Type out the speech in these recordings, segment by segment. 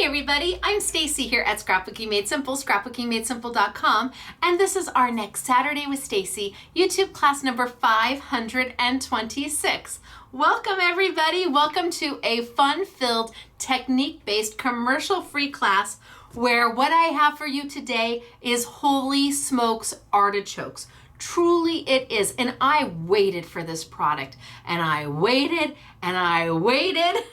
everybody, I'm Stacy here at Scrapbooking Made Simple, scrapbookingmadesimple.com, and this is our next Saturday with Stacy YouTube class number 526. Welcome everybody, welcome to a fun-filled, technique-based, commercial-free class where what I have for you today is holy smokes artichokes. Truly it is, and I waited for this product, and I waited, and I waited.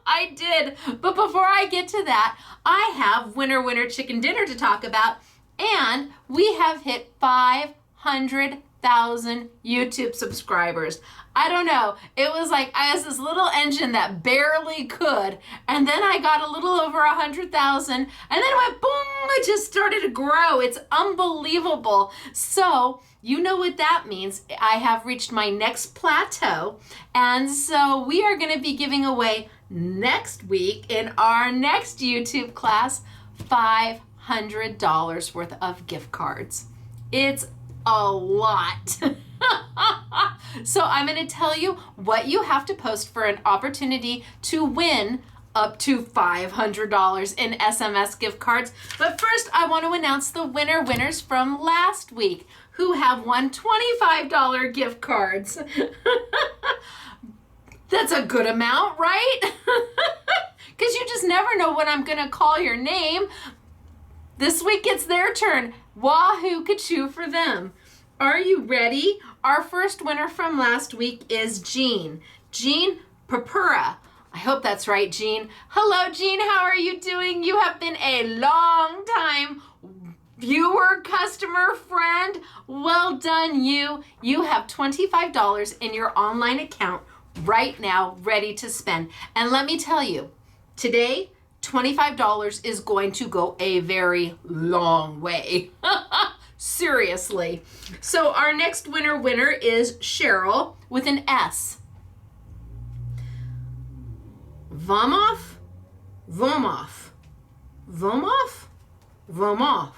I did, but before I get to that, I have Winner Chicken Dinner to talk about, and we have hit 500,000 YouTube subscribers. I don't know, it was like I was this little engine that barely could, and then I got a little over 100,000, and then it went boom, it just started to grow. It's unbelievable. So you know what that means. I have reached my next plateau, and so we are going to be giving away next week in our next YouTube class $500 worth of gift cards. It's a lot. So I'm going to tell you what you have to post for an opportunity to win up to $500 in SMS gift cards. But first, I want to announce the winners from last week who have won $25 gift cards. That's a good amount, right? Because you just never know when I'm going to call your name. This week it's their turn. Wahoo kachoo for them. Are you ready? Our first winner from last week is Jean. Jean Papura. I hope that's right, Jean. Hello, Jean. How are you doing? You have been a long time viewer, customer, friend. Well done, you. You have $25 in your online account right now, ready to spend. And let me tell you, today, $25 is going to go a very long way. Seriously. So our next winner is Cheryl with an S. Vomov? Vomov. Vomov? Vomov.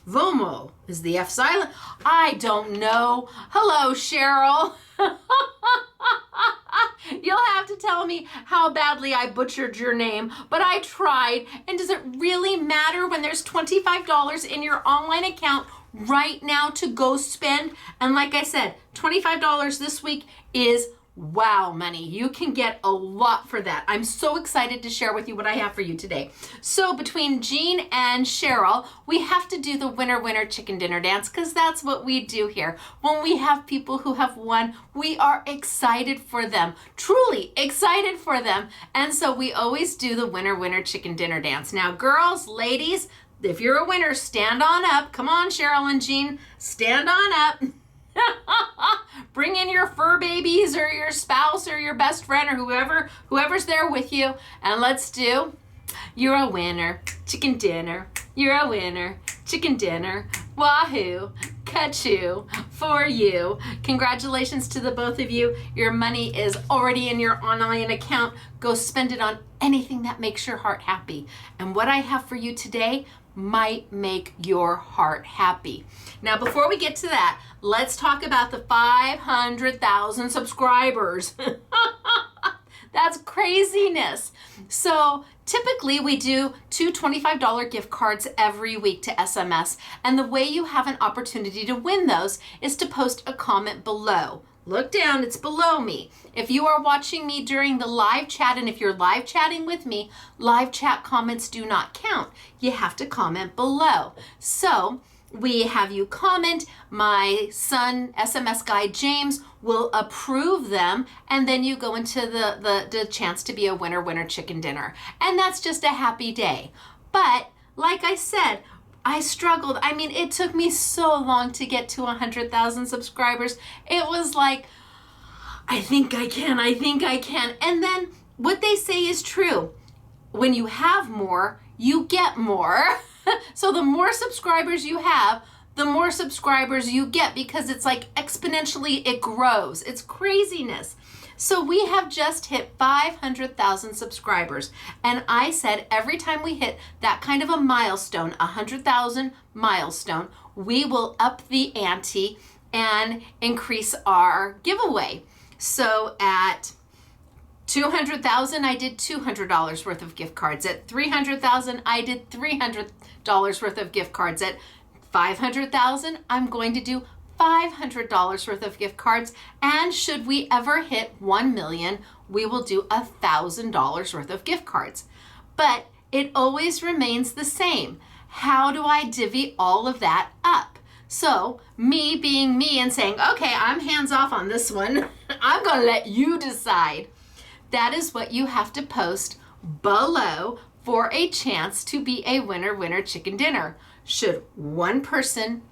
Vomo. Is the F silent? I don't know. Hello, Cheryl. You'll have to tell me how badly I butchered your name, but I tried. And does it really matter when there's $25 in your online account right now to go spend? And like I said, $25 this week is wow money. You can get a lot for that. I'm so excited to share with you what I have for you today. So between Jean and Cheryl, we have to do the winner chicken dinner dance because that's what we do here. When we have people who have won, we are excited for them, truly excited for them. And so we always do the winner chicken dinner dance. Now, girls, ladies, if you're a winner, stand on up. Come on, Cheryl and Jean, stand on up. Bring in your fur babies or your spouse or your best friend or whoever's there with you, and let's do you're a winner chicken dinner. You're a winner chicken dinner. Wahoo kachoo for you. Congratulations to the both of you. Your money is already in your online account. Go spend it on anything that makes your heart happy. And what I have for you today might make your heart happy. Now, before we get to that, let's talk about the 500,000 subscribers. That's craziness. So typically we do two $25 gift cards every week to SMS. And the way you have an opportunity to win those is to post a comment below. Look down, it's below me. If you are watching me during the live chat, and if you're live chatting with me, live chat comments do not count. You have to comment below. So we have you comment, my son, SMS guy James, will approve them, and then you go into the chance to be a winner chicken dinner. And that's just a happy day. But like I said, I struggled. I mean, it took me so long to get to 100,000 subscribers. It was like, I think I can. And then what they say is true. When you have more, you get more. So the more subscribers you have, the more subscribers you get, because it's like exponentially it grows. It's craziness. So we have just hit 500,000 subscribers. And I said every time we hit that kind of a milestone, 100,000 milestone, we will up the ante and increase our giveaway. So at 200,000, I did $200 worth of gift cards. At 300,000, I did $300 worth of gift cards. At 500,000, I'm going to do $500 worth of gift cards. And should we ever hit 1 million, we will do $1,000 worth of gift cards. But it always remains the same. How do I divvy all of that up? So me being me and saying, okay, I'm hands off on this one. I'm going to let you decide. That is what you have to post below for a chance to be a winner chicken dinner. Should one person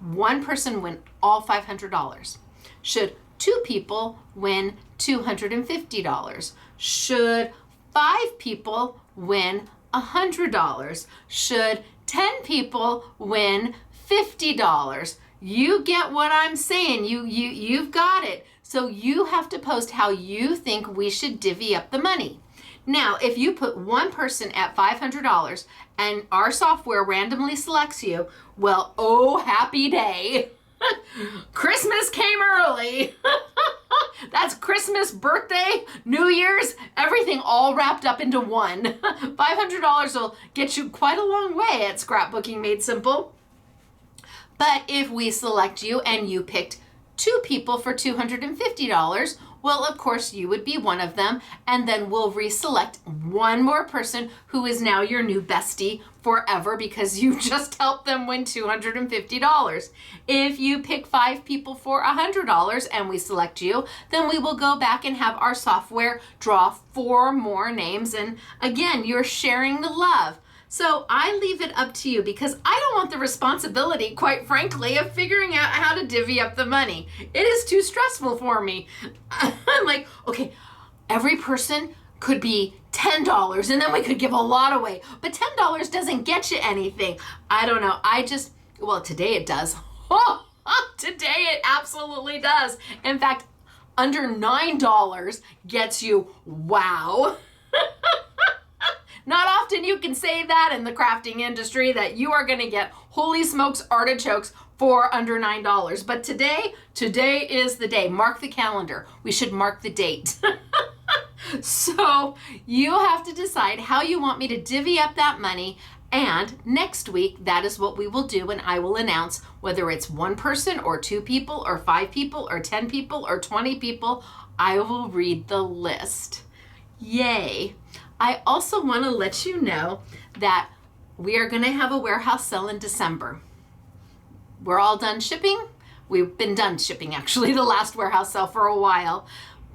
win all $500? Should 2 people win $250? Should 5 people win $100? Should 10 people win $50? You get what I'm saying. You've got it. So you have to post how you think we should divvy up the money. Now, if you put one person at $500 and our software randomly selects you, well, oh, happy day. Christmas came early. That's Christmas, birthday, New Year's, everything all wrapped up into one. $500 will get you quite a long way at Scrapbooking Made Simple. But if we select you and you picked 2 people for $250, well, of course, you would be one of them, and then we'll reselect one more person who is now your new bestie forever because you just helped them win $250. If you pick 5 people for $100 and we select you, then we will go back and have our software draw 4 more names, and again, you're sharing the love. So I leave it up to you because I don't want the responsibility, quite frankly, of figuring out how to divvy up the money. It is too stressful for me. I'm like, okay, every person could be $10 and then we could give a lot away. But $10 doesn't get you anything. I don't know. Well, today it does. Today it absolutely does. In fact, under $9 gets you wow. Not often you can say that in the crafting industry that you are going to get holy smokes artichokes for under $9. But today is the day. Mark the calendar. We should mark the date. So you have to decide how you want me to divvy up that money. And next week, that is what we will do. And I will announce whether it's 1 person or 2 people or 5 people or 10 people or 20 people. I will read the list. Yay. I also want to let you know that we are going to have a warehouse sale in December. We're all done shipping. We've been done shipping, actually, the last warehouse sale for a while.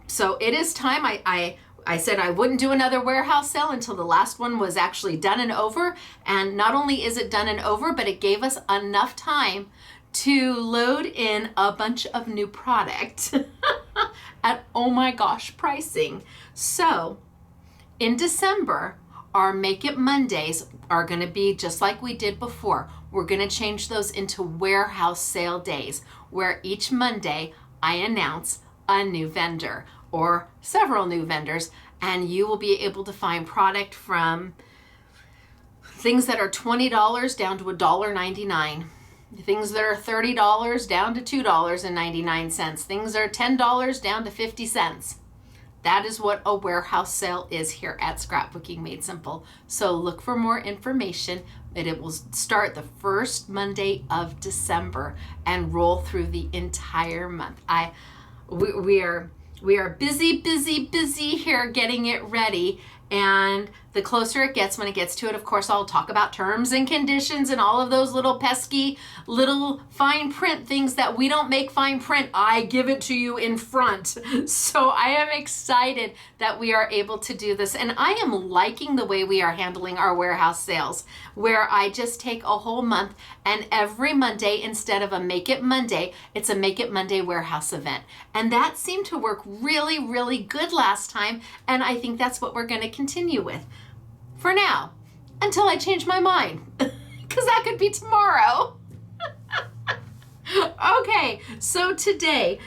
So it is time. I said I wouldn't do another warehouse sale until the last one was actually done and over. And not only is it done and over, but it gave us enough time to load in a bunch of new product at, oh my gosh, pricing. So in December, our Make It Mondays are going to be just like we did before. We're going to change those into warehouse sale days, where each Monday I announce a new vendor or several new vendors, and you will be able to find product from things that are $20 down to $1.99. Things that are $30 down to $2.99. Things that are $10 down to 50 cents. That is what a warehouse sale is here at Scrapbooking Made Simple. So look for more information, and it will start the first Monday of December and roll through the entire month. We are busy here getting it ready. And the closer it gets, when it gets to it, of course, I'll talk about terms and conditions and all of those little pesky little fine print things that we don't make fine print. I give it to you in front. So I am excited that we are able to do this. And I am liking the way we are handling our warehouse sales, where I just take a whole month and every Monday, instead of a Make It Monday, it's a Make It Monday warehouse event. And that seemed to work really, really good last time. And I think that's what we're going to continue with for now, until I change my mind, because that could be tomorrow. Okay, so today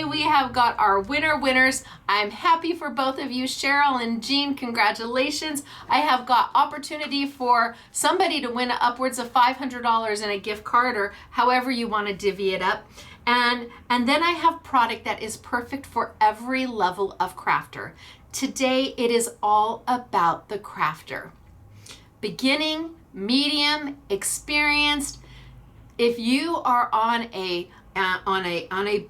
we have got our winners. I'm happy for both of you, Cheryl and Jean, congratulations. I have got opportunity for somebody to win upwards of $500 in a gift card, or however you want to divvy it up. And then I have product that is perfect for every level of crafter. Today, it is all about the crafter. Beginning, medium, experienced. If you are on a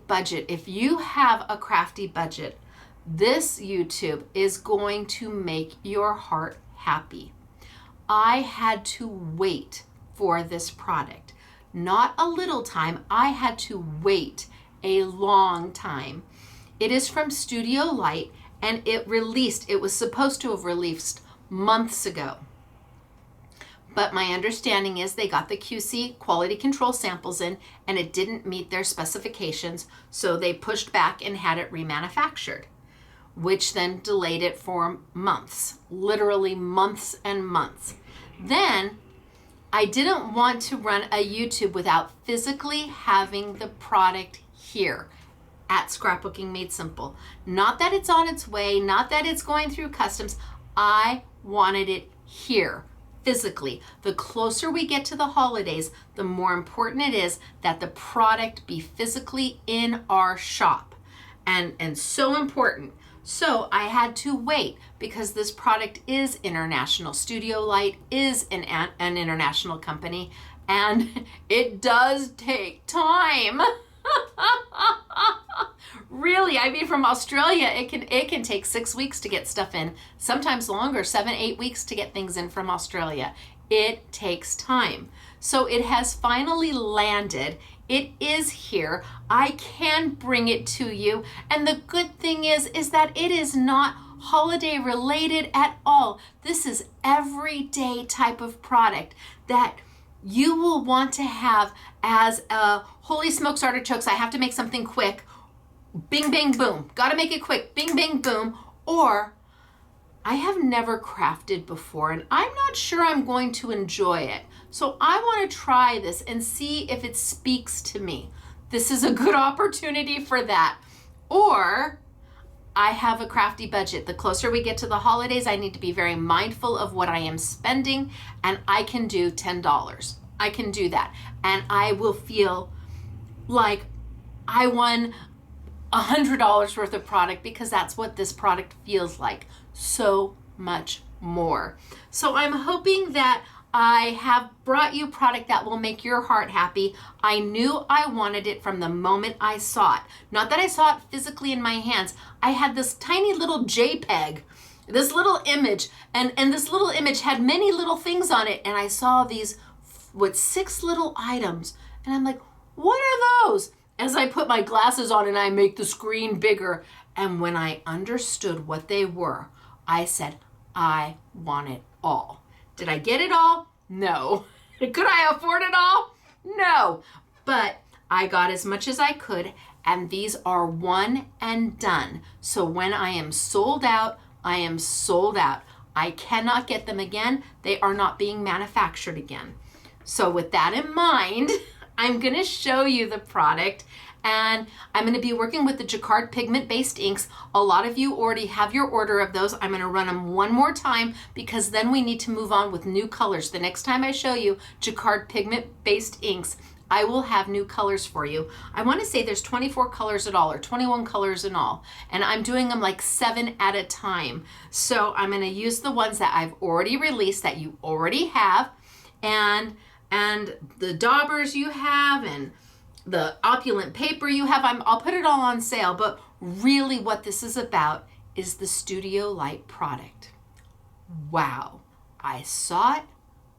budget, if you have a crafty budget, this YouTube is going to make your heart happy. I had to wait for this product. Not a little time, I had to wait a long time. It is from Studio Light, and it was supposed to have released months ago. But my understanding is they got the QC quality control samples in and it didn't meet their specifications, so they pushed back and had it remanufactured, which then delayed it for months, literally months and months. Then I didn't want to run a YouTube without physically having the product here at Scrapbooking Made Simple. Not that it's on its way, not that it's going through customs. I wanted it here physically. The closer we get to the holidays, the more important it is that the product be physically in our shop. And so important. So I had to wait because this product is international. Studio Light is an international company, and it does take time. Really, I mean, from Australia, it can take 6 weeks to get stuff in, sometimes longer, 7-8 weeks to get things in from Australia. It takes time. So it has finally landed. It is here. I can bring it to you. And the good thing is that it is not holiday related at all. This is everyday type of product that you will want to have as a holy smokes artichokes, I have to make something quick. Bing, bang, boom. Gotta make it quick. Bing, bang, boom. Or I have never crafted before and I'm not sure I'm going to enjoy it. So I want to try this and see if it speaks to me. This is a good opportunity for that. Or I have a crafty budget. The closer we get to the holidays, I need to be very mindful of what I am spending, and I can do $10. I can do that. And I will feel like I won $100 worth of product because that's what this product feels like. So much more. So I'm hoping that I have brought you product that will make your heart happy. I knew I wanted it from the moment I saw it. Not that I saw it physically in my hands. I had this tiny little JPEG, this little image, and this little image had many little things on it. And I saw these, 6 little items. And I'm like, what are those? As I put my glasses on and I make the screen bigger. And when I understood what they were, I said, I want it all. Did I get it all? No. Could I afford it all? No. But I got as much as I could, and these are one and done. So when I am sold out, I am sold out. I cannot get them again. They are not being manufactured again. So with that in mind, I'm going to show you the product, and I'm going to be working with the Jacquard pigment-based inks. A lot of you already have your order of those. I'm going to run them one more time because then we need to move on with new colors. The next time I show you Jacquard pigment-based inks, I will have new colors for you. I want to say there's 24 colors at all, or 21 colors in all, and I'm doing them like 7 at a time. So I'm going to use the ones that I've already released that you already have, and the daubers you have, and the opulent paper you have. I'll put it all on sale, but really what this is about is the Studio Light product. Wow. I saw it,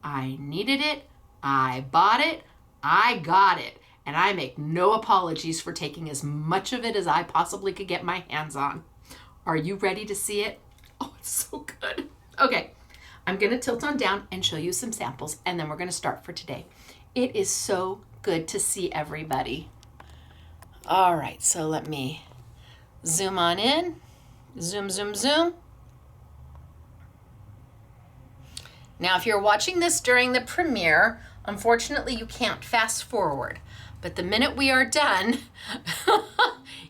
I needed it, I bought it, I got it, and I make no apologies for taking as much of it as I possibly could get my hands on. Are you ready to see it? Oh, it's so good. Okay, I'm gonna tilt on down and show you some samples, and then we're gonna start for today. It is so good to see everybody. All right, so let me zoom on in. Zoom, zoom, zoom. Now, if you're watching this during the premiere, unfortunately you can't fast forward. But the minute we are done,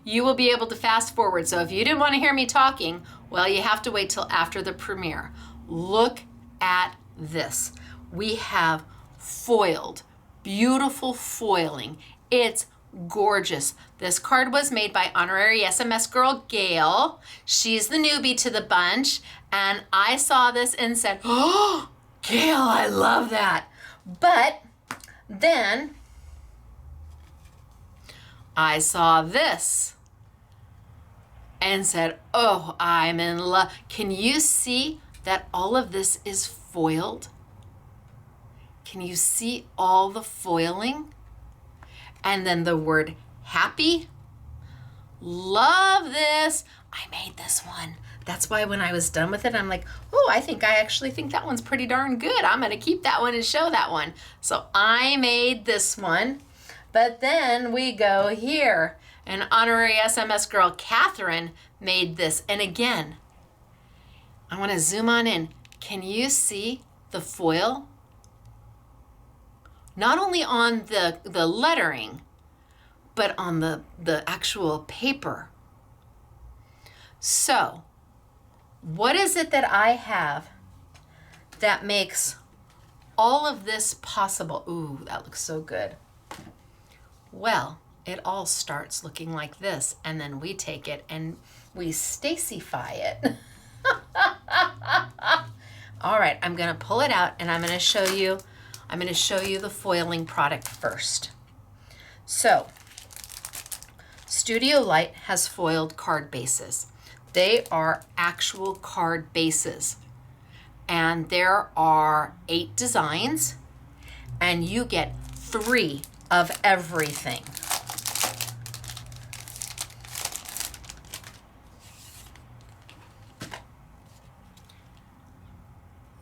you will be able to fast forward. So if you didn't want to hear me talking, well, you have to wait till after the premiere. Look at this. We have foiled, beautiful foiling. It's gorgeous. This card was made by honorary SMS girl Gail. She's the newbie to the bunch, and I saw this and said, oh, Gail, I love that. But then I saw this and said, oh, I'm in love. Can you see that all of this is foiled? Can you see all the foiling? And then the word happy. Love this. I made this one. That's why when I was done with it, I'm like, oh, I actually think that one's pretty darn good. I'm gonna keep that one and show that one. So I made this one, but then we go here, and honorary SMS girl Catherine made this. And again, I wanna zoom on in. Can you see the foil? Not only on the lettering, but on the actual paper. So, what is it that I have that makes all of this possible? Ooh, that looks so good. Well, it all starts looking like this, and then we take it and we Stacyfy it. All right, I'm gonna pull it out and I'm gonna show you the foiling product first. So, Studio Light has foiled card bases. They are actual card bases. And there are 8 designs, and you get 3 of everything.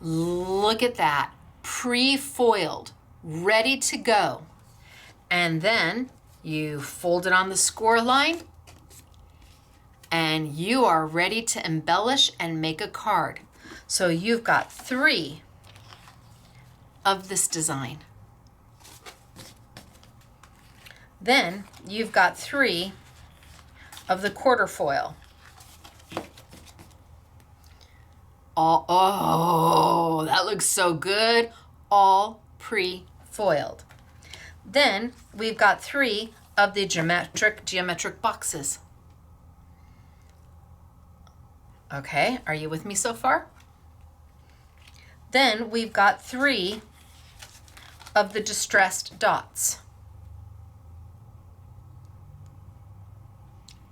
Look at that. Pre-foiled, ready to go. And then you fold it on the score line, and you are ready to embellish and make a card. So you've got 3 of this design. Then you've got 3 of the quarter foil. Oh, that looks so good. All pre-foiled. Then we've got 3 of the geometric boxes. Okay, are you with me so far? Then we've got 3 of the distressed dots.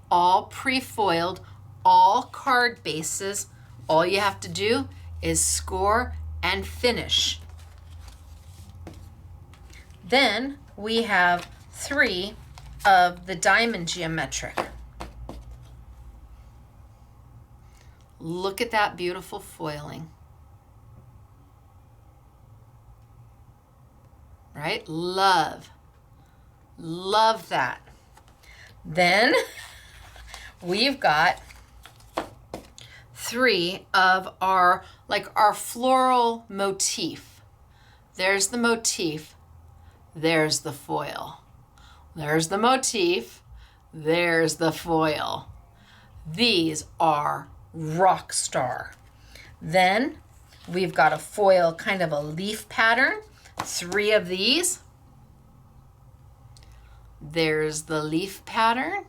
All pre-foiled, all card bases. All you have to do is score and finish. Then we have 3 of the diamond geometric. Look at that beautiful foiling. Right? Love that. Then we've got 3 of our floral motif. There's the motif. There's the foil. There's the motif. There's the foil. These are rock star. Then we've got a foil, kind of a leaf pattern. 3 of these. There's the leaf pattern.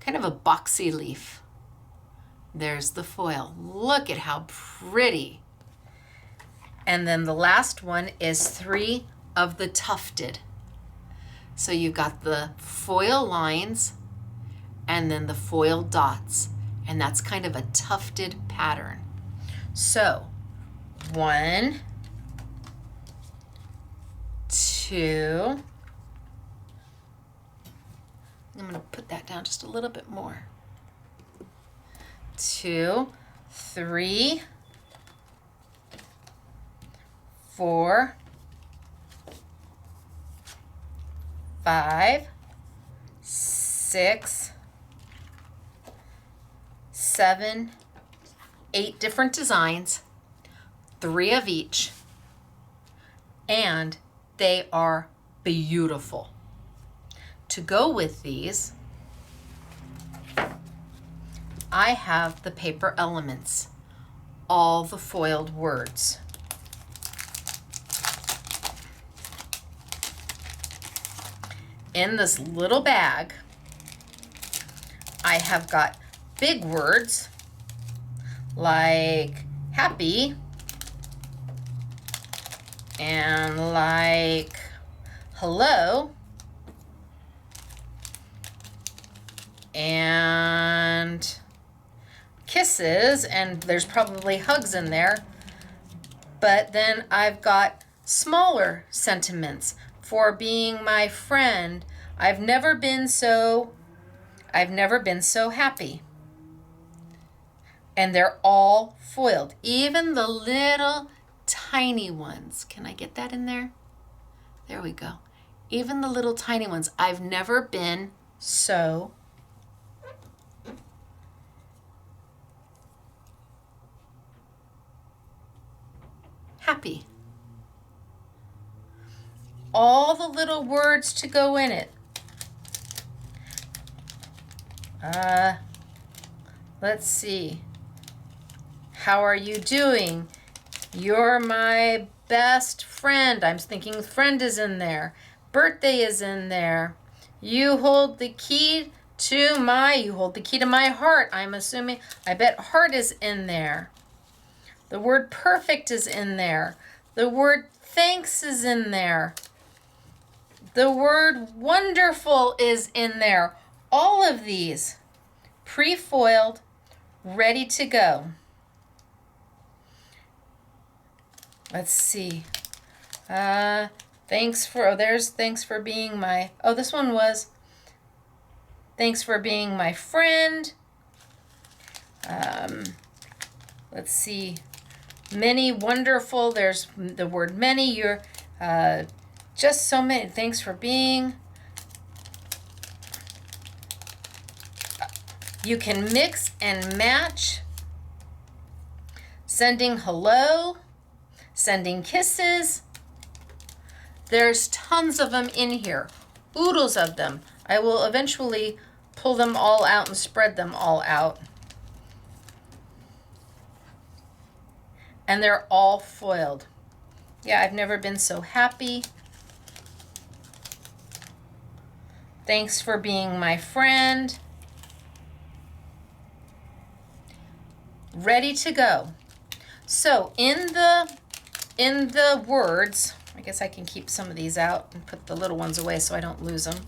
Kind of a boxy leaf. There's the foil. Look at how pretty. And then the last one is 3 of the tufted. So you've got the foil lines and then the foil dots. And that's kind of a tufted pattern. So 1, 2. I'm going to put that down just a little bit more. 2, 3, 4, 5, 6, 7, 8 different designs, 3 of each, and they are beautiful. To go with these, I have the paper elements, all the foiled words. in this little bag, I have got big words like happy and like hello and kisses, and there's probably hugs in there. But then I've got smaller sentiments for being my friend. I've never been so happy. And they're all foiled, even the little tiny ones. Can I get that in there? There we go. Even the little tiny ones. I've never been so happy. All the little words to go in it. Let's see. How are you doing? You're my best friend. I'm thinking friend is in there. Birthday is in there. You hold the key to my heart. I'm assuming, I bet heart is in there. The word perfect is in there. The word thanks is in there. The word wonderful is in there. All of these pre-foiled, ready to go. Let's see. Thanks for being my, this one was thanks for being my friend. Let's see. Many, wonderful. There's the word many. You're just so many. Thanks for being. You can mix and match. Sending hello. Sending kisses. There's tons of them in here. Oodles of them. I will eventually pull them all out and spread them all out. And they're all foiled. Yeah, I've never been so happy. Thanks for being my friend. Ready to go. So in the words, I guess I can keep some of these out and put the little ones away so I don't lose them.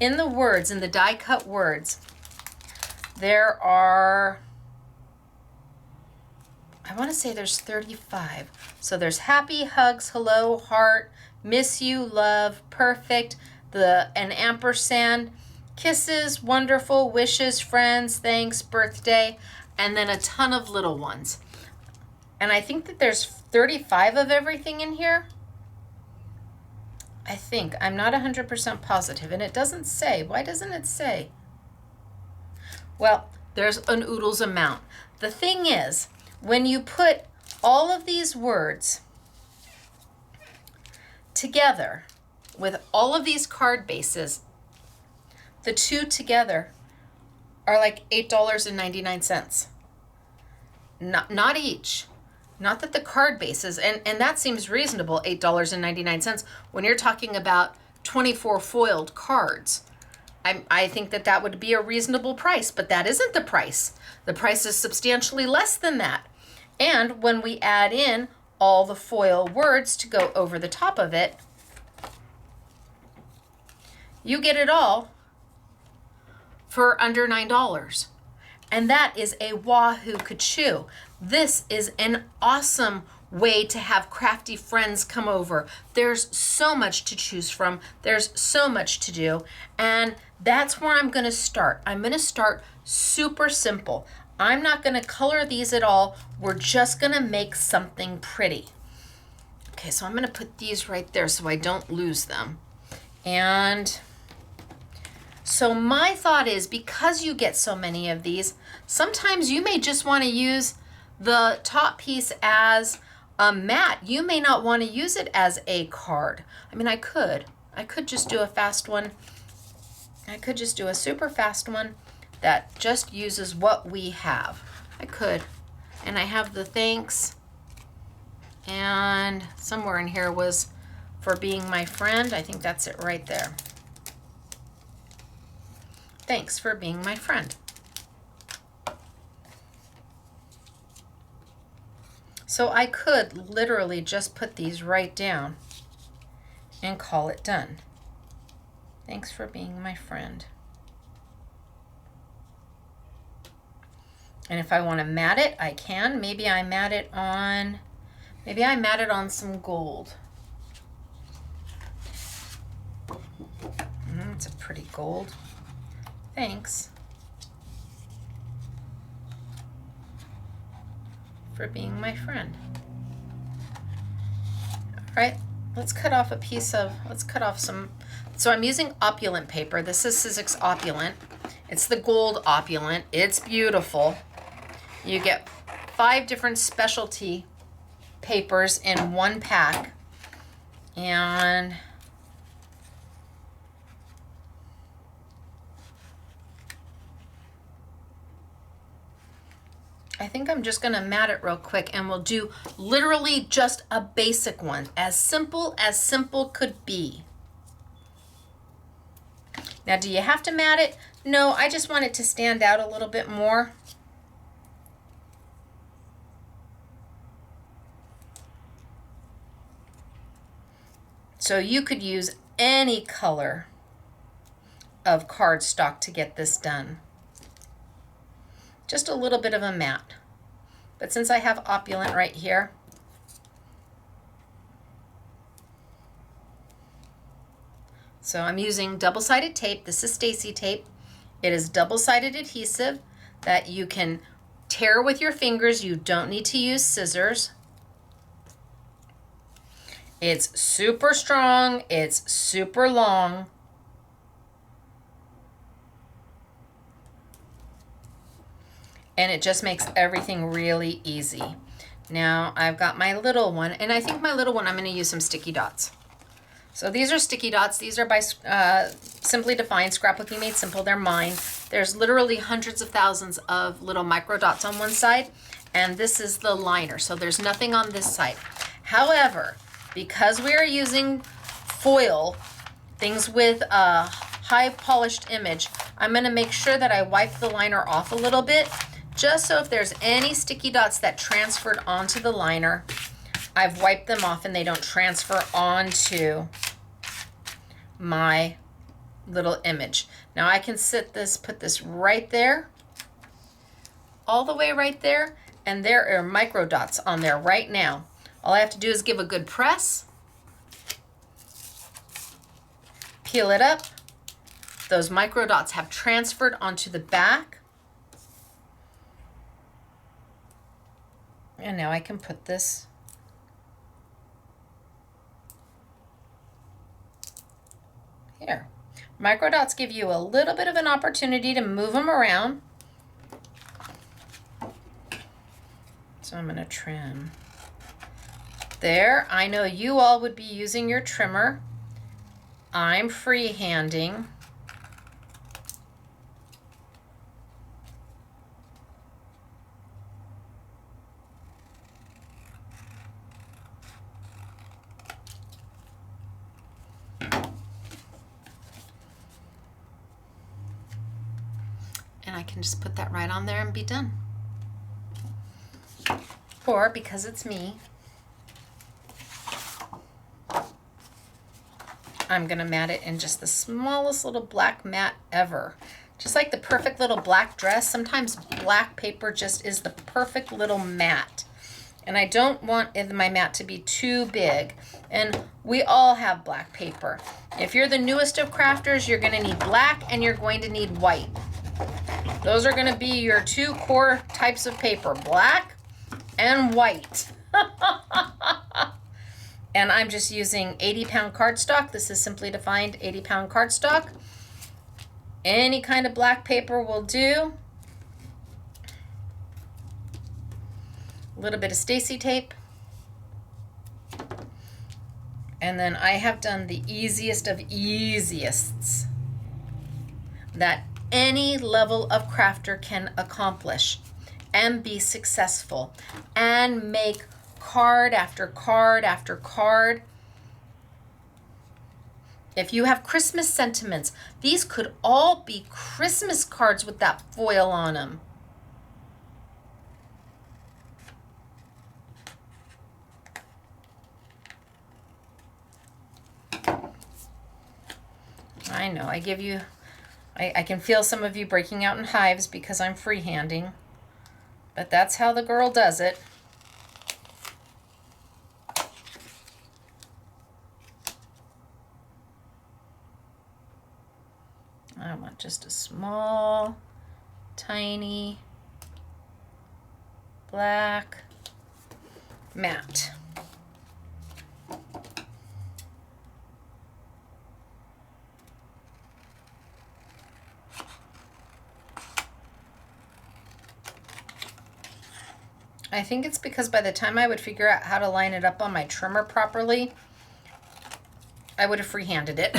In the words, in the die cut words, there are, I want to say there's 35. So there's happy, hugs, hello, heart, miss you, love, perfect, an ampersand, kisses, wonderful, wishes, friends, thanks, birthday, and then a ton of little ones. And I think that there's 35 of everything in here. I think. I'm not 100% positive. And it doesn't say. Why doesn't it say? Well, there's an oodles amount. The thing is, when you put all of these words together with all of these card bases, the two together are like $8.99. Not each. Not that the card bases, and that seems reasonable, $8.99, when you're talking about 24 foiled cards. I think that would be a reasonable price, but that isn't the price. The price is substantially less than that. And when we add in all the foil words to go over the top of it, you get it all for under $9. And that is a wahoo ka-choo. This is an awesome way to have crafty friends come over. There's so much to choose from. There's so much to do. And that's where I'm going to start. I'm going to start super simple. I'm not going to color these at all. We're just going to make something pretty. Okay, so I'm going to put these right there so I don't lose them. And so my thought is, because you get so many of these, sometimes you may just want to use the top piece as a mat. You may not want to use it as a card. I mean, I could just do a fast one. I could just do a super fast one that just uses what we have. I could. And I have the thanks. And somewhere in here was for being my friend. I think that's it right there. Thanks for being my friend. So I could literally just put these right down and call it done. Thanks for being my friend. And if I want to mat it, I can. Maybe I mat it on some gold. It's a pretty gold. Thanks for being my friend. All right, let's cut off some. So I'm using opulent paper. This is Sizzix Opulent. It's the gold opulent. It's beautiful. You get 5 different specialty papers in one pack. And I think I'm just gonna mat it real quick, and we'll do literally just a basic one, as simple could be. Now, do you have to mat it? No, I just want it to stand out a little bit more. So you could use any color of cardstock to get this done. Just a little bit of a mat. But since I have opulent right here, so I'm using double-sided tape. This is Stacy tape. It is double-sided adhesive that you can tear with your fingers. You don't need to use scissors. It's super strong. It's super long. And it just makes everything really easy. Now I've got my little one, and I think my little one, I'm going to use some sticky dots. So these are sticky dots. These are by Simply Defined, Scrapbooking Made Simple. They're mine. There's literally hundreds of thousands of little micro dots on one side, and this is the liner. So there's nothing on this side. However, because we are using foil, things with a high polished image, I'm going to make sure that I wipe the liner off a little bit, just so if there's any sticky dots that transferred onto the liner, I've wiped them off and they don't transfer onto my little image. Now I can put this right there, all the way right there, and there are micro dots on there right now. All I have to do is give a good press, peel it up. Those micro dots have transferred onto the back. And now I can put this here. Micro dots give you a little bit of an opportunity to move them around. So I'm going to trim. There, I know you all would be using your trimmer. I'm freehanding. And I can just put that right on there and be done. Or, because it's me, I'm gonna mat it in just the smallest little black mat ever. Just like the perfect little black dress, sometimes black paper just is the perfect little mat. And I don't want my mat to be too big. And we all have black paper. If you're the newest of crafters, you're gonna need black and you're going to need white. Those are gonna be your 2 core types of paper, black and white. And I'm just using 80-pound cardstock. This is Simply Defined 80-pound cardstock. Any kind of black paper will do. A little bit of Stacy tape. And then I have done the easiest of easiest that any level of crafter can accomplish and be successful and make card after card after card. If you have Christmas sentiments, these could all be Christmas cards with that foil on them. I know, I give you, I can feel some of you breaking out in hives because I'm freehanding, but that's how the girl does it. I want just a small, tiny, black mat. I think it's because by the time I would figure out how to line it up on my trimmer properly, I would have freehanded it.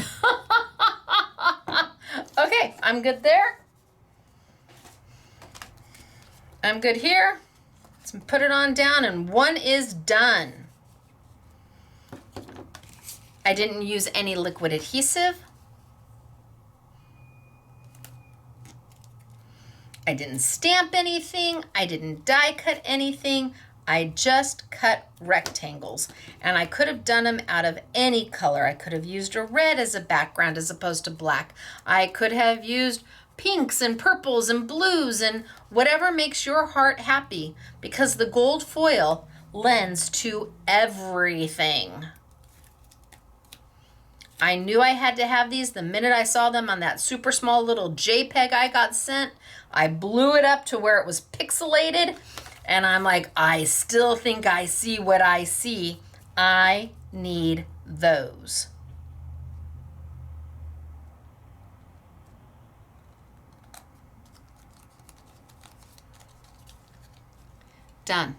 Okay, I'm good there. I'm good here. Let's put it on down, and one is done. I didn't use any liquid adhesive. I didn't stamp anything. I didn't die cut anything. I just cut rectangles, and I could have done them out of any color. I could have used a red as a background as opposed to black. I could have used pinks and purples and blues and whatever makes your heart happy, because the gold foil lends to everything. I knew I had to have these the minute I saw them on that super small little JPEG I got sent. I blew it up to where it was pixelated, and I'm like, I still think I see what I see. I need those. Done.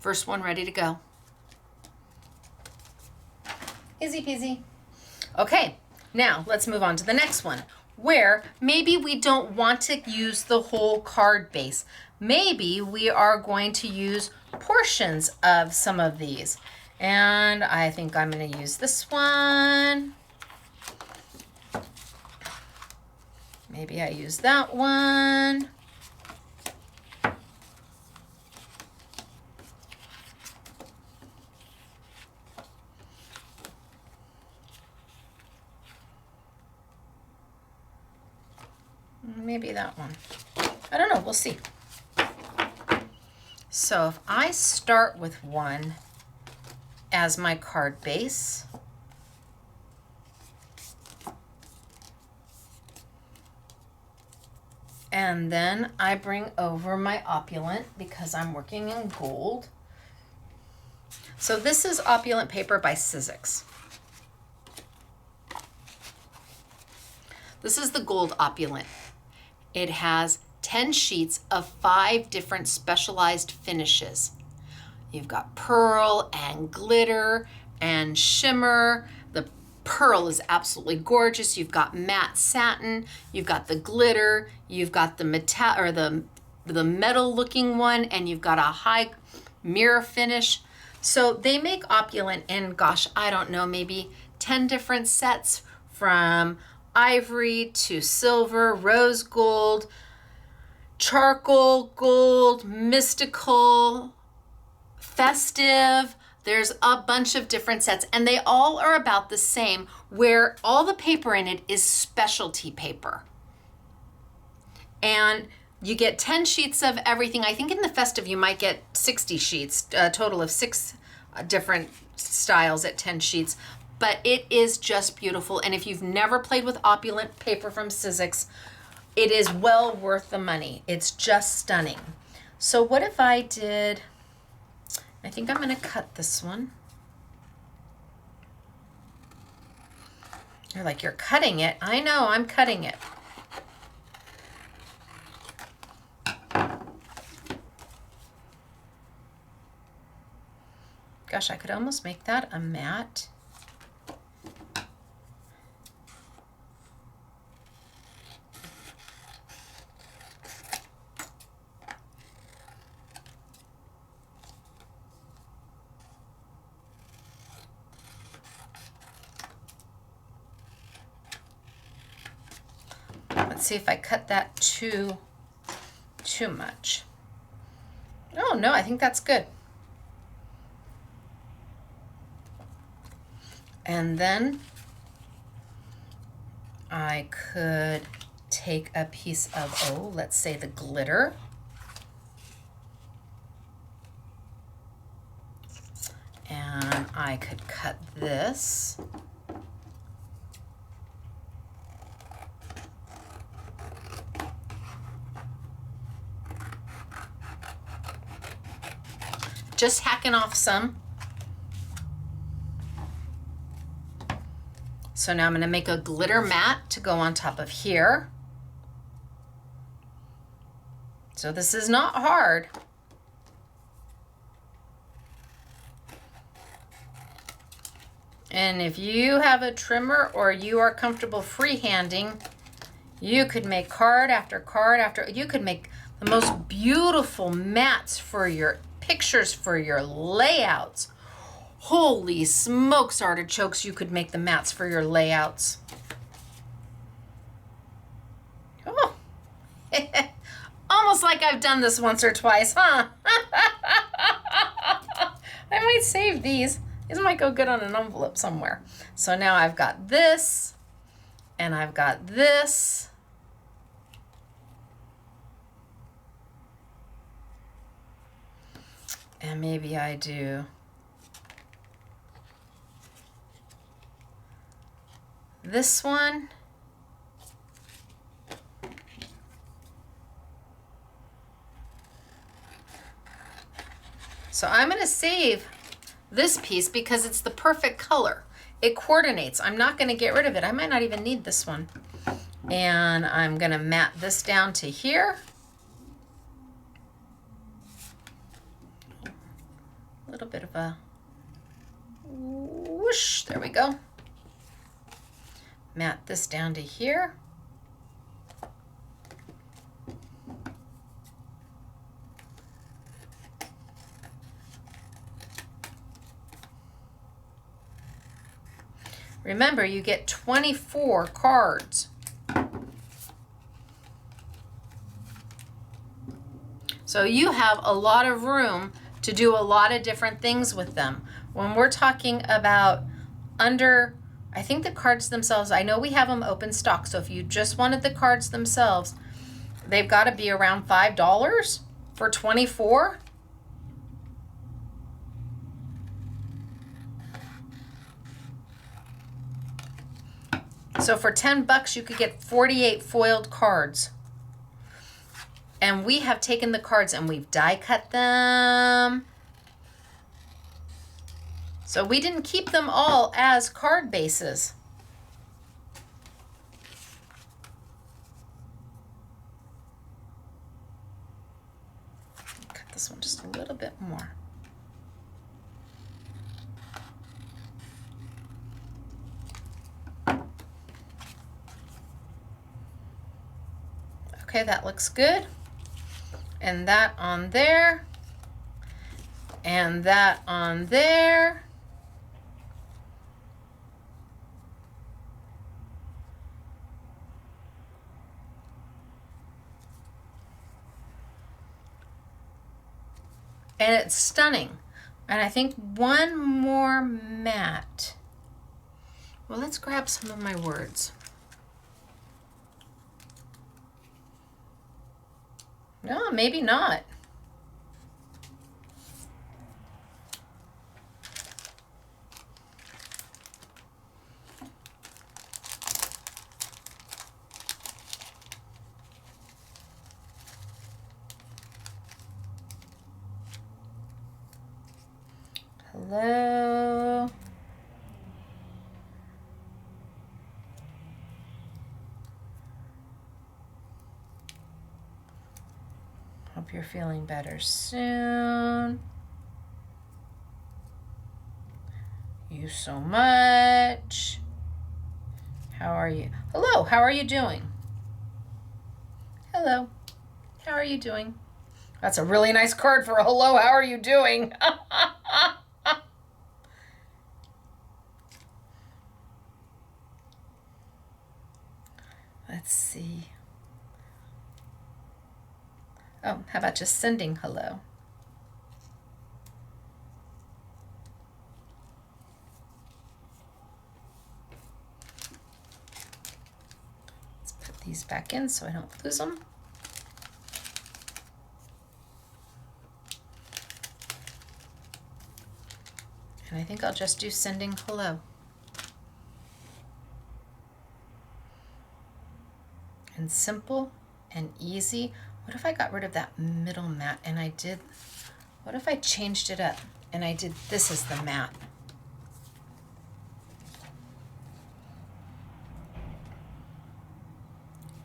First one ready to go. Easy peasy. Okay, now let's move on to the next one, where maybe we don't want to use the whole card base. Maybe we are going to use portions of some of these. And I think I'm going to use this one. Maybe I use that one. Maybe that one. I don't know, we'll see. So if I start with one as my card base, and then I bring over my opulent because I'm working in gold. So this is opulent paper by Sizzix. This is the gold opulent. It has 10 sheets of 5 different specialized finishes. You've got pearl and glitter and shimmer. The pearl is absolutely gorgeous. You've got matte satin. You've got the glitter. You've got the metal or the metal looking one, and you've got a high mirror finish. So they make opulent in, gosh, I don't know, maybe 10 different sets, from ivory to silver, rose gold, charcoal gold, mystical, festive. There's a bunch of different sets, and they all are about the same, where all the paper in it is specialty paper. And you get 10 sheets of everything. I think in the festive you might get 60 sheets, a total of 6 different styles at 10 sheets. But it is just beautiful. And if you've never played with opulent paper from Sizzix, it is well worth the money. It's just stunning. So what if I did, I think I'm gonna cut this one. You're like, you're cutting it. I know, I'm cutting it. Gosh, I could almost make that a matte. let's see if I cut that too much. Oh no, I think that's good. And then I could take a piece of, oh, let's say the glitter. And I could cut this. Just hacking off some. So now I'm going to make a glitter mat to go on top of here. So this is not hard. And if you have a trimmer or you are comfortable freehanding, you could make card after card after, you could make the most beautiful mats for your pictures, for your layouts. Holy smokes, artichokes, you could make the mats for your layouts. Oh, almost like I've done this once or twice, huh? I might save these. These might go good on an envelope somewhere. So now I've got this, and I've got this. And maybe I do this one. So I'm going to save this piece because it's the perfect color. It coordinates. I'm not going to get rid of it. I might not even need this one. And I'm going to mat this down to here. A little bit of a whoosh. There we go. Mat this down to here. Remember, you get 24 cards. So you have a lot of room to do a lot of different things with them. When we're talking about under, I think the cards themselves, I know we have them open stock, so if you just wanted the cards themselves, they've got to be around $5 for 24. So for 10 bucks, you could get 48 foiled cards. And we have taken the cards and we've die cut them. So we didn't keep them all as card bases. Cut this one just a little bit more. Okay, that looks good. And that on there. And that on there. And it's stunning. And I think one more mat. Well, let's grab some of my words. No, maybe not. Hello. Hope you're feeling better soon. You so much. How are you? Hello, how are you doing? Hello, how are you doing? That's a really nice card for a hello, how are you doing? Let's see. Oh, how about just sending hello? Let's put these back in so I don't lose them. And I think I'll just do sending hello. And simple and easy. What if I got rid of that middle mat and I did, what if I changed it up and I did this as the mat?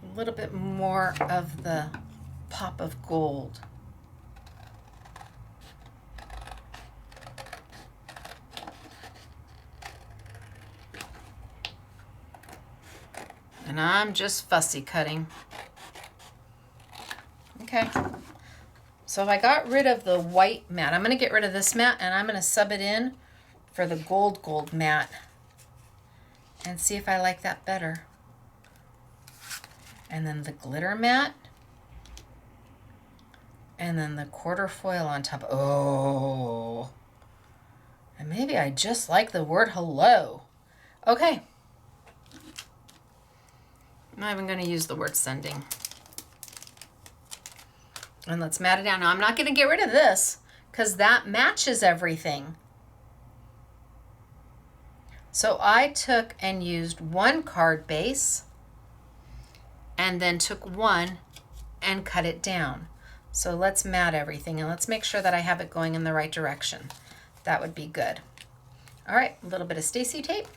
A little bit more of the pop of gold. And I'm just fussy cutting. Okay. So if I got rid of the white mat, I'm going to get rid of this mat and I'm going to sub it in for the gold mat and see if I like that better. And then the glitter mat. And then the quarter foil on top. Oh. And maybe I just like the word hello. Okay. I'm not even going to use the word sending. And let's mat it down. Now I'm not going to get rid of this because that matches everything. So I took and used one card base and then took one and cut it down. So let's mat everything and let's make sure that I have it going in the right direction. That would be good. All right, a little bit of Stacy tape.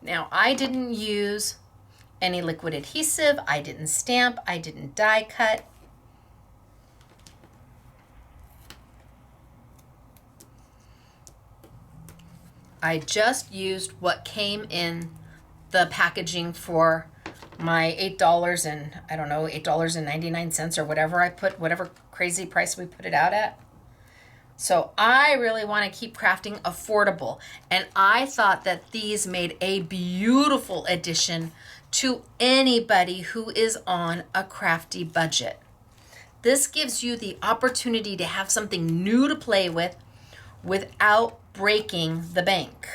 Now I didn't use any liquid adhesive, I didn't stamp, I didn't die cut. I just used what came in the packaging for my $8 and I don't know, $8.99 or whatever I put, whatever crazy price we put it out at. So I really want to keep crafting affordable. And I thought that these made a beautiful addition to anybody who is on a crafty budget. This gives you the opportunity to have something new to play with without breaking the bank.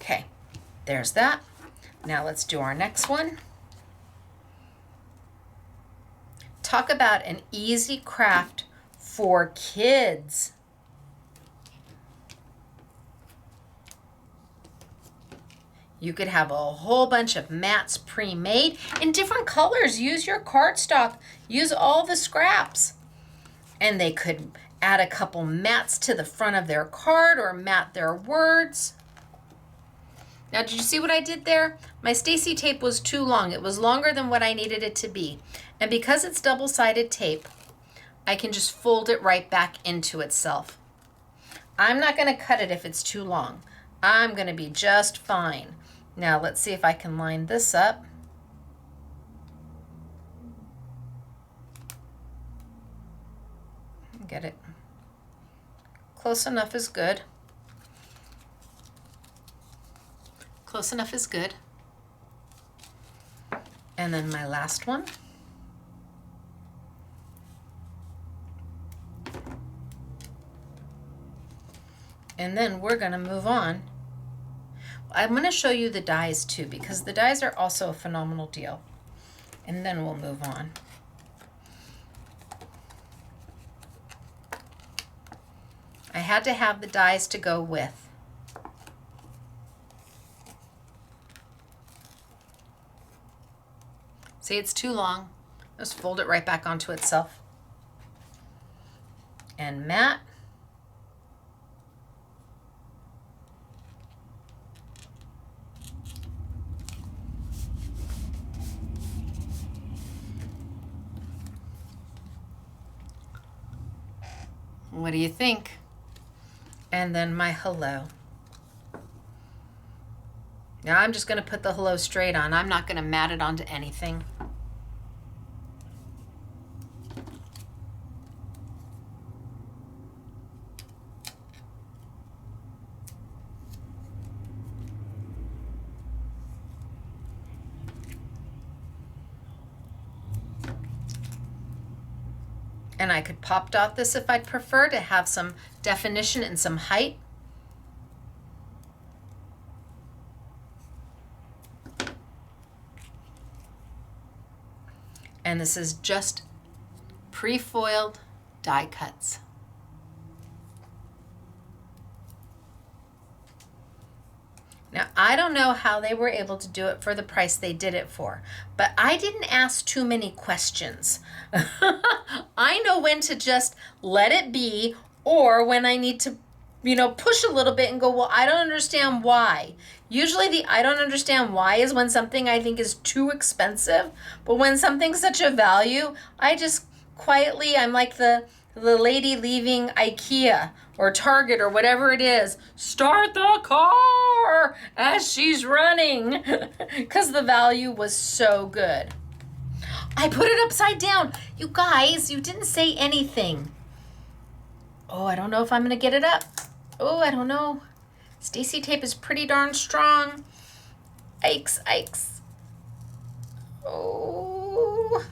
Okay, there's that. Now let's do our next one. Talk about an easy craft for kids. You could have a whole bunch of mats pre-made in different colors. Use your cardstock. Use all the scraps. And they could add a couple mats to the front of their card or mat their words. Now, did you see what I did there? My Stacy tape was too long. It was longer than what I needed it to be. And because it's double-sided tape, I can just fold it right back into itself. I'm not going to cut it if it's too long. I'm going to be just fine. Now, let's see if I can line this up. Get it. Close enough is good. Close enough is good. And then my last one. And then we're going to move on. I'm going to show you the dies too, because the dies are also a phenomenal deal. And then we'll move on. I had to have the dies to go with. See, it's too long. Just fold it right back onto itself. And mat. What do you think? And then my hello. Now I'm just going to put the hello straight on. I'm not going to mat it onto anything. And I could pop dot this if I'd prefer to have some definition and some height. And this is just pre-foiled die cuts. Now, I don't know how they were able to do it for the price they did it for, but I didn't ask too many questions. I know when to just let it be, or when I need to, push a little bit and go, well, I don't understand why. Usually the I don't understand why is when something I think is too expensive, but when something's such a value, I just quietly, I'm like the lady leaving IKEA or Target or whatever it is. Start the car as she's running because the value was so good. I put it upside down. You guys, you didn't say anything. Oh, I don't know if I'm going to get it up. Oh, I don't know. Stacy tape is pretty darn strong. Yikes, yikes. Oh.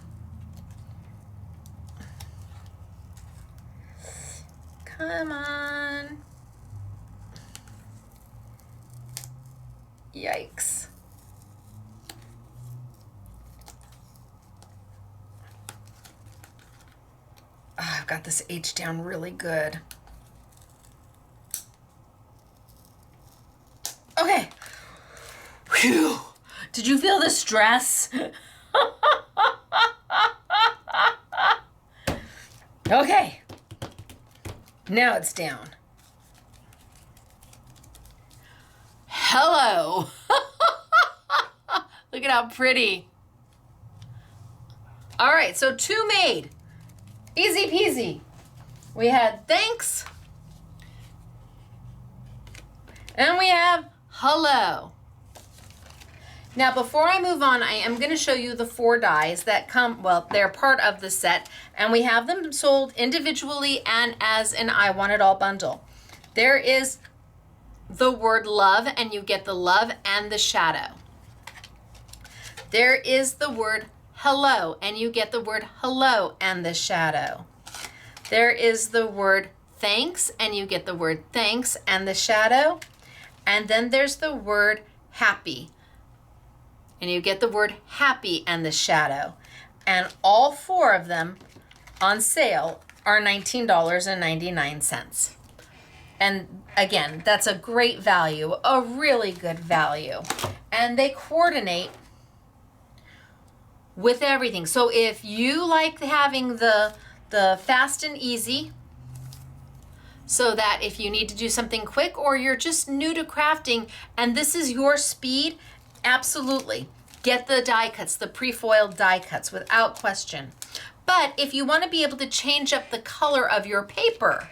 Come on. Yikes. Oh, I've got this H down really good. Okay. Phew. Did you feel the stress? Okay. Now it's down. Hello. Look at how pretty. All right, so 2 made. Easy peasy. We had thanks. And we have hello. Now, before I move on, I am going to show you the 4 dies that come, well, they're part of the set, and we have them sold individually and as an I Want It All bundle. There is the word love, and you get the love and the shadow. There is the word hello, and you get the word hello and the shadow. There is the word thanks, and you get the word thanks and the shadow. And then there's the word happy, and you get the word happy and the shadow. And all 4 of them on sale are $19.99. And again, that's a great value, a really good value. And they coordinate with everything. So if you like having the fast and easy, so that if you need to do something quick or you're just new to crafting and this is your speed, absolutely. Get the die cuts, the pre-foiled die cuts without question. But if you want to be able to change up the color of your paper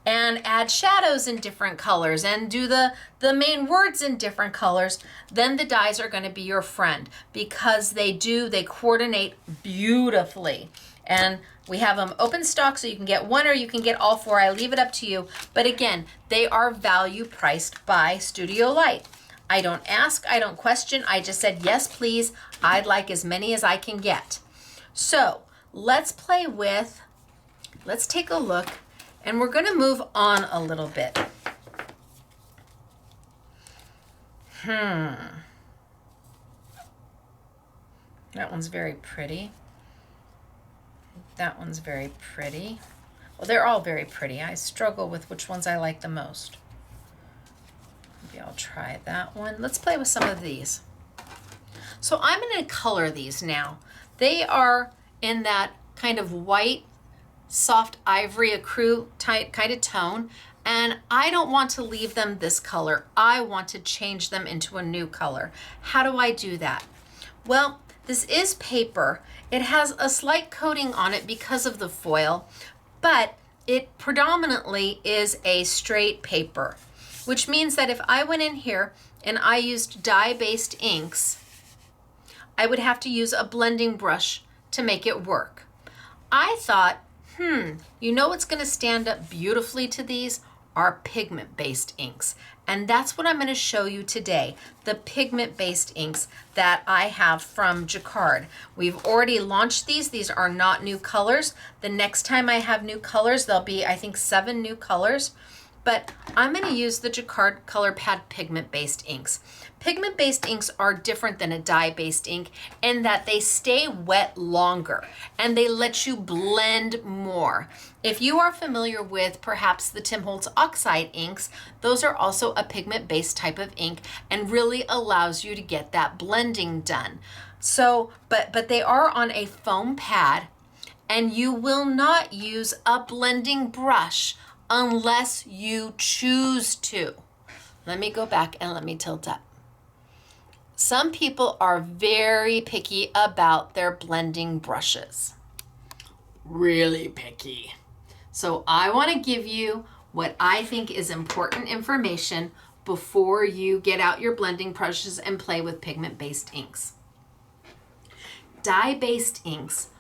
and add shadows in different colors and do the main words in different colors, then the dies are going to be your friend because they coordinate beautifully. And we have them open stock, so you can get 1 or you can get all 4. I leave it up to you. But again, they are value priced by Studio Light. I don't ask, I don't question. I just said, yes, please. I'd like as many as I can get. So let's take a look, and we're going to move on a little bit. That one's very pretty. That one's very pretty. Well, they're all very pretty. I struggle with which ones I like the most. Maybe I'll try that one. Let's play with some of these. So I'm going to color these now. They are in that kind of white, soft ivory ecru type kind of tone. And I don't want to leave them this color. I want to change them into a new color. How do I do that? Well, this is paper. It has a slight coating on it because of the foil, but it predominantly is a straight paper, which means that if I went in here and I used dye-based inks, I would have to use a blending brush to make it work. I thought, you know what's going to stand up beautifully to these? are pigment-based inks. And that's what I'm going to show you today, the pigment-based inks that I have from Jacquard. We've already launched these. These are not new colors. The next time I have new colors, there'll be, I think, 7 new colors. But I'm going to use the Jacquard Color Pad pigment-based inks. Pigment-based inks are different than a dye-based ink in that they stay wet longer and they let you blend more. If you are familiar with perhaps the Tim Holtz oxide inks, those are also a pigment-based type of ink and really allows you to get that blending done. So, but they are on a foam pad, and you will not use a blending brush unless you choose to. Let me go back and let me tilt up. Some people are very picky about their blending brushes. Really picky. So I want to give you what I think is important information before you get out your blending brushes and play with pigment-based inks. Dye-based inks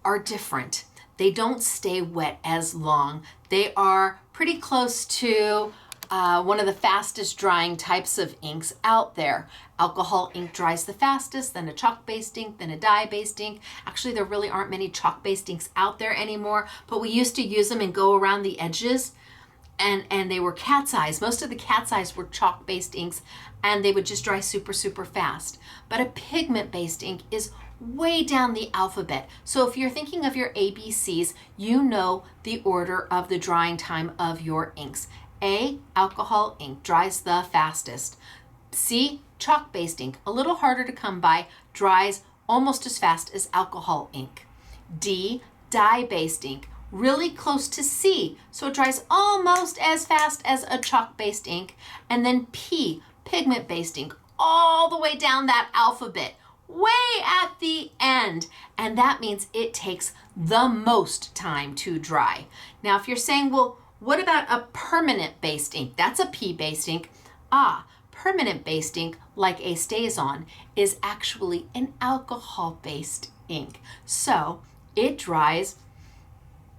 are different. They don't stay wet as long. They are pretty close to one of the fastest drying types of inks out there. Alcohol ink dries the fastest, then a chalk-based ink, then a dye-based ink. Actually, there really aren't many chalk-based inks out there anymore, but we used to use them and go around the edges, and they were cat's eyes. Most of the cat's eyes were chalk-based inks, and they would just dry super, super fast. But a pigment-based ink is way down the alphabet. So if you're thinking of your ABCs, you know the order of the drying time of your inks. A, alcohol ink, dries the fastest. C, chalk-based ink, a little harder to come by, dries almost as fast as alcohol ink. D, dye-based ink, really close to C, so it dries almost as fast as a chalk-based ink. And then P, pigment-based ink, all the way down that alphabet, way at the end. And that means it takes the most time to dry. Now, if you're saying, well, what about a permanent-based ink? That's a P-based ink. Permanent-based ink, like a StazOn, is actually an alcohol-based ink. So it dries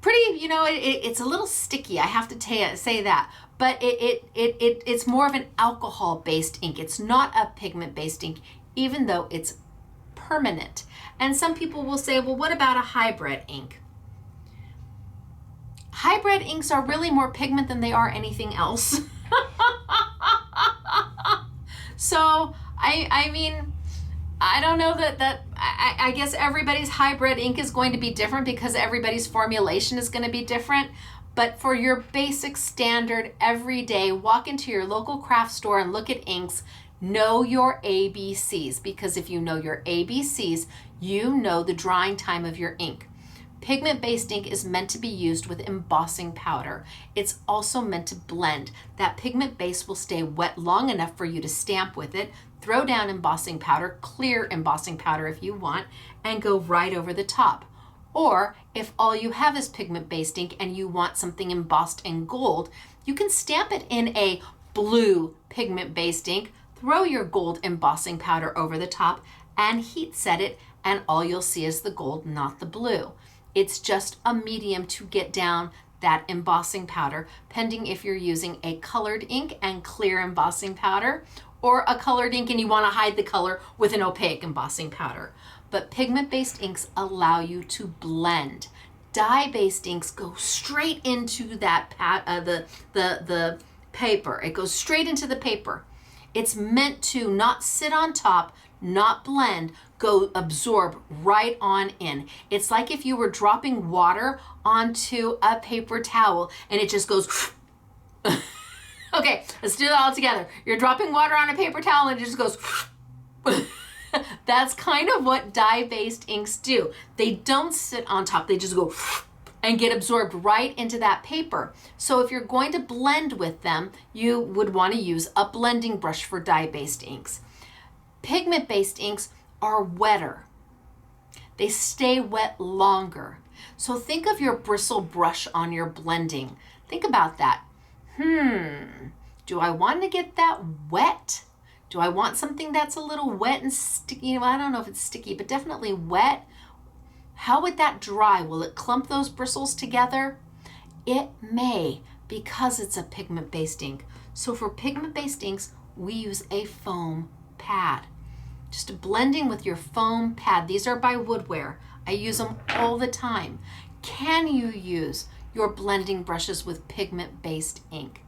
pretty, it's a little sticky, I have to say that. But it's more of an alcohol-based ink. It's not a pigment-based ink, even though it's permanent. And some people will say, well, what about a hybrid ink? Hybrid inks are really more pigment than they are anything else. So, I mean, I don't know I guess everybody's hybrid ink is going to be different because everybody's formulation is going to be different. But for your basic standard everyday, walk into your local craft store and look at inks. Know your ABCs, because if you know your ABCs, you know the drying time of your ink. Pigment-based ink is meant to be used with embossing powder. It's also meant to blend. That pigment base will stay wet long enough for you to stamp with it, throw down embossing powder, clear embossing powder if you want, and go right over the top. Or if all you have is pigment-based ink and you want something embossed in gold, you can stamp it in a blue pigment-based ink, throw your gold embossing powder over the top, and heat set it, and all you'll see is the gold, not the blue. It's just a medium to get down that embossing powder, pending if you're using a colored ink and clear embossing powder, or a colored ink and you want to hide the color with an opaque embossing powder. But pigment-based inks allow you to blend. Dye-based inks go straight into that the paper. It goes straight into the paper. It's meant to not sit on top, not blend, go absorb right on in. It's like if you were dropping water onto a paper towel and it just goes. Okay, let's do that all together. You're dropping water on a paper towel and it just goes. That's kind of what dye-based inks do. They don't sit on top, they just go and get absorbed right into that paper. So if you're going to blend with them, you would want to use a blending brush for dye-based inks. Pigment-based inks are wetter. They stay wet longer. So think of your bristle brush on your blending. Think about that. Do I want to get that wet? Do I want something that's a little wet and sticky? Well, I don't know if it's sticky, but definitely wet. How would that dry? Will it clump those bristles together? It may. Because it's a pigment-based ink. So for pigment-based inks, we use a foam pad. Just blending with your foam pad. These are by Woodware. I use them all the time. Can you use your blending brushes with pigment-based ink?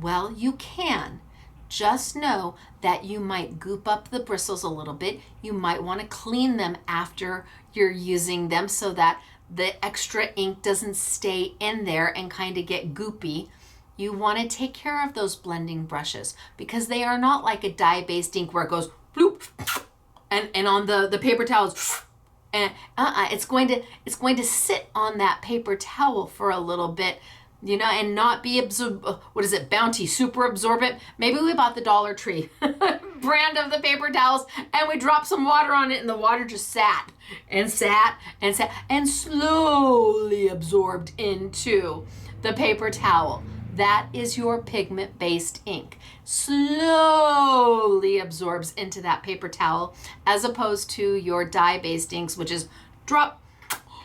Well, you can. Just know that you might goop up the bristles a little bit. You might want to clean them after you're using them so that the extra ink doesn't stay in there and kind of get goopy. You want to take care of those blending brushes because they are not like a dye-based ink where it goes bloop and on the paper towels and it's going to sit on that paper towel for a little bit, you know, and not be what is it, Bounty super absorbent. Maybe we bought the Dollar Tree brand of the paper towels and we dropped some water on it and the water just sat and sat and sat and slowly absorbed into the paper towel. That is your pigment-based ink. Slowly absorbs into that paper towel as opposed to your dye-based inks, which is drop,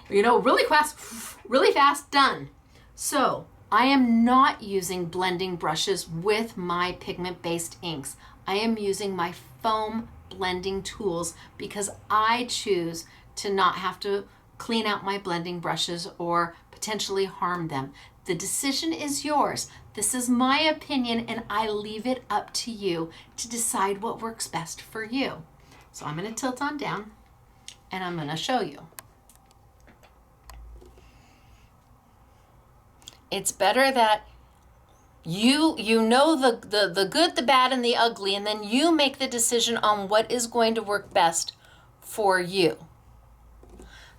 you know, really fast, done. So I am not using blending brushes with my pigment-based inks. I am using my foam blending tools because I choose to not have to clean out my blending brushes or potentially harm them. The decision is yours. This is my opinion and I leave it up to you to decide what works best for you. So I'm going to tilt on down and I'm going to show you. It's better that you know the good, the bad, and the ugly, and then you make the decision on what is going to work best for you.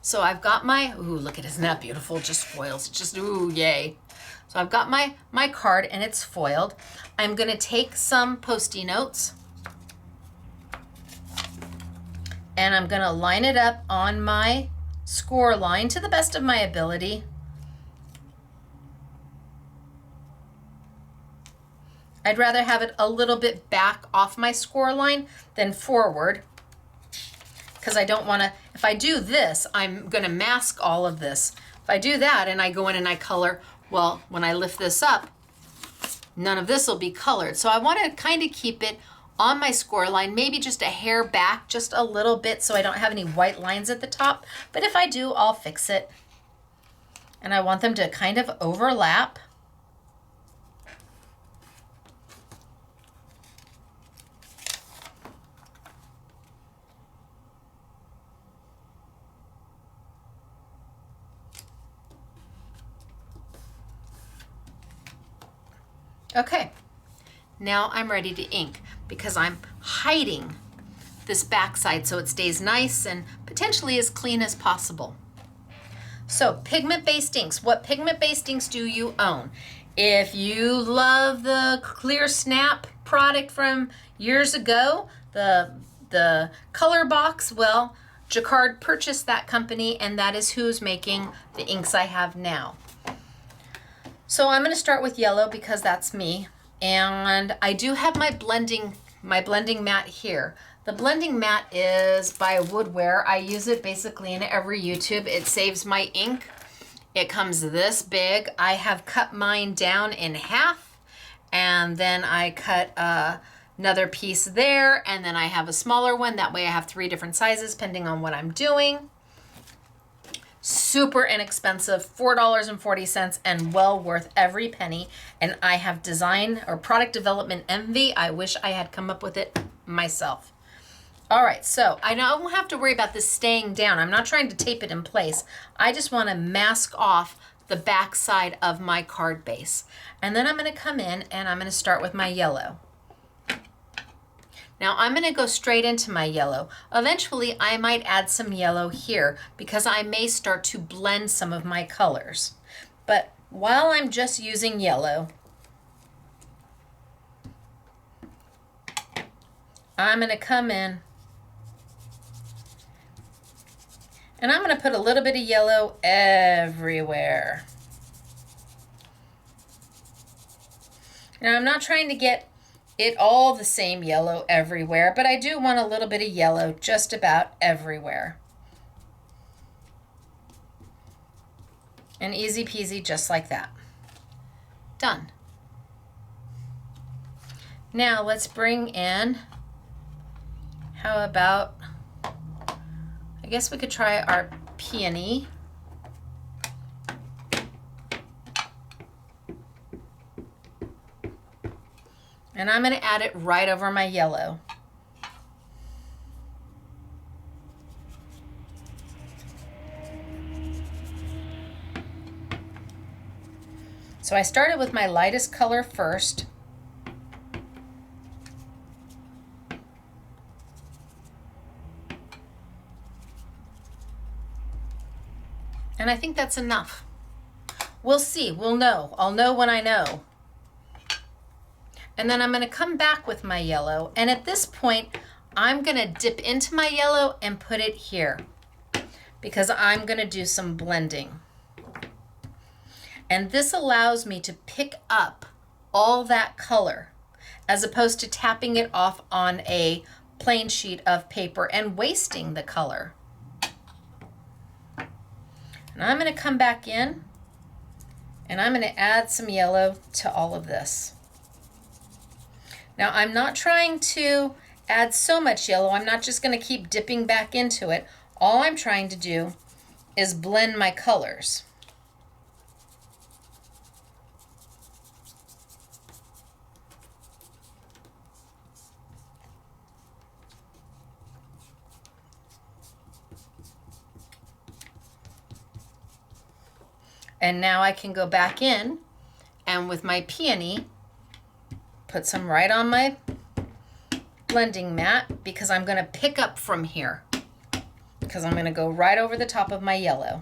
So I've got my, ooh, look at it, isn't that beautiful? Just foils, just, ooh, yay. So I've got my card and it's foiled. I'm gonna take some Post-it notes and I'm gonna line it up on my score line to the best of my ability. I'd rather have it a little bit back off my score line than forward, because I don't want to, if I do this, I'm going to mask all of this. If I do that and I go in and I color, well, when I lift this up, none of this will be colored. So I want to kind of keep it on my score line, maybe just a hair back, just a little bit, so I don't have any white lines at the top. But if I do, I'll fix it. And I want them to kind of overlap. Okay, now I'm ready to ink because I'm hiding this backside so it stays nice and potentially as clean as possible. So pigment-based inks, what pigment-based inks do you own? If you love the Clear Snap product from years ago, the color box, well, Jacquard purchased that company and that is who's making the inks I have now. So I'm going to start with yellow because that's me. And I do have my blending mat here. The blending mat is by Woodware. I use it basically in every YouTube. It saves my ink. It comes this big. I have cut mine down in half and then I cut another piece there and then I have a smaller one. That way I have 3 different sizes depending on what I'm doing. Super inexpensive, $4.40 and well worth every penny. And I have design or product development envy. I wish I had come up with it myself. All right, so I don't have to worry about this staying down. I'm not trying to tape it in place. I just want to mask off the back side of my card base. And then I'm going to come in and I'm going to start with my yellow. Now I'm going to go straight into my yellow. Eventually I might add some yellow here because I may start to blend some of my colors. But while I'm just using yellow, I'm going to come in and I'm going to put a little bit of yellow everywhere. Now I'm not trying to get it all the same yellow everywhere, but I do want a little bit of yellow just about everywhere. And easy peasy, just like that. Done. Now let's bring in, how about, I guess we could try our peony. And I'm going to add it right over my yellow. So I started with my lightest color first. And I think that's enough. We'll see, we'll know. I'll know when I know. And then I'm going to come back with my yellow. And at this point, I'm going to dip into my yellow and put it here because I'm going to do some blending. And this allows me to pick up all that color as opposed to tapping it off on a plain sheet of paper and wasting the color. And I'm going to come back in and I'm going to add some yellow to all of this. Now I'm not trying to add so much yellow. I'm not just going to keep dipping back into it. All I'm trying to do is blend my colors. And now I can go back in and with my peony, put some right on my blending mat because I'm going to pick up from here because I'm going to go right over the top of my yellow.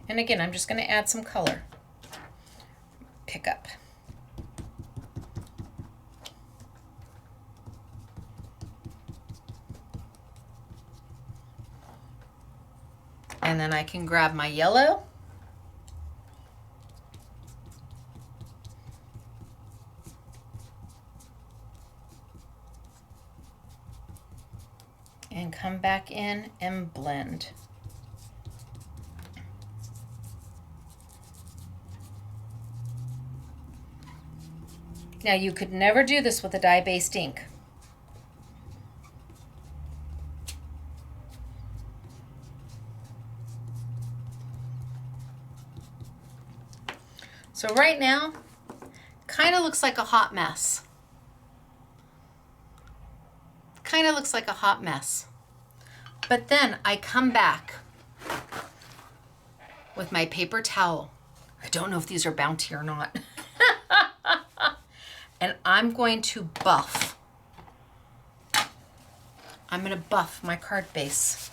And again, I'm just going to add some color. Pick up. And then I can grab my yellow. And come back in and blend. Now you could never do this with a dye-based ink. So right now, kind of looks like a hot mess. Kind of looks like a hot mess. But then I come back with my paper towel. I don't know if these are Bounty or not. And I'm going to buff. I'm going to buff my card base.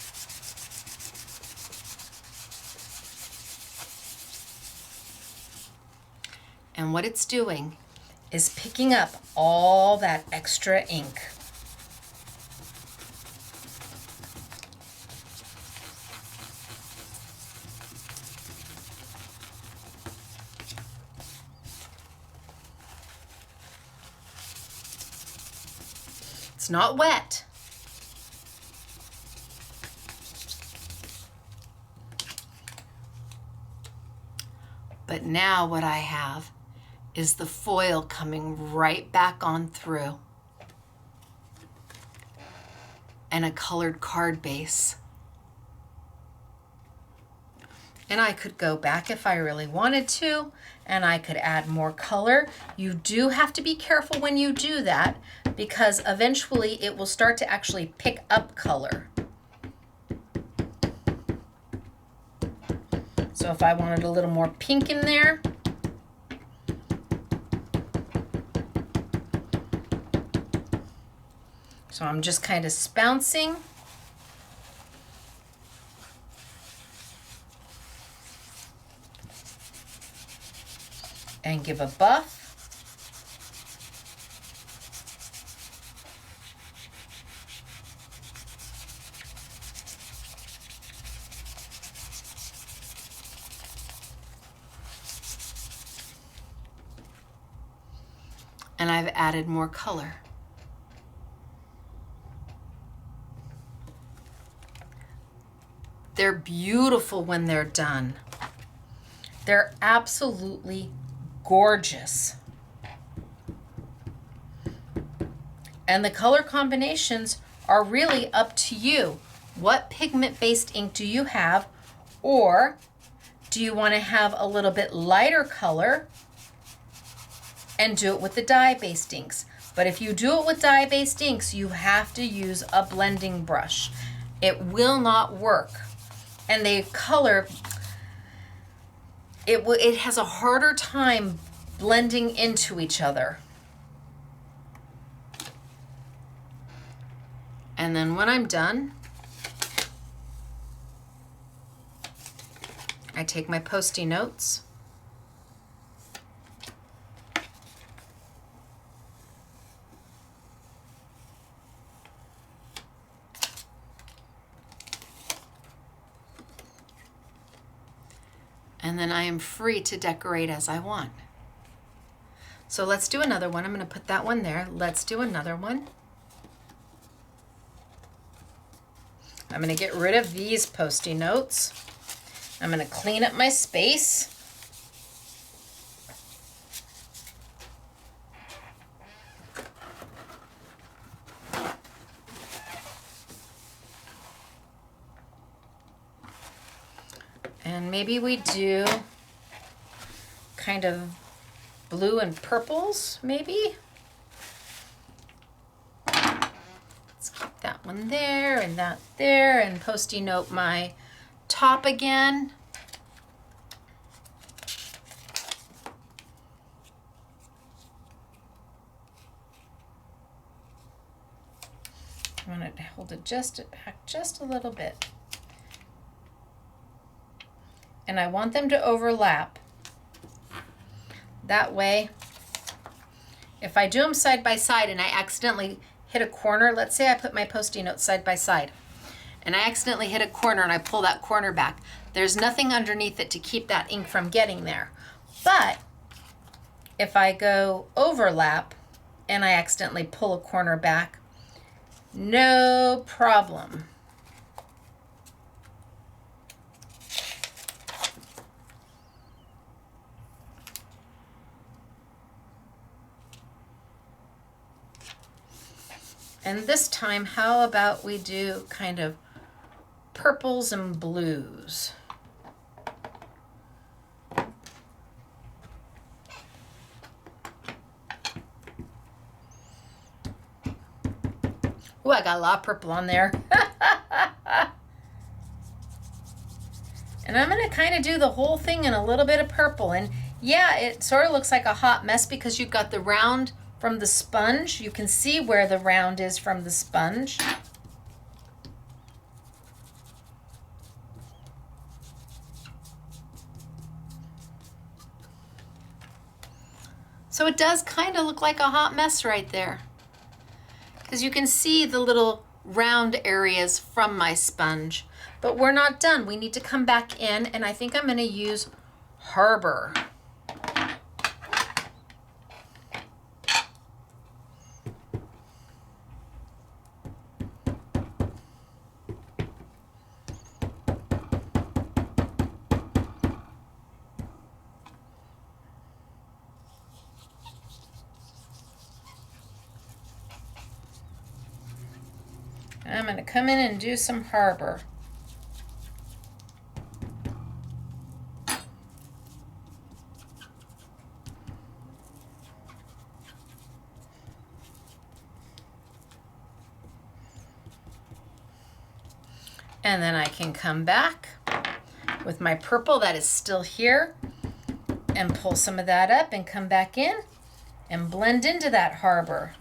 And what it's doing is picking up all that extra ink. It's not wet. But now what I have is the foil coming right back on through and a colored card base. And I could go back if I really wanted to, and I could add more color. You do have to be careful when you do that because eventually it will start to actually pick up color. So if I wanted a little more pink in there, so I'm just kind of spouncing. And give a buff. And I've added more color. They're beautiful when they're done. They're absolutely gorgeous. And the color combinations are really up to you. What pigment-based ink do you have? Or do you want to have a little bit lighter color and do it with the dye-based inks? But if you do it with dye-based inks, you have to use a blending brush. It will not work. And the color, it has a harder time blending into each other. And then when I'm done, I take my Post-it notes. And then I am free to decorate as I want. So let's do another one. I'm going to put that one there. Let's do another one. I'm going to get rid of these Post-it notes. I'm going to clean up my space. And maybe we do kind of blue and purples, maybe. Let's keep that one there and that there, and Post-it note my top again. I'm going to hold it back just a little bit. And I want them to overlap. That way, if I do them side by side and I accidentally hit a corner, let's say I put my Post-it notes side by side, and I accidentally hit a corner and I pull that corner back, there's nothing underneath it to keep that ink from getting there. But if I go overlap and I accidentally pull a corner back, no problem. And this time, how about we do kind of purples and blues? Ooh, I got a lot of purple on there. And I'm going to kind of do the whole thing in a little bit of purple. And yeah, it sort of looks like a hot mess because you've got the round from the sponge. You can see where the round is from the sponge. So it does kind of look like a hot mess right there, because you can see the little round areas from my sponge. But we're not done. We need to come back in, and I think I'm going to use Harbor. I'm going to come in and do some Harbor. And then I can come back with my purple that is still here and pull some of that up and come back in and blend into that Harbor.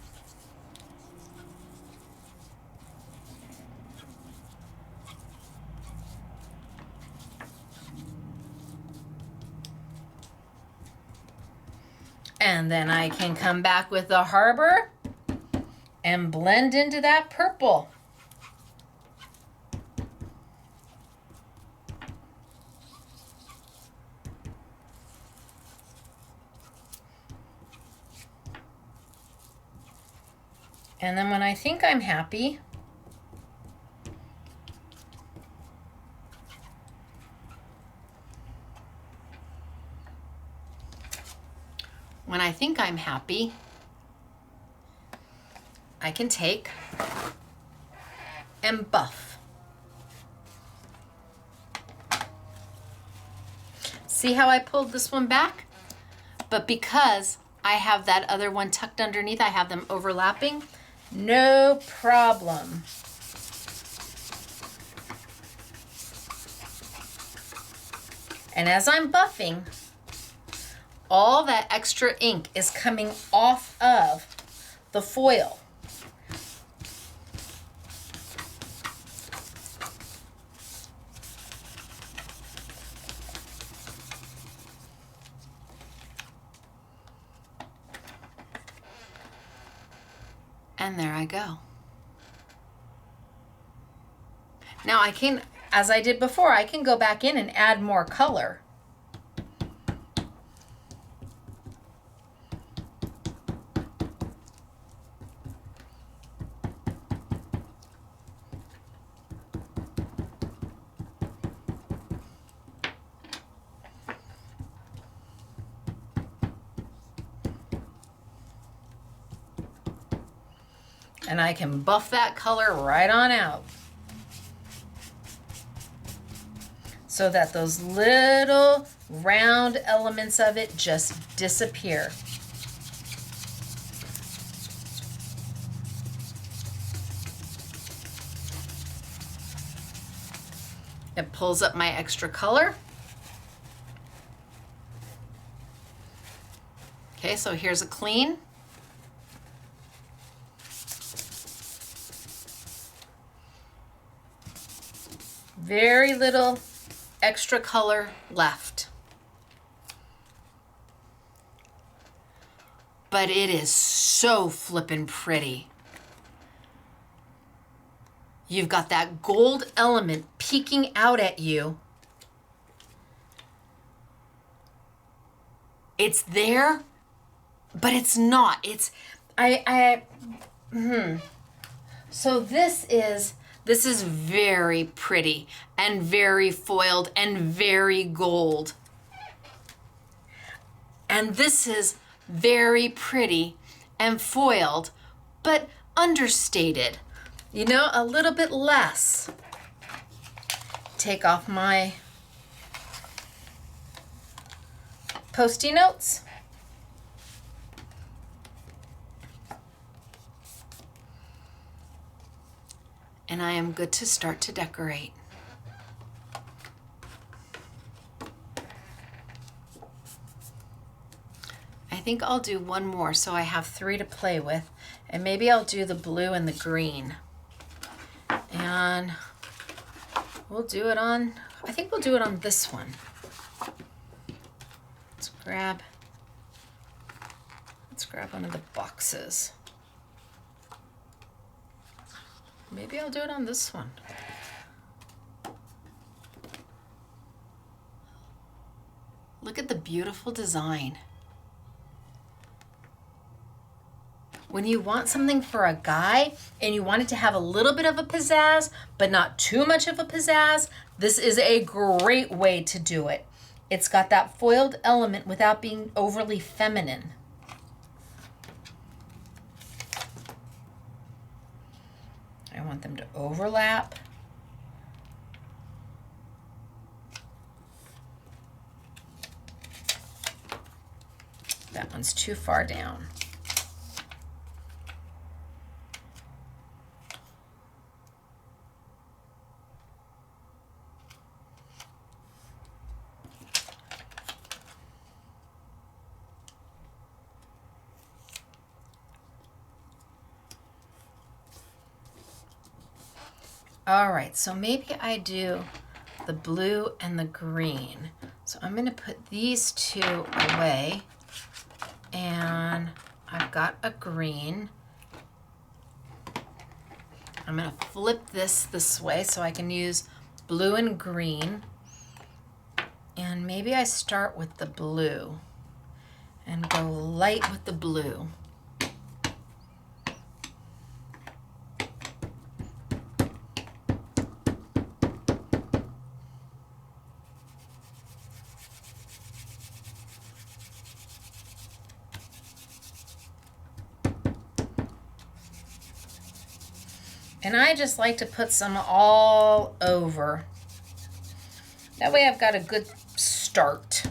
And then I can come back with the Harbor and blend into that purple. And then when I think I'm happy, when I think I'm happy, I can take and buff. See how I pulled this one back? But because I have that other one tucked underneath, I have them overlapping, no problem. And as I'm buffing, all that extra ink is coming off of the foil. And there I go. Now I can, as I did before, I can go back in and add more color. And I can buff that color right on out so that those little round elements of it just disappear. It pulls up my extra color. Okay, so here's a clean. Very little extra color left. But it is so flippin' pretty. You've got that gold element peeking out at you. It's there, but it's not. So this is very pretty and very foiled and very gold. And this is very pretty and foiled, but understated. You know, a little bit less. Take off my Post-it notes. And I am good to start to decorate. I think I'll do one more so I have 3 to play with, and maybe I'll do the blue and the green. And we'll do it on, I think we'll do it on this one. Let's grab one of the boxes. Maybe I'll do it on this one. Look at the beautiful design. When you want something for a guy and you want it to have a little bit of a pizzazz, but not too much of a pizzazz, this is a great way to do it. It's got that foiled element without being overly feminine. I want them to overlap. That one's too far down. All right, so maybe I do the blue and the green. So I'm going to put these 2 away, and I've got a green. I'm going to flip this way so I can use blue and green. And maybe I start with the blue and go light with the blue. And I just like to put some all over. That way I've got a good start.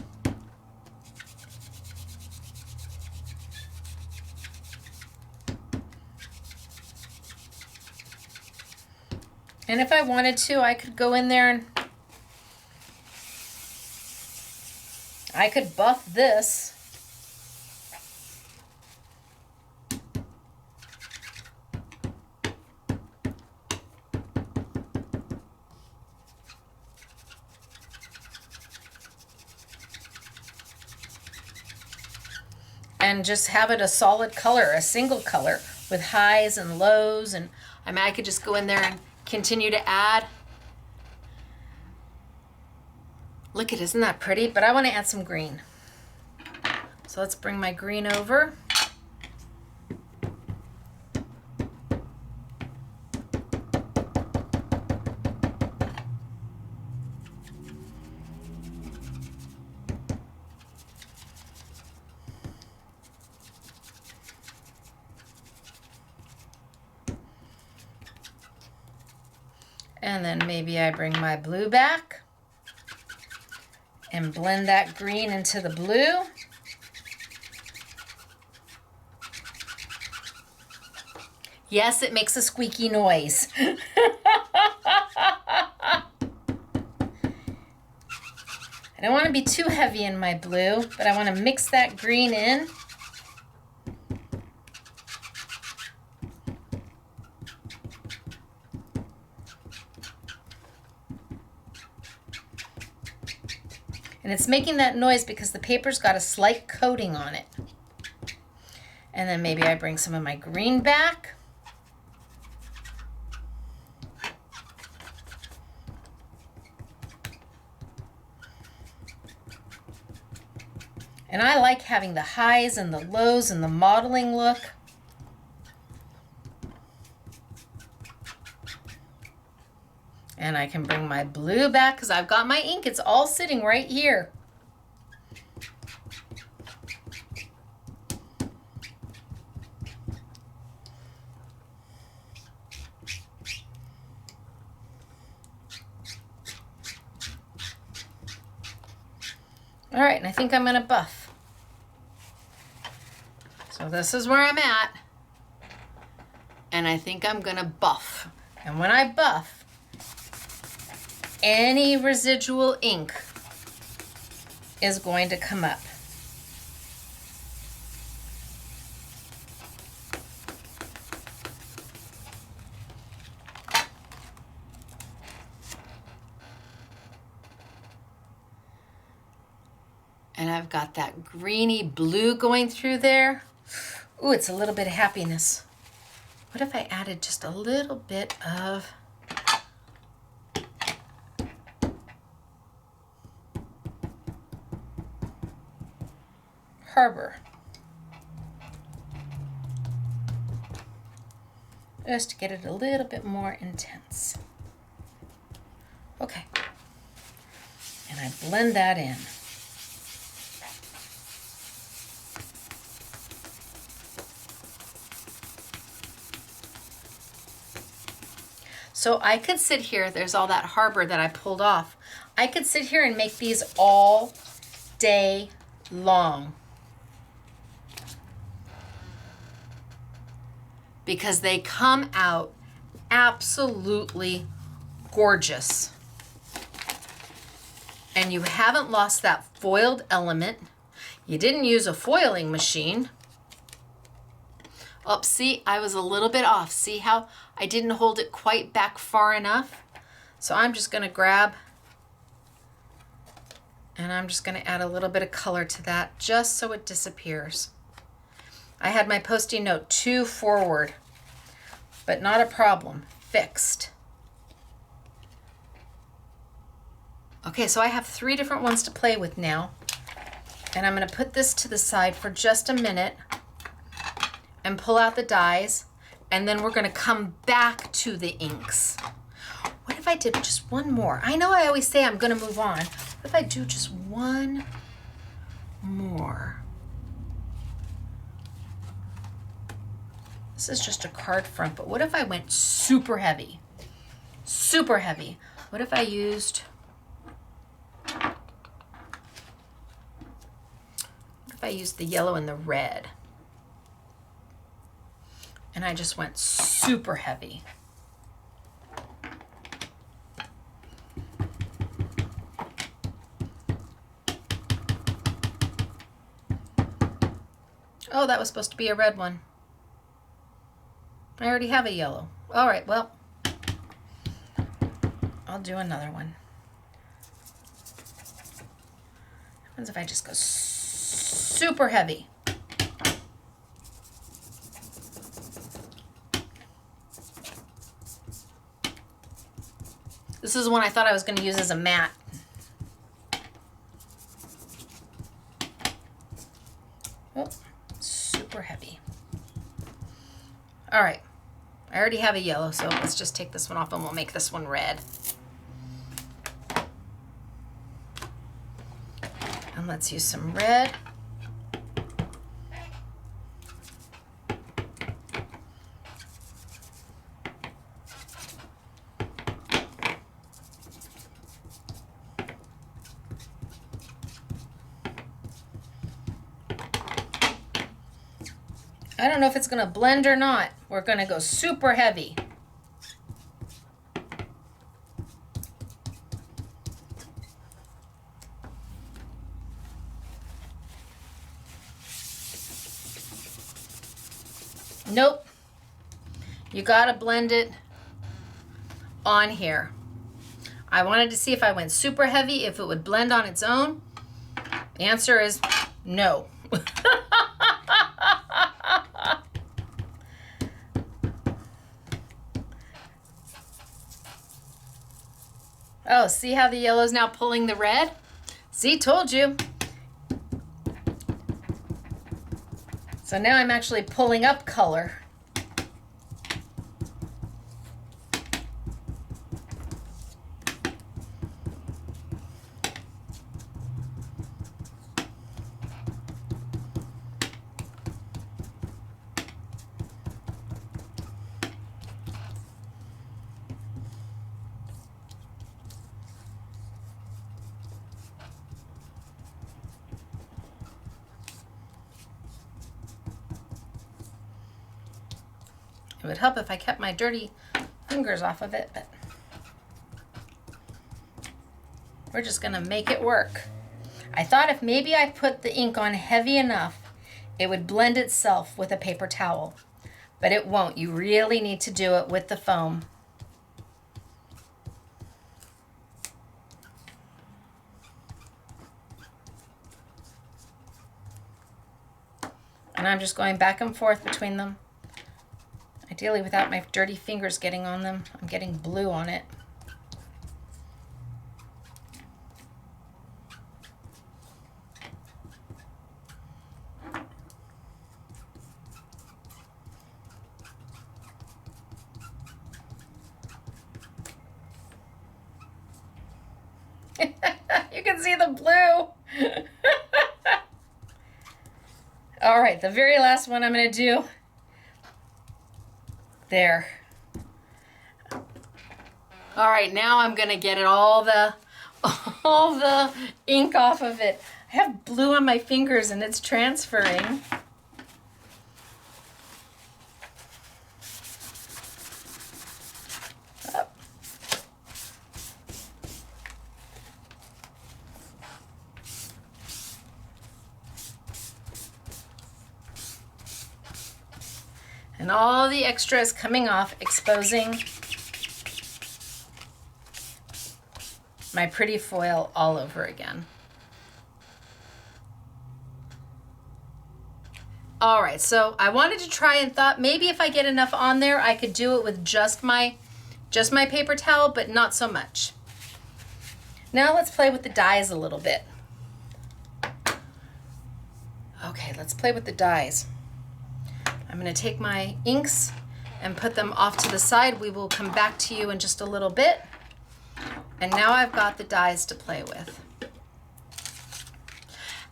And if I wanted to, I could go in there and I could buff this. And just have it a solid color, a single color with highs and lows. And I mean, I could just go in there and continue to add. Look at, isn't that pretty? But I want to add some green. So let's bring my green over. And then maybe I bring my blue back and blend that green into the blue. Yes, it makes a squeaky noise. I don't want to be too heavy in my blue, but I want to mix that green in. And it's making that noise because the paper's got a slight coating on it. And then maybe I bring some of my green back. And I like having the highs and the lows and the modeling look. And I can bring my blue back because I've got my ink. It's all sitting right here. All right, and I think I'm gonna buff. So this is where I'm at. And I think I'm gonna buff. And when I buff, any residual ink is going to come up. And I've got that greeny blue going through there. Ooh, it's a little bit of happiness. What if I added just a little bit of Harbor? Just to get it a little bit more intense. Okay. And I blend that in. So I could sit here, there's all that Harbor that I pulled off. I could sit here and make these all day long. Because they come out absolutely gorgeous. And you haven't lost that foiled element. You didn't use a foiling machine. Oh, see, I was a little bit off. See how I didn't hold it quite back far enough? So I'm just gonna grab and I'm just gonna add a little bit of color to that just so it disappears. I had my Post-it note too forward, but not a problem, fixed. Okay, so I have 3 different ones to play with now. And I'm gonna put this to the side for just a minute and pull out the dies, and then we're gonna come back to the inks. What if I did just one more? I know I always say I'm gonna move on. What if I do just one more? This is just a card front, but what if I went super heavy? Super heavy. What if I used... the yellow and the red? And I just went super heavy. Oh, that was supposed to be a red one. I already have a yellow. All right, well, I'll do another one. What happens if I just go super heavy? This is one I thought I was going to use as a mat. Oh, super heavy. All right, I already have a yellow, so let's just take this one off and we'll make this one red. And let's use some red. I don't know if it's going to blend or not. We're going to go super heavy. Nope. You got to blend it on here. I wanted to see if I went super heavy, if it would blend on its own. The answer is no. Oh, see how the yellow's now pulling the red? See, told you. So now I'm actually pulling up color. It would help if I kept my dirty fingers off of it, but we're just gonna make it work. I thought if maybe I put the ink on heavy enough, it would blend itself with a paper towel, but it won't. You really need to do it with the foam. And I'm just going back and forth between them. Ideally without my dirty fingers getting on them. I'm getting blue on it. You can see the blue. All right, the very last one I'm going to do. There. All right, now I'm gonna get it all the ink off of it. I have blue on my fingers and it's transferring. Up. And all the extra is coming off, exposing my pretty foil all over again. All right, so I wanted to try and thought maybe if I get enough on there, I could do it with just my paper towel, but not so much. Now let's play with the dies a little bit. Okay, let's play with the dies. I'm going to take my inks and put them off to the side. We will come back to you in just a little bit. And now I've got the dies to play with.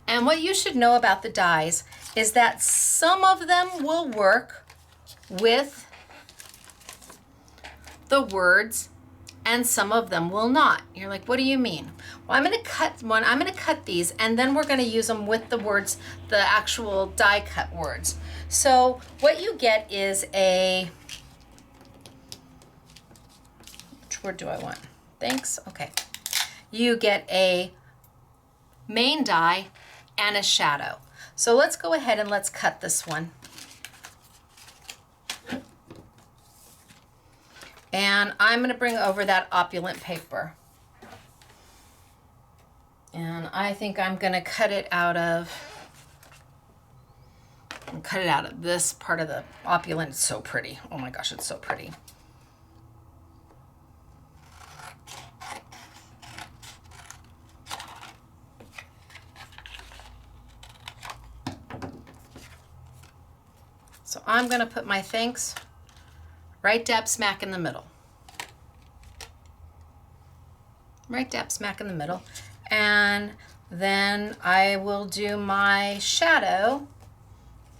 And what you should know about the dies is that some of them will work with the words and some of them will not. You're like, what do you mean? Well, I'm gonna cut these and then we're gonna use them with the words, the actual die cut words. So what you get is which word do I want? Thanks, okay. You get a main die and a shadow. So let's go ahead and let's cut this one. And I'm going to bring over that opulent paper. And I think I'm going to cut it out of this part of the opulent. It's so pretty. Oh my gosh, it's so pretty. So I'm going to put my thanks right dab smack in the middle. Right dab smack in the middle. And then I will do my shadow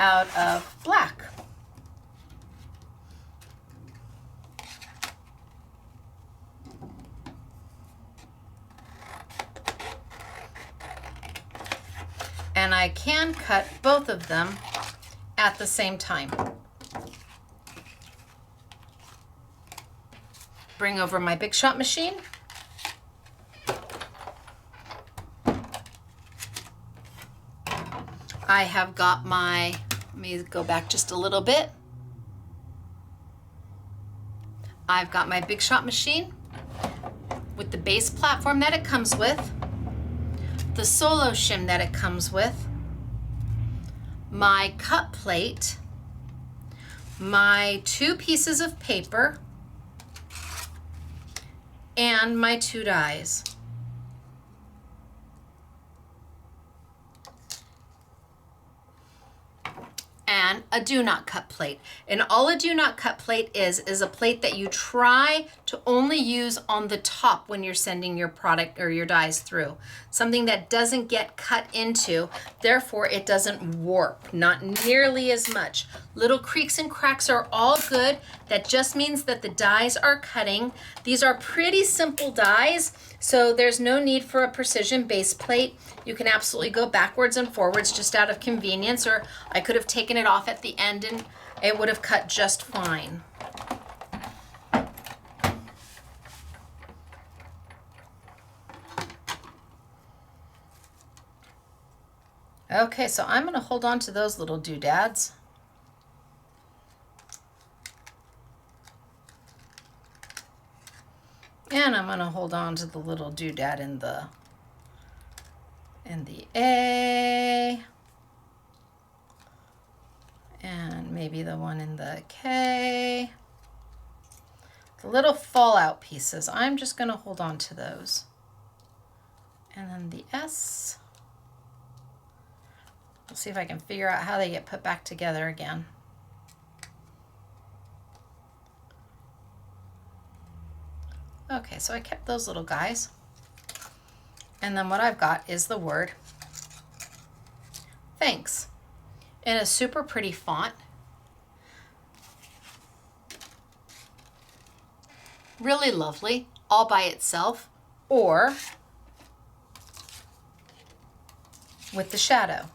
out of black. And I can cut both of them at the same time. Bring over my Big Shot machine. I have got my, let me go back just a little bit. I've got my Big Shot machine with the base platform that it comes with, the solo shim that it comes with, my cut plate, my 2 pieces of paper, and my 2 dies. And a do not cut plate. And all a do not cut plate is a plate that you try to only use on the top when you're sending your product or your dies through. Something that doesn't get cut into, therefore it doesn't warp, not nearly as much. Little creaks and cracks are all good. That just means that the dies are cutting. These are pretty simple dies, so there's no need for a precision base plate. You can absolutely go backwards and forwards just out of convenience, or I could have taken it off at the end and it would have cut just fine. Okay, so I'm going to hold on to those little doodads. And I'm going to hold on to the little doodad in the A. And maybe the one in the K. The little fallout pieces, I'm just going to hold on to those. And then the S. We'll see if I can figure out how they get put back together again. Okay, so I kept those little guys. And then what I've got is the word thanks in a super pretty font. Really lovely, all by itself, or with the shadow.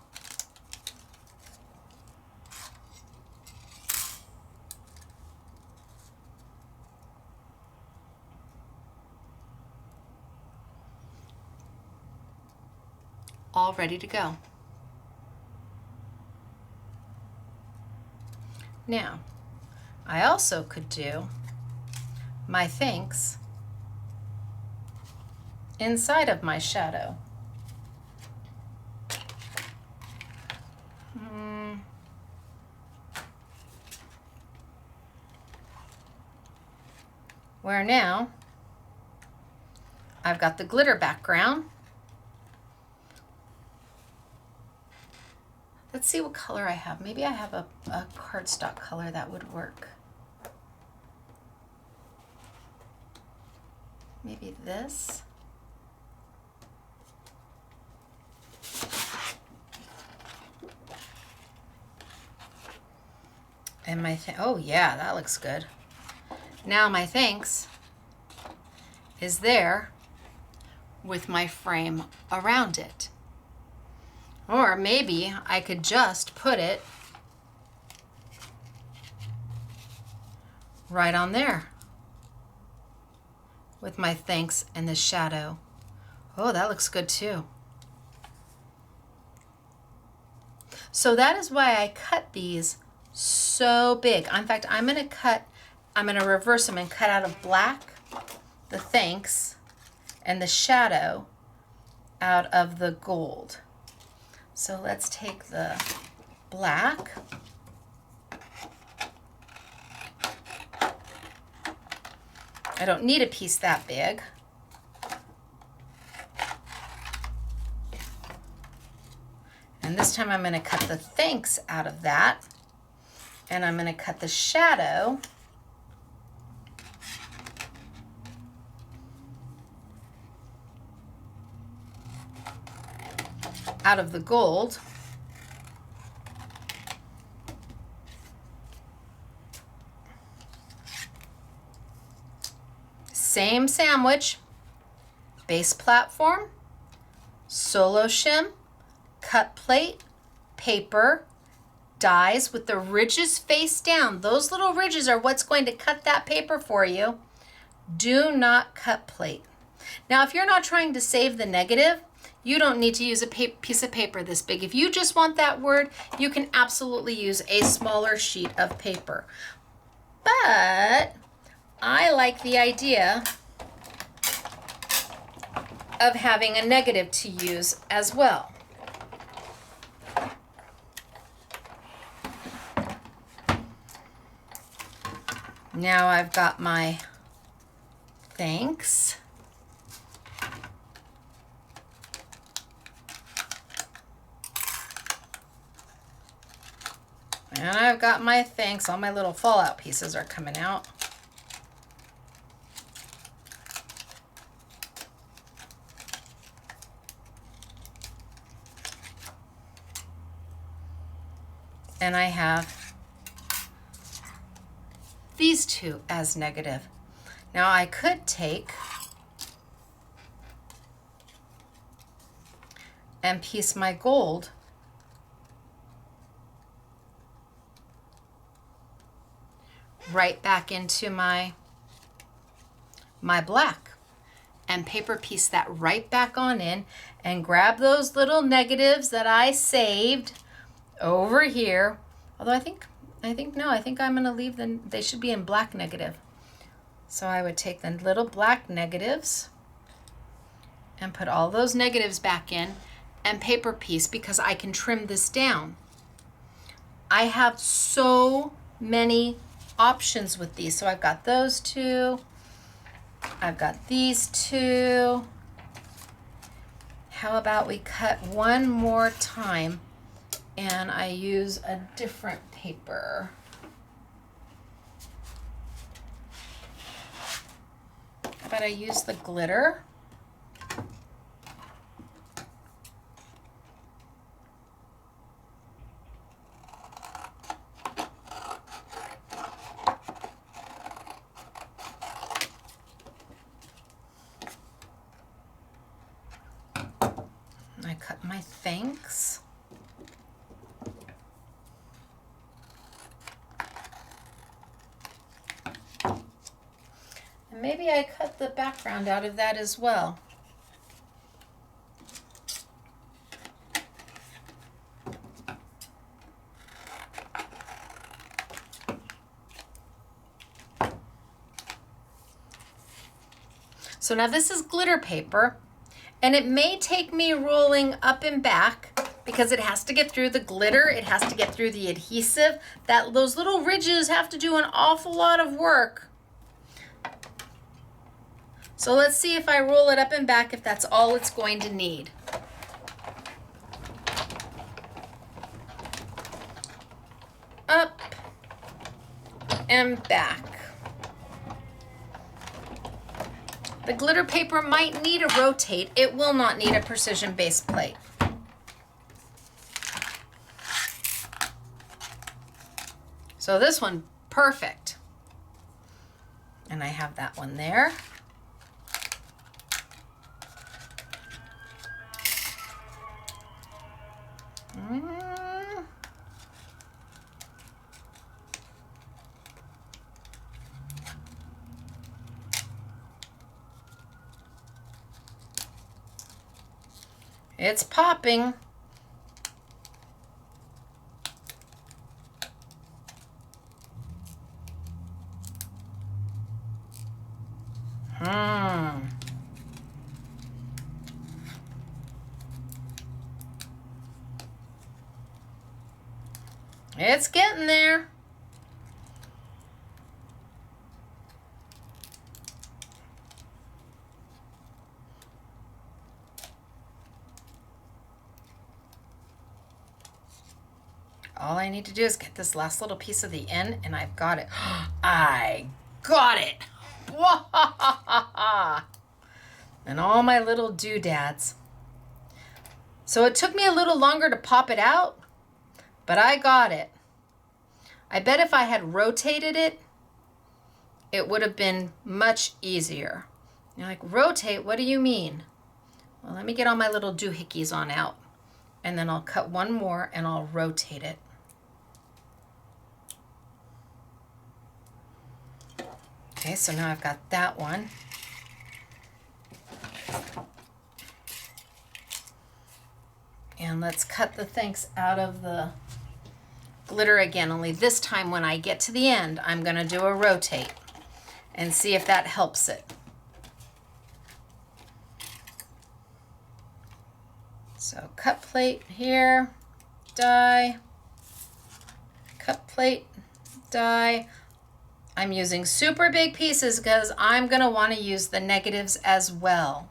All ready to go. Now, I also could do my thanks inside of my shadow. Where now I've got the glitter background. Let's see what color I have. Maybe I have a cardstock color that would work. Maybe this. And oh yeah, that looks good. Now my thanks is there with my frame around it. Or maybe I could just put it right on there with my thanks and the shadow. Oh, that looks good too. So that is why I cut these so big. In fact, I'm going to reverse them and cut out of black the thanks and the shadow out of the gold. So let's take the black. I don't need a piece that big. And this time I'm going to cut the thanks out of that. And I'm going to cut the shadow out of the gold. Same sandwich, base platform, solo shim, cut plate, paper, dies with the ridges face down. Those little ridges are what's going to cut that paper for you. Do not cut plate. Now, if you're not trying to save the negative, you don't need to use a piece of paper this big. If you just want that word, you can absolutely use a smaller sheet of paper. But I like the idea of having a negative to use as well. Now I've got my thanks. And I've got my thanks. All my little fallout pieces are coming out. And I have these two as negative. Now I could take and piece my gold right back into my black and paper piece that right back on in and grab those little negatives that I saved over here. Although I think I'm going to leave them, they should be in black negative. So I would take the little black negatives and put all those negatives back in and paper piece because I can trim this down. I have so many options with these. So I've got those two. I've got these two. How about we cut one more time and I use a different paper. How about I use the glitter? I cut my thanks. And maybe I cut the background out of that as well. So now this is glitter paper, and it may take me rolling up and back because it has to get through the glitter, it has to get through the adhesive. Those little ridges have to do an awful lot of work. So let's see if I roll it up and back, if that's all it's going to need. Up and back. The glitter paper might need a rotate. It will not need a precision base plate. So this one, perfect. And I have that one there. It's popping. It's getting there. All I need to do is get this last little piece of the end, and I've got it. I got it. And all my little doodads. So it took me a little longer to pop it out, but I got it. I bet if I had rotated it, it would have been much easier. You're like, rotate, what do you mean? Well, let me get all my little doohickeys on out, and then I'll cut one more and I'll rotate it. Okay, so now I've got that one. And let's cut the thanks out of the glitter again, only this time when I get to the end, I'm gonna do a rotate and see if that helps it. So cut plate here, die, cut plate, die. I'm using super big pieces because I'm gonna wanna use the negatives as well.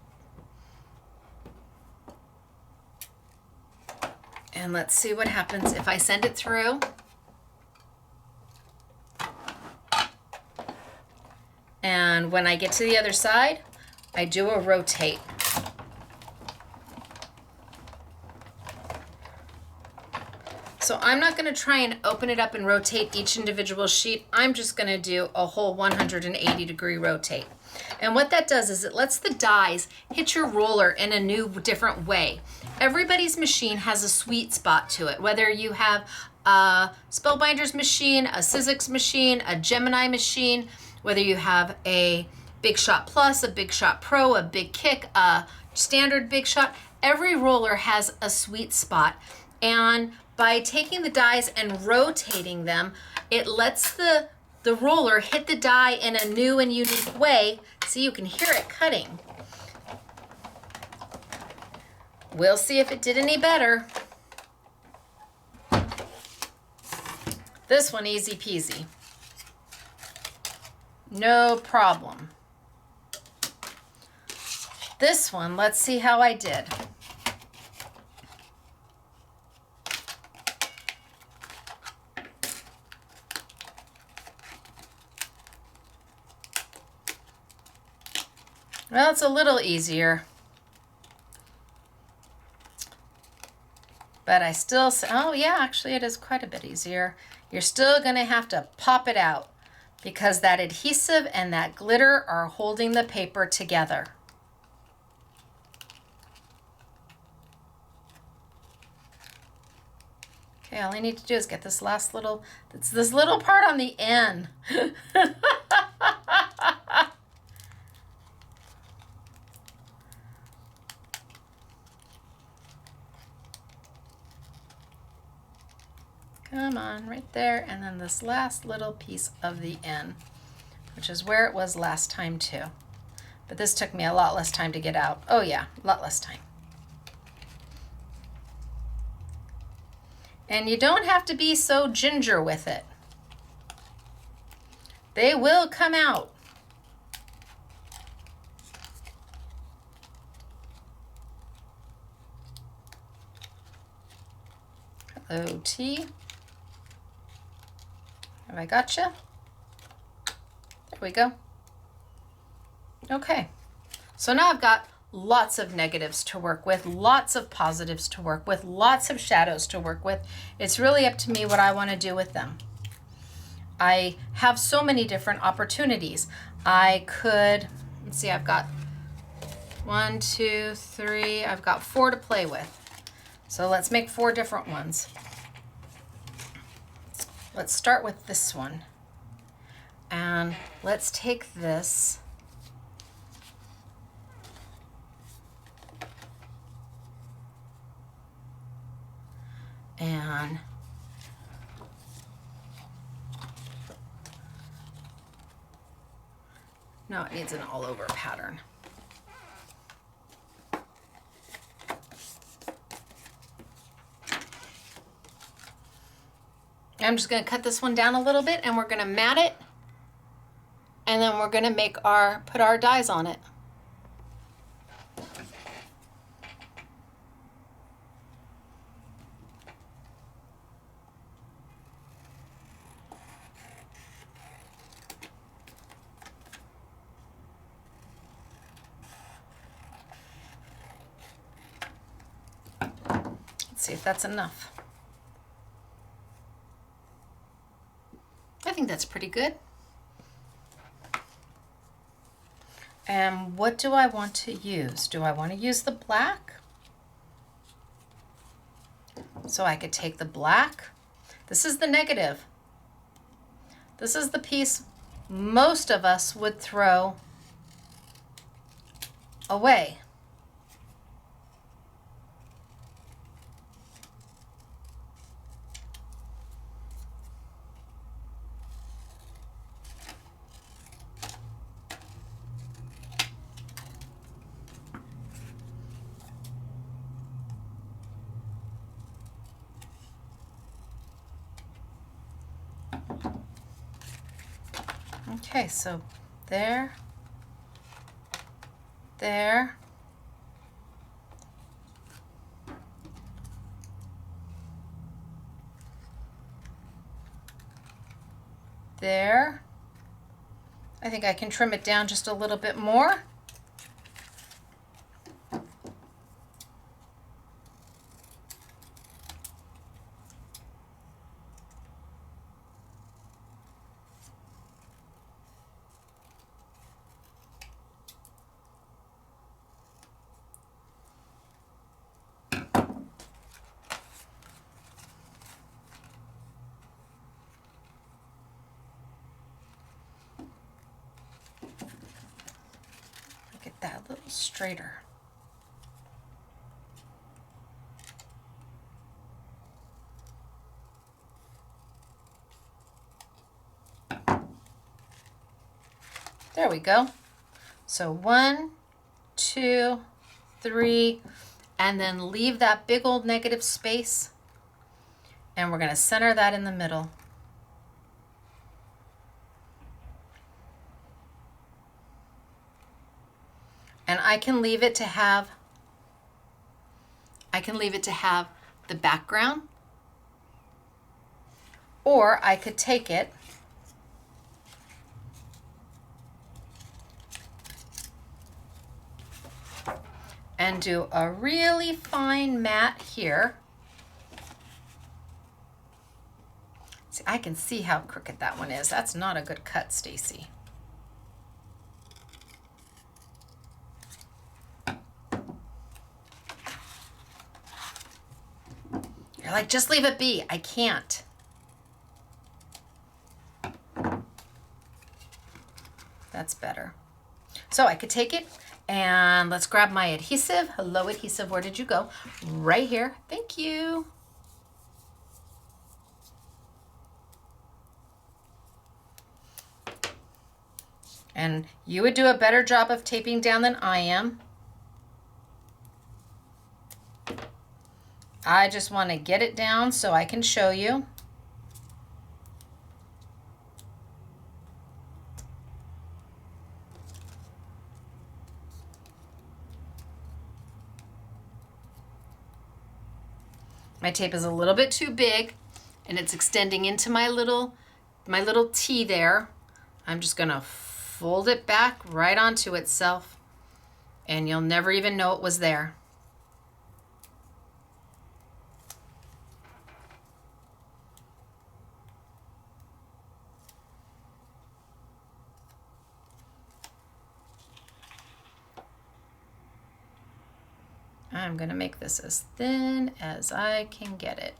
And let's see what happens if I send it through. And when I get to the other side, I do a rotate. So I'm not going to try and open it up and rotate each individual sheet. I'm just going to do a whole 180-degree rotate. And what that does is it lets the dies hit your roller in a new, different way. Everybody's machine has a sweet spot to it, whether you have a Spellbinder's machine, a Sizzix machine, a Gemini machine, whether you have a Big Shot Plus, a Big Shot Pro, a Big Kick, a standard Big Shot. Every roller has a sweet spot. And by taking the dies and rotating them, it lets the roller hit the die in a new and unique way, so you can hear it cutting. We'll see if it did any better. This one, easy peasy. No problem. This one, let's see how I did. Well, it's a little easier. But I still say, oh yeah, actually it is quite a bit easier. You're still gonna have to pop it out because that adhesive and that glitter are holding the paper together. Okay, all I need to do is get this last little, it's this little part on the end. Come on, right there, and then this last little piece of the end, which is where it was last time too. But this took me a lot less time to get out. Oh yeah, a lot less time. And you don't have to be so ginger with it. They will come out. Hello, T. Have I got you? There we go. Okay, so now I've got lots of negatives to work with, lots of positives to work with, lots of shadows to work with. It's really up to me what I want to do with them. I have so many different opportunities. I could, let's see, I've got 1, 2, 3, I've got 4 to play with. So let's make 4 different ones. Let's start with this one. And let's take this and no, it needs an all over pattern. I'm just going to cut this one down a little bit and we're going to mat it, and then we're going to make put our dies on it. Let's see if that's enough. I think that's pretty good. And what do I want to use? Do I want to use the black? So I could take the black. This is the negative. This is the piece most of us would throw away. Okay, so there, there, there. I think I can trim it down just a little bit more. Get that a little straighter. There we go. So 1, 2, 3, and then leave that big old negative space. And we're going to center that in the middle. And I can leave it to have the background, or I could take it and do a really fine mat here. See, I can see how crooked that one is. That's not a good cut, Stacy. You're like, just leave it be. I can't. That's better. So I could take it and let's grab my adhesive. Hello, adhesive. Where did you go? Right here. Thank you. And you would do a better job of taping down than I am. I just want to get it down so I can show you. My tape is a little bit too big and it's extending into my little T there. I'm just gonna fold it back right onto itself and you'll never even know it was there. I'm gonna make this as thin as I can get it.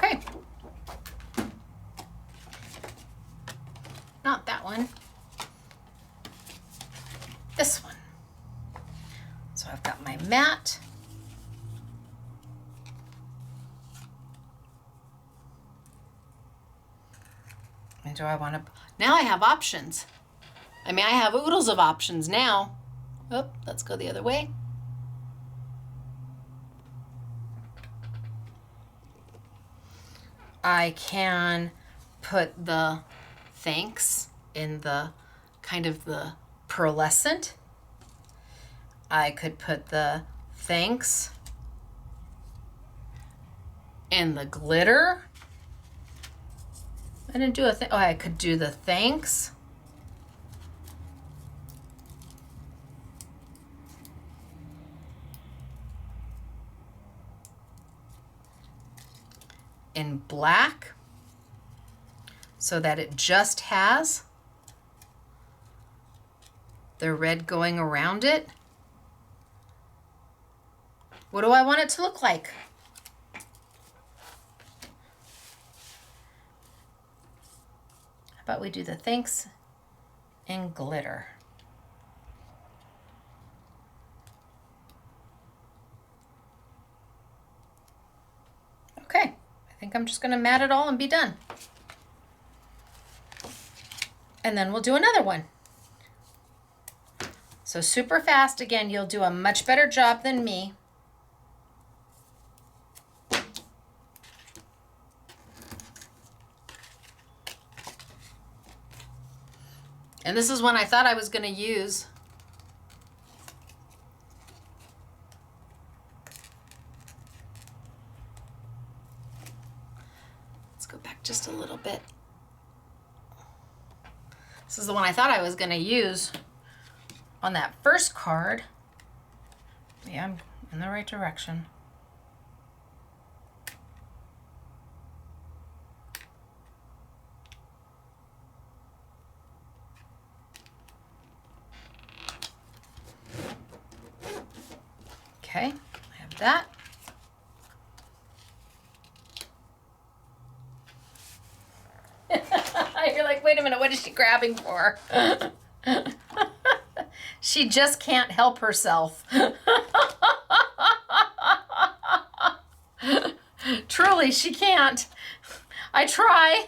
Okay. Not that one. This one. So I've got my mat. And do I want to... Now I have options. I mean, I have oodles of options now. Oh, let's go the other way. I can put the thanks in the kind of the pearlescent. I could put the thanks in the glitter. I didn't do a thing. Oh, I could do the thanks in black so that it just has the red going around it. What do I want it to look like? How about we do the thanks in glitter? Okay, I think I'm just gonna mat it all and be done. And then we'll do another one. So super fast, again, you'll do a much better job than me. And this is one I thought I was going to use. Let's go back just a little bit. This is the one I thought I was going to use on that first card. Yeah, I'm in the right direction. Okay, I have that. You're like, wait a minute, what is she grabbing for? She just can't help herself. Truly, she can't. I try.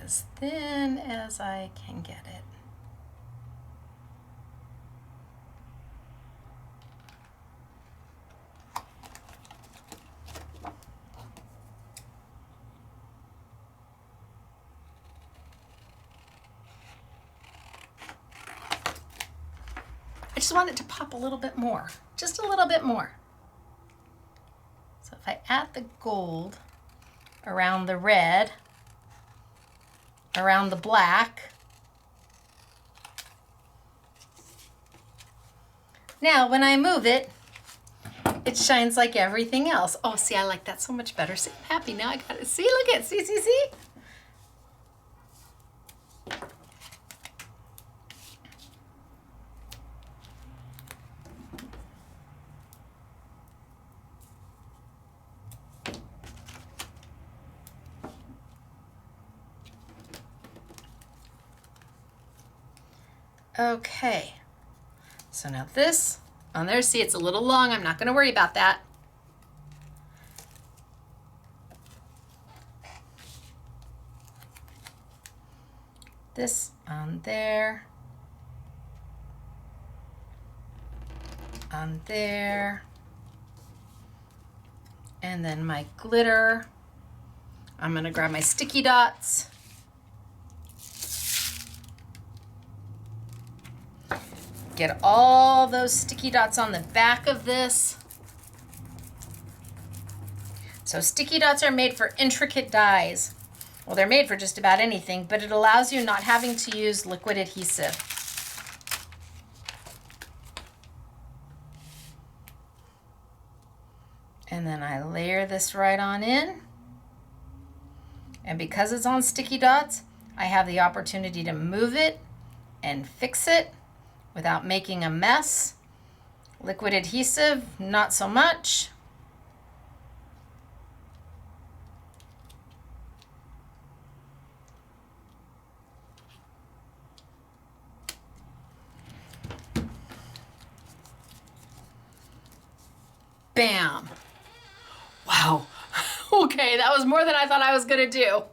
As thin as I can get it. I just want it to pop a little bit more, just a little bit more. So if I add the gold around the red, around the black. Now, when I move it, it shines like everything else. Oh, see, I like that so much better. See, I'm happy now. I got it. See, look at it. See, see, see? Okay, so now this on there, see it's a little long, I'm not going to worry about that. this on there, on there, and then my glitter. I'm going to grab my sticky dots. Get all those sticky dots on the back of this. So sticky dots are made for intricate dies. Well, they're made for just about anything, but it allows you not having to use liquid adhesive. And then I layer this right on in. And because it's on sticky dots, I have the opportunity to move it and fix it without making a mess. Liquid adhesive, not so much. Bam. Wow. Okay, that was more than I thought I was gonna do.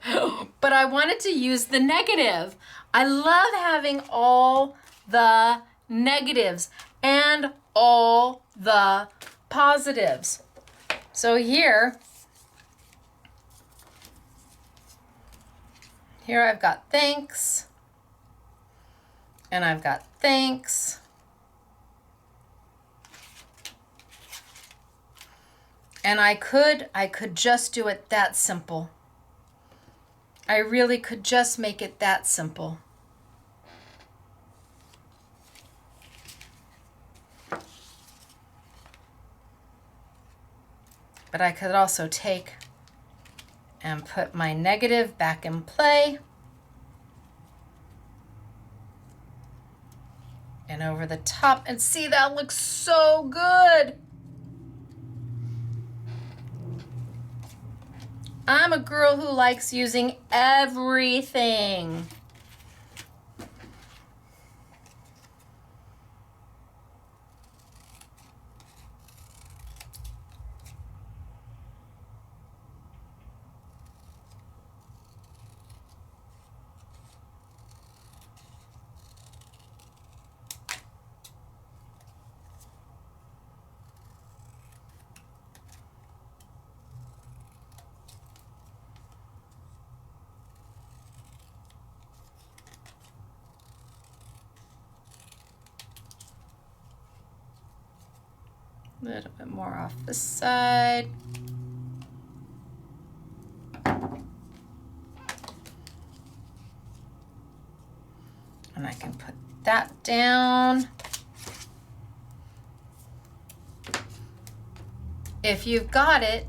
But I wanted to use the negative. I love having all the negatives and all the positives. So here I've got thanks, and I've got thanks. And I could just do it that simple. I really could just make it that simple. But I could also take and put my negative back in play. And over the top, and see, that looks so good. I'm a girl who likes using everything. A little bit more off the side. And I can put that down. If you've got it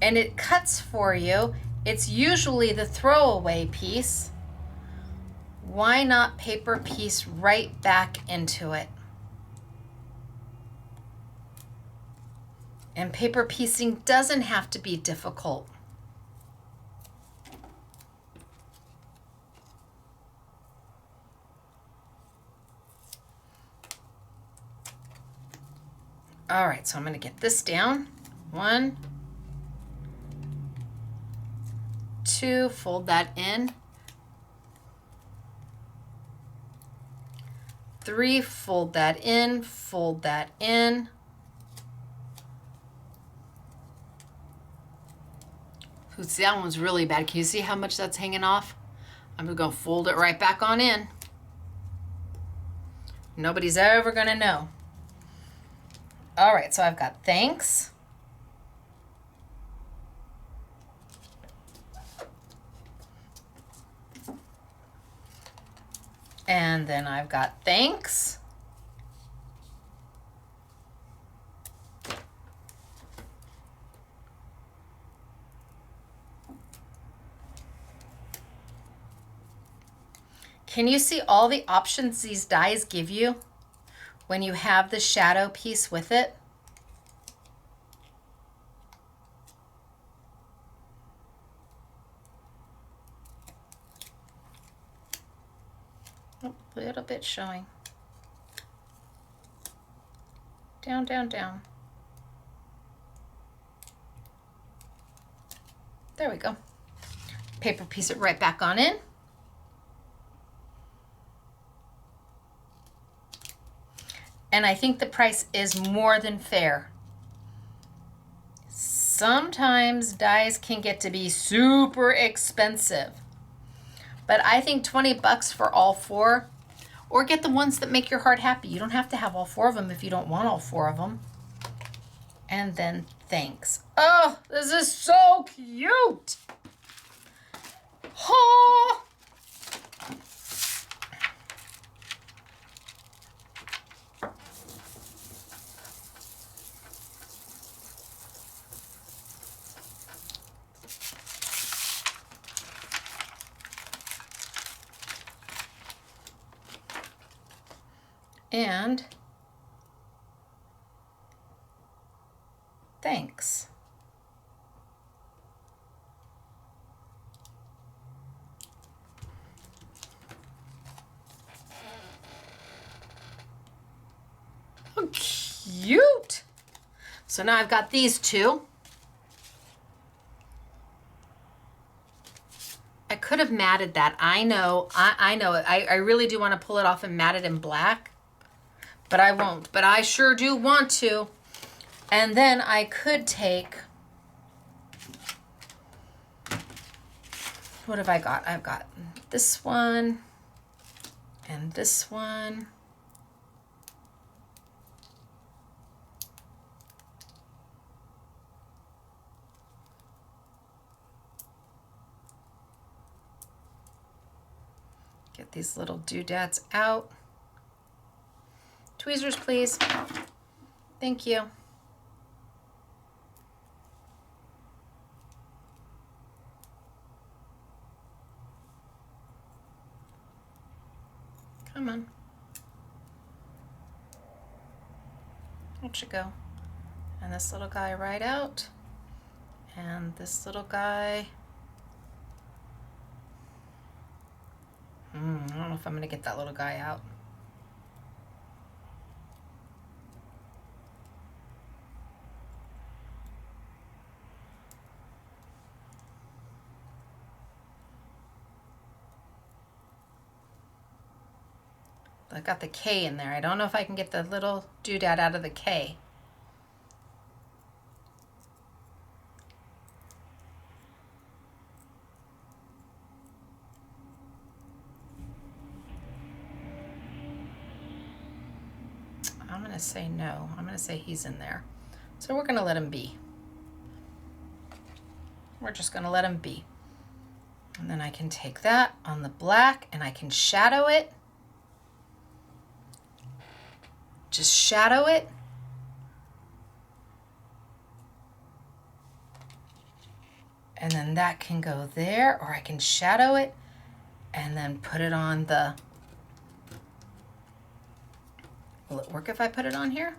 and it cuts for you, it's usually the throwaway piece. Why not paper piece right back into it? And paper piecing doesn't have to be difficult. All right, so I'm going to get this down. 1, 2, fold that in. 3, fold that in, fold that in. See, that one's really bad. Can you see how much that's hanging off? I'm going to fold it right back on in. Nobody's ever going to know. All right, so I've got thanks. And then I've got thanks. Can you see all the options these dies give you when you have the shadow piece with it? Oh, a little bit showing. Down, down, down. There we go. Paper piece it right back on in. And I think the price is more than fair. Sometimes dies can get to be super expensive. But I think 20 bucks for all 4, or get the ones that make your heart happy. You don't have to have all 4 of them if you don't want all 4 of them. And then thanks. Oh, this is so cute. Oh. And thanks. How cute. So now I've got these 2. I could have matted that. I know. I know. I really do want to pull it off and mat it in black. But I won't. But I sure do want to. And then I could take... What have I got? I've got this one. And this one. Get these little doodads out. Tweezers, please. Thank you. Come on. Out you go. And this little guy right out. And this little guy. I don't know if I'm going to get that little guy out. I got the K in there. I don't know if I can get the little doodad out of the K. I'm going to say no. I'm going to say he's in there. So we're going to let him be. We're just going to let him be. And then I can take that on the black and I can shadow it. Just shadow it. And then that can go there, or I can shadow it and then put it on the... Will it work if I put it on here?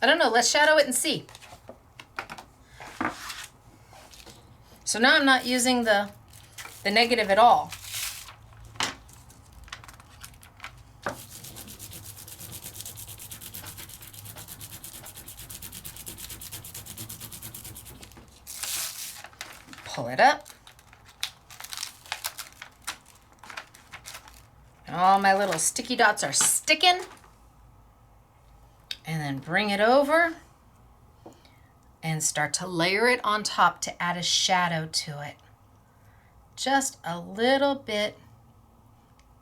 I don't know. Let's shadow it and see. So now I'm not using the negative at all. Pull it up. All my little sticky dots are sticking. And then bring it over and start to layer it on top to add a shadow to it. Just a little bit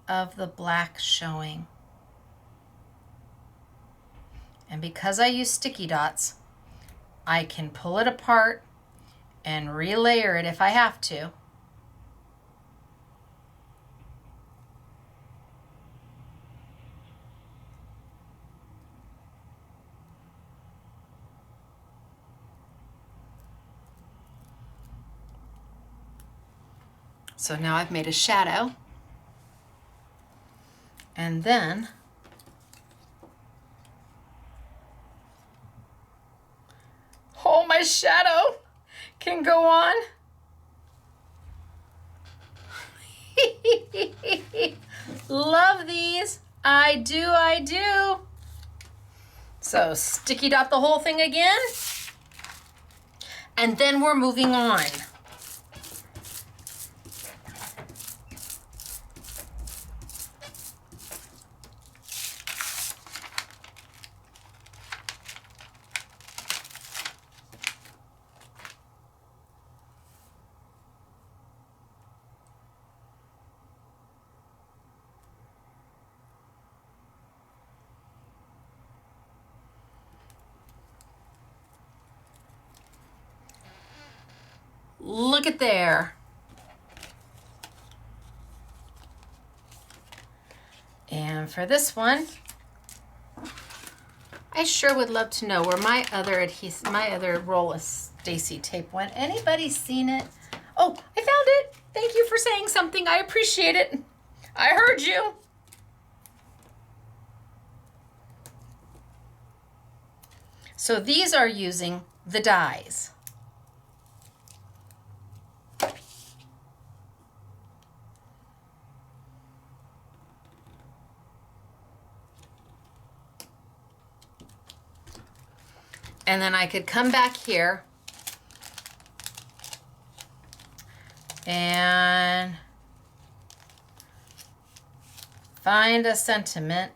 of the black showing. And because I use sticky dots, I can pull it apart and relayer it if I have to. So now I've made a shadow. And then oh, my shadow can go on. Love these. I do. So sticky dot the whole thing again. And then we're moving on. Look at there. And for this one, I sure would love to know where my other roll of Stacy tape went. Anybody seen it? Oh, I found it. Thank you for saying something. I appreciate it. I heard you. So these are using the dies. And then I could come back here and find a sentiment.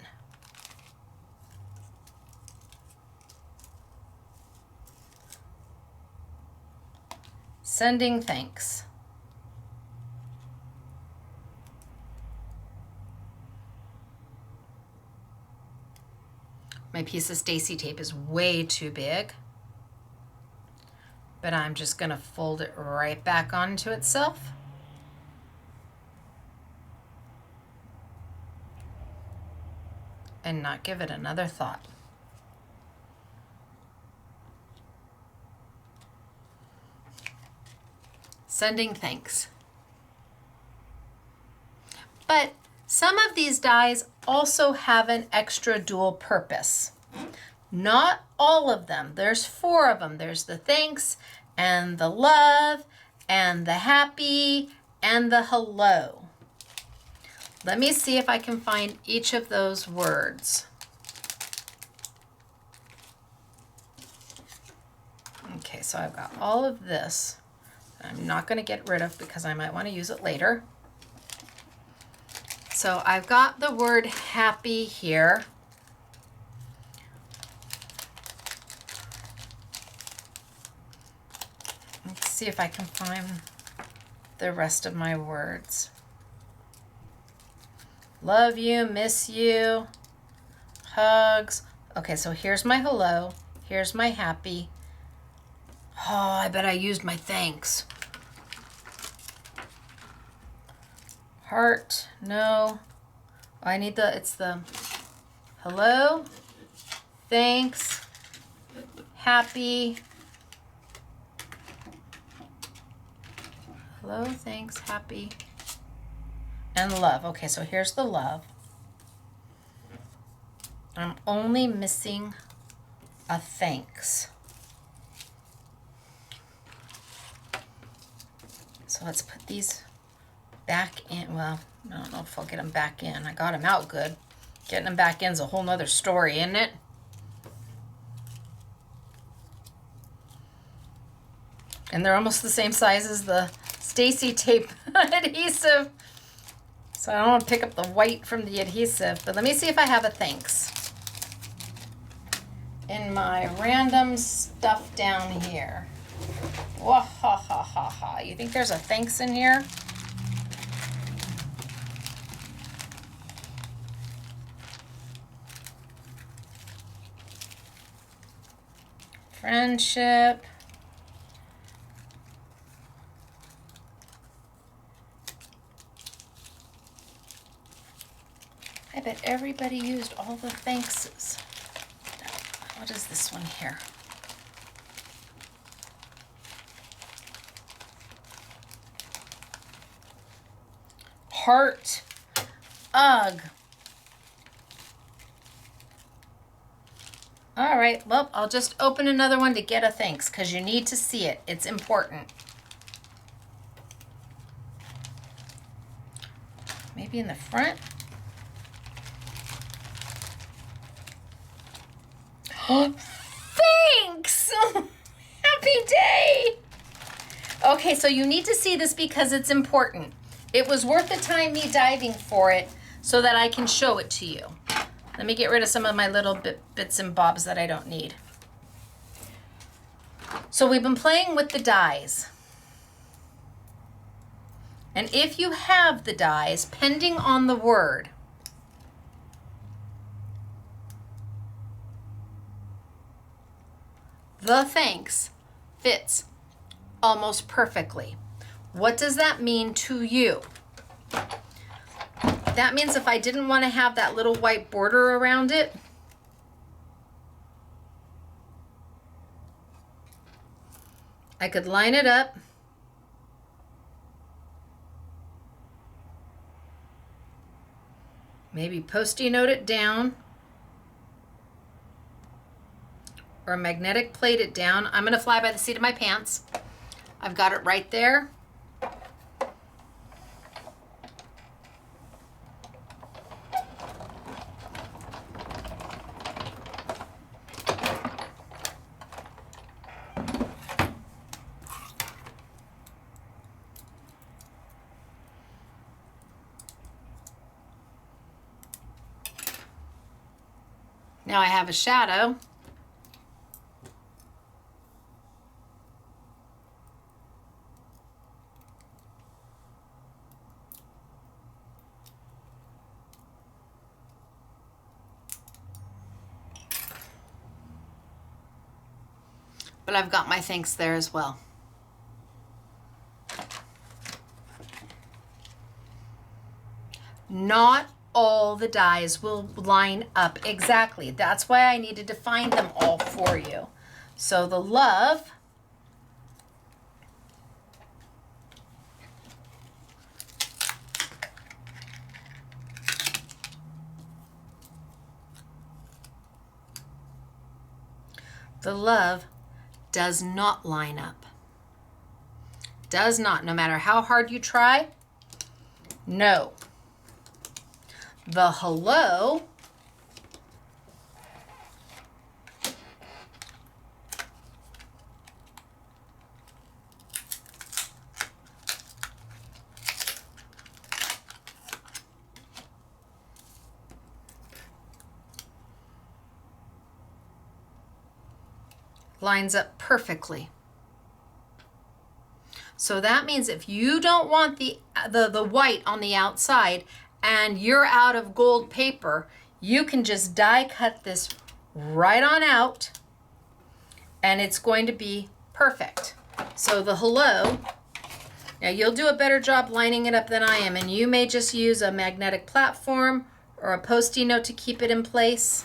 Sending thanks. My piece of Stacy tape is way too big, but I'm just going to fold it right back onto itself. And not give it another thought. Sending thanks. But some of these dies also have an extra dual purpose. Not all of them. There's 4 of them. There's the thanks and the love and the happy and the hello. Let me see if I can find each of those words. Okay, so I've got all of this. I'm not going to get rid of because I might want to use it later. So I've got the word happy here. Let's see if I can find the rest of my words. Love you, miss you, hugs. Okay, so here's my hello. Here's my happy. Oh, I bet I used my thanks. Heart, no. I need it's the hello, thanks, happy. Hello, thanks, happy, and love. Okay, so here's the love. I'm only missing a thanks. So let's put these back in. Well, I don't know if I'll get them back in. I got them out good. Getting them back in is a whole nother story, isn't it? And they're almost the same size as the Stacy tape adhesive. So I don't want to pick up the white from the adhesive. But let me see if I have a thanks in my random stuff down here. Wah ha ha ha ha. You think there's a thanks in here? Friendship. I bet everybody used all the thankses. What is this one here? Heart. Ugh. All right, well, I'll just open another one to get a thanks because you need to see it. It's important. Maybe in the front. Thanks! Happy day! Okay, so you need to see this because it's important. It was worth the time me diving for it so that I can show it to you. Let me get rid of some of my little bits and bobs that I don't need. So we've been playing with the dies. And if you have the dies, pending on the word, the thanks fits almost perfectly. What does that mean to you? That means if I didn't want to have that little white border around it, I could line it up. Maybe Post-it note it down. Or magnetic plate it down. I'm gonna fly by the seat of my pants. I've got it right there. Now I have a shadow. But I've got my thanks there as well. Not all the dies will line up exactly. That's why I needed to find them all for you. So the love, does not line up. Does not, no matter how hard you try. No. The hello lines up perfectly. So that means if you don't want the white on the outside and you're out of gold paper, you can just die cut this right on out and it's going to be perfect. So the hello, now you'll do a better job lining it up than I am, and you may just use a magnetic platform or a Post-it note to keep it in place.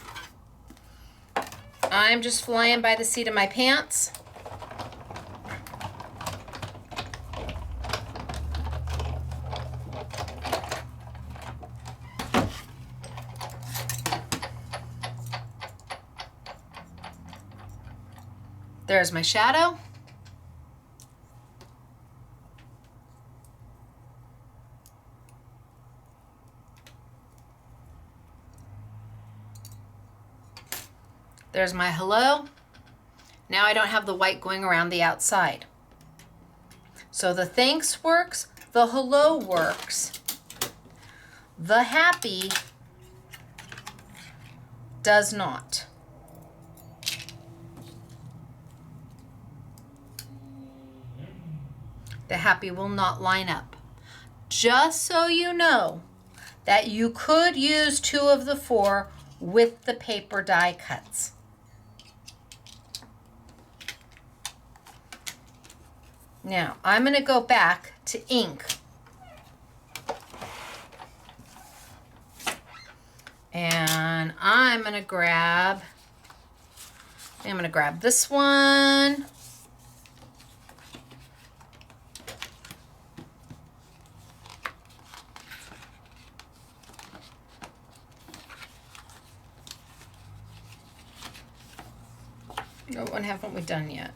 I'm just flying by the seat of my pants. There's my shadow. There's my hello. Now I don't have the white going around the outside. So the thanks works, the hello works. The happy does not. The happy will not line up. Just so you know that you could use 2 of the 4 with the paper die cuts. Now, I'm going to go back to ink. And I'm going to grab this one. What one haven't we done yet?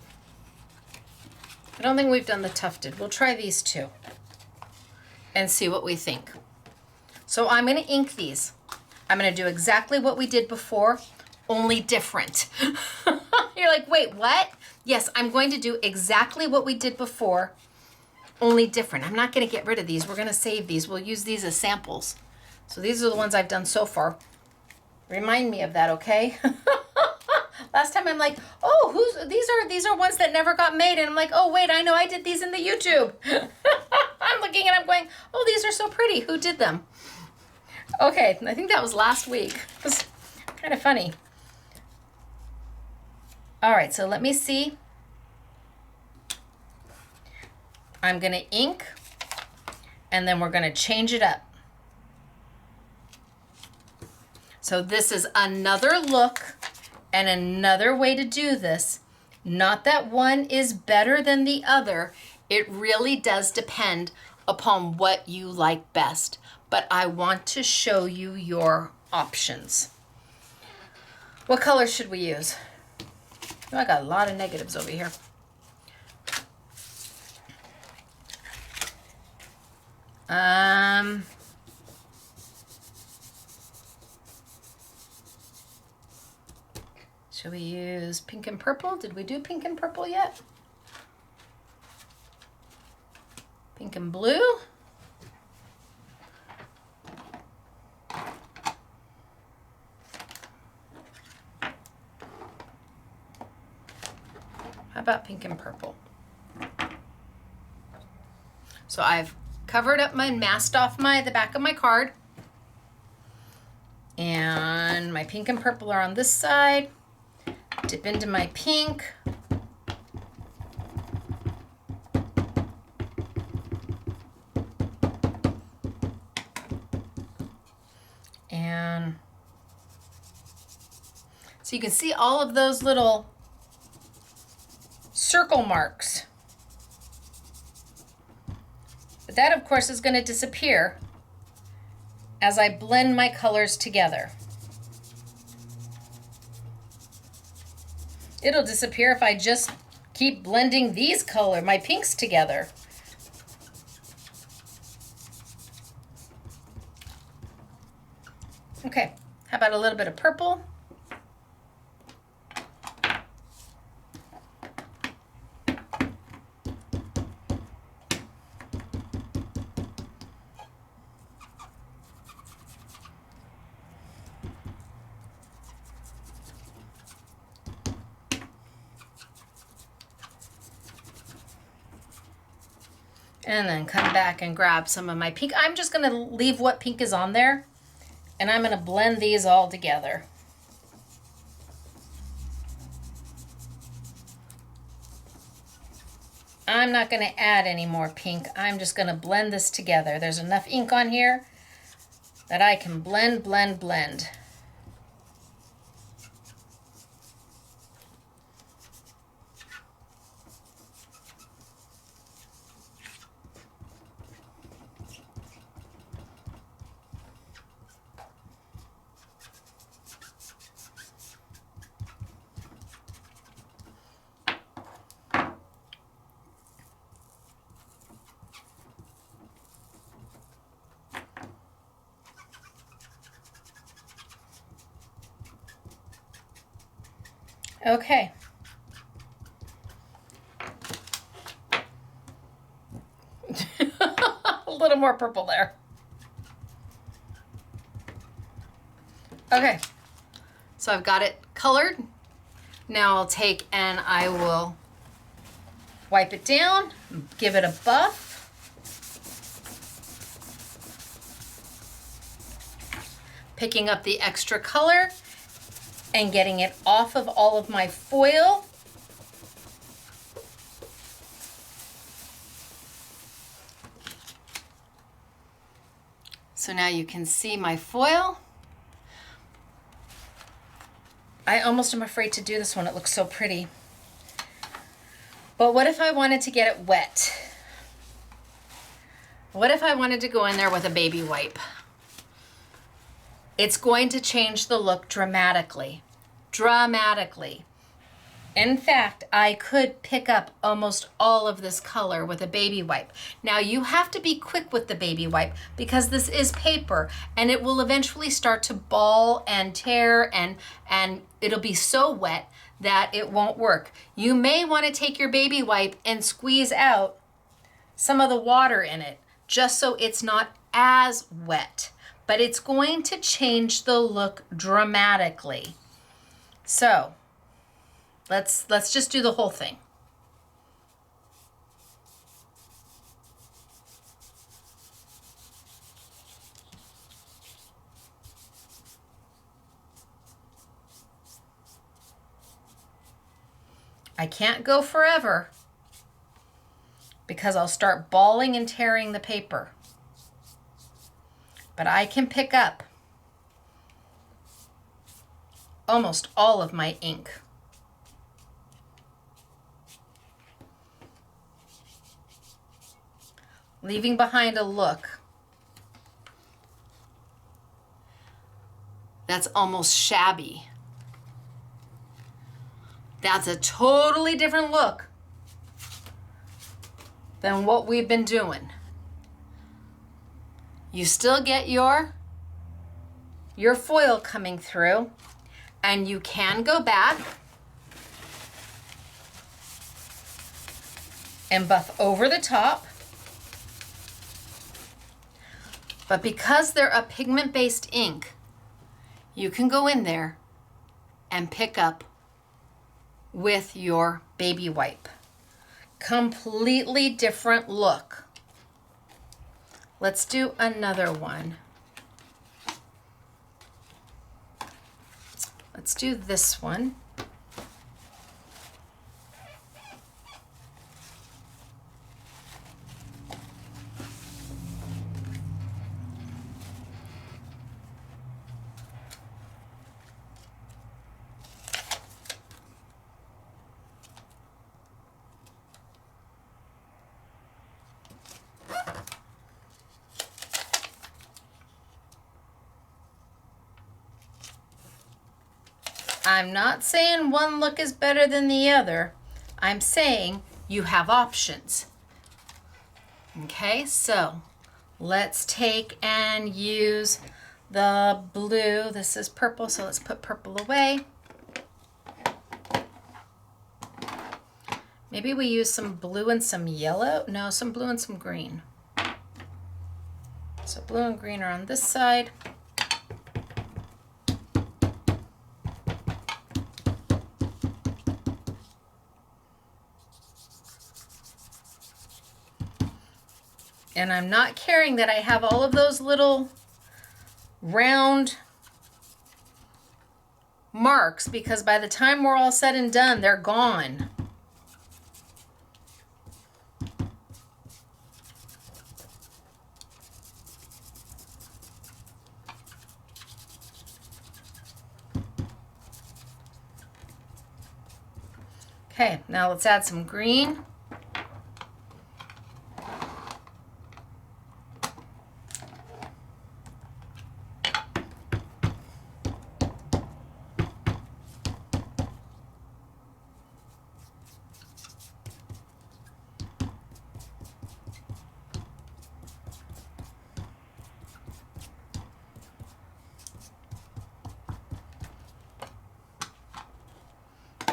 I don't think we've done the tufted. We'll try these 2 and see what we think. So I'm going to ink these. I'm going to do exactly what we did before, only different. You're like, wait, what? Yes, I'm going to do exactly what we did before, only different. I'm not going to get rid of these. We're going to save these. We'll use these as samples. So these are the ones I've done so far. Remind me of that, okay? Last time I'm like, oh, these are ones that never got made. And I'm like, oh, wait, I know I did these in the YouTube. I'm looking and I'm going, oh, these are so pretty. Who did them? Okay, I think that was last week. It was kind of funny. All right, so let me see. I'm going to ink, and then we're going to change it up. So this is another look and another way to do this. Not that one is better than the other. It really does depend upon what you like best. But I want to show you your options. What color should we use? Oh, I got a lot of negatives over here. Should we use pink and purple? Did we do pink and purple yet? Pink and blue? How about pink and purple? So I've covered up my, masked off the back of my card. And my pink and purple are on this side. Dip into my pink. And so you can see all of those little circle marks. But that, of course, is going to disappear as I blend my colors together. It'll disappear if I just keep blending these my pinks together. Okay, how about a little bit of purple? And then come back and grab some of my pink. I'm just going to leave what pink is on there, and I'm going to blend these all together. I'm not going to add any more pink. I'm just going to blend this together. There's enough ink on here that I can blend, blend, blend. Okay. A little more purple there. Okay. So I've got it colored. Now I'll take and I will wipe it down, give it a buff. Picking up the extra color and getting it off of all of my foil. So now you can see my foil. I almost am afraid to do this one. It looks so pretty. But what if I wanted to get it wet? What if I wanted to go in there with a baby wipe? It's going to change the look dramatically. Dramatically. In fact, I could pick up almost all of this color with a baby wipe. Now you have to be quick with the baby wipe because this is paper and it will eventually start to ball and tear and it'll be so wet that it won't work. You may want to take your baby wipe and squeeze out some of the water in it just so it's not as wet. But it's going to change the look dramatically. So let's just do the whole thing. I can't go forever because I'll start balling and tearing the paper. But I can pick up almost all of my ink. Leaving behind a look that's almost shabby. That's a totally different look than what we've been doing. You still get your foil coming through, and you can go back and buff over the top. But because they're a pigment-based ink, you can go in there and pick up with your baby wipe. Completely different look. Let's do another one. Let's do this one. I'm not saying one look is better than the other. I'm saying you have options. Okay, so let's take and use the blue. This is purple, so let's put purple away. Maybe we use some blue and some yellow. No, some blue and some green. So blue and green are on this side. And I'm not caring that I have all of those little round marks, because by the time we're all said and done, they're gone. Okay, now let's add some green.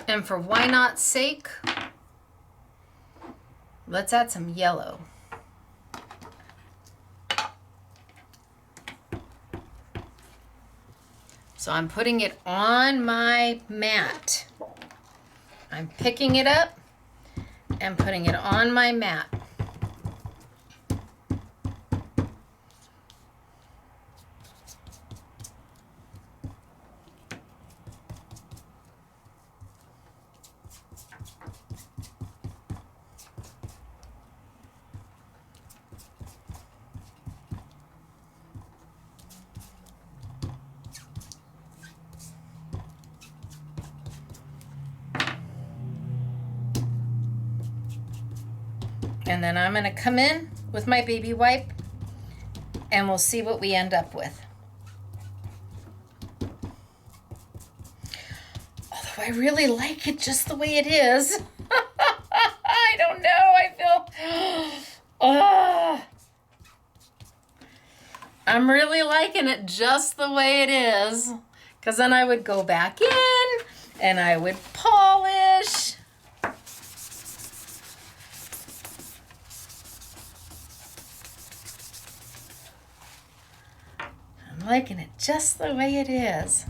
And for why not's sake, let's add some yellow. So I'm putting it on my mat. I'm picking it up and putting it on my mat. And then I'm gonna come in with my baby wipe and we'll see what we end up with. Although I really like it just the way it is. I don't know, I feel, I'm really liking it just the way it is. Because then I would go back in and I would polish. I'm liking it just the way it is.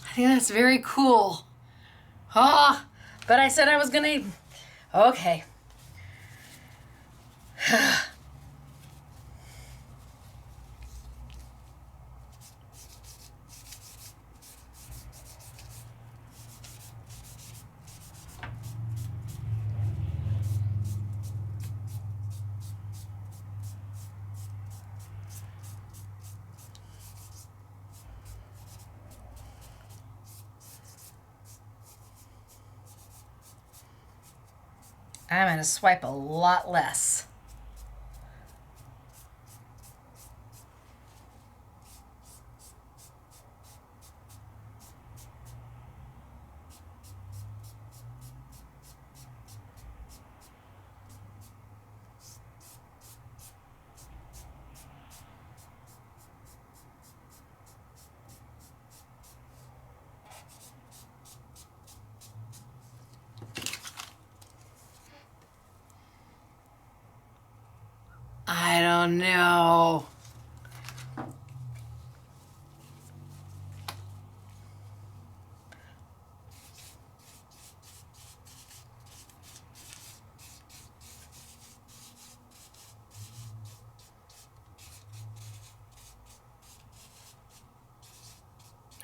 I think that's very cool. Oh, but I said I was gonna, okay. I'm going to swipe a lot less. I don't know.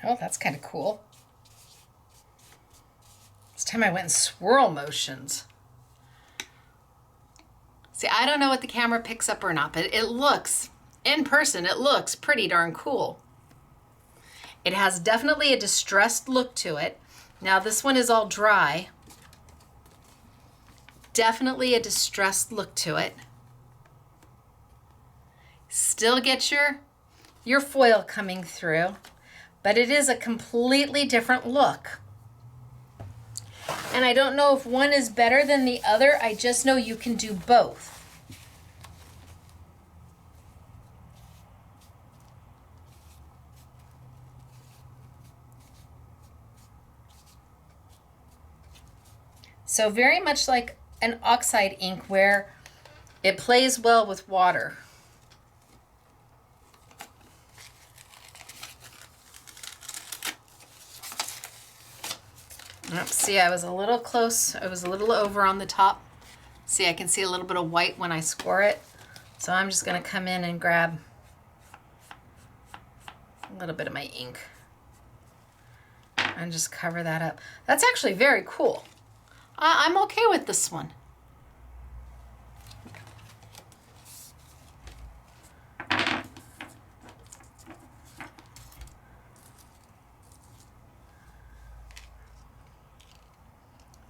Oh, that's kind of cool. This time I went in swirl motions. See, I don't know what the camera picks up or not, but it looks, in person, it looks pretty darn cool. It has definitely a distressed look to it. Now this one is all dry. Definitely a distressed look to it. Still get your foil coming through, but it is a completely different look. And I don't know if one is better than the other. I just know you can do both. So very much like an oxide ink where it plays well with water. Oh, see, I was a little close. I was a little over on the top. See, I can see a little bit of white when I score it. So I'm just going to come in and grab a little bit of my ink and just cover that up. That's actually very cool. I'm okay with this one.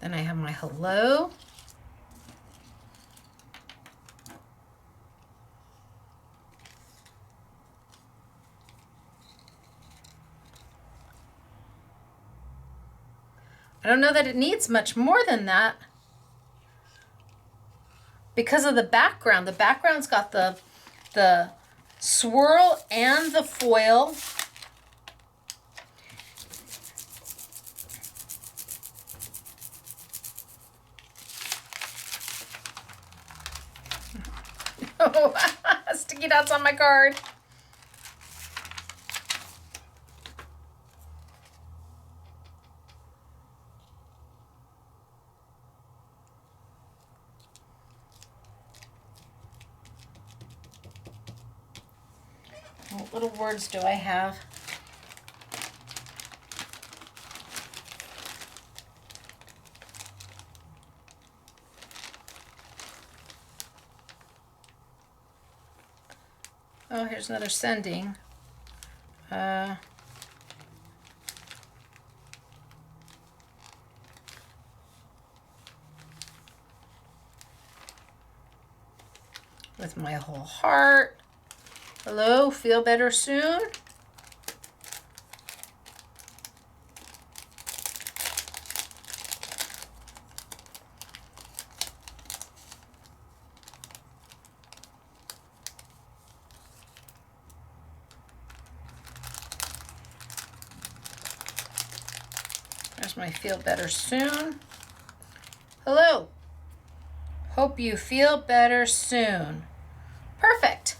Then I have my hello. I don't know that it needs much more than that because of the background. The background's got the swirl and the foil. Oh, sticky dots on my card. What little words do I have? Oh, here's another sending. With my whole heart. Hello, feel better soon. There's my feel better soon. Hello. Hope you feel better soon. Perfect.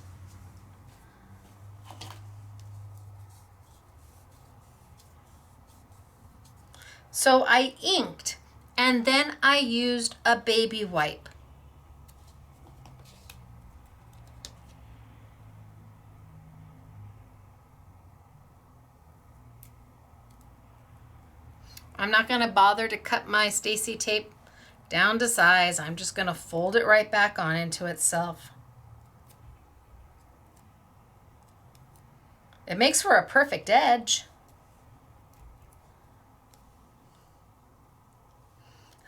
So I inked and then I used a baby wipe. I'm not going to bother to cut my Stacy tape down to size. I'm just going to fold it right back on into itself. It makes for a perfect edge.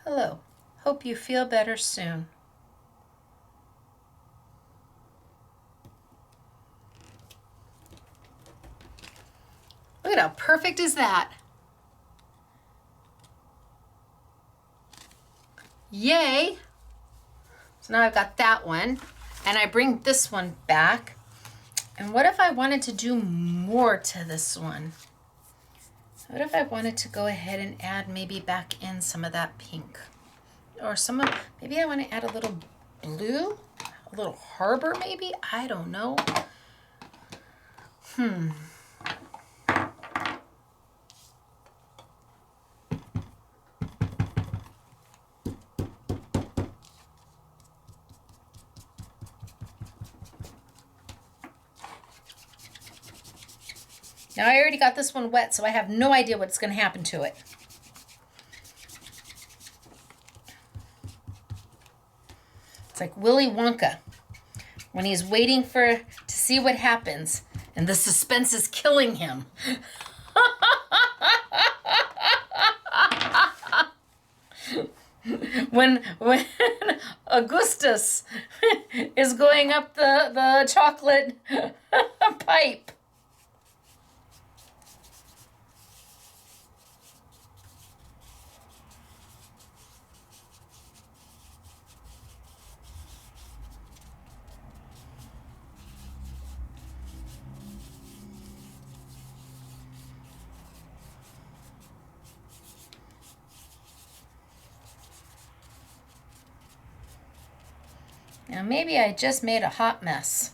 Hello. Hope you feel better soon. Look at how perfect is that. Yay. So now I've got that one, and I bring this one back. And what if I wanted to do more to this one? What if I wanted to go ahead and add maybe back in some of that pink? Or maybe I want to add a little blue? A little harbor maybe? I don't know. Now I already got this one wet, so I have no idea what's going to happen to it. It's like Willy Wonka when he's waiting to see what happens, and the suspense is killing him. when Augustus is going up the chocolate pipe. Now maybe I just made a hot mess.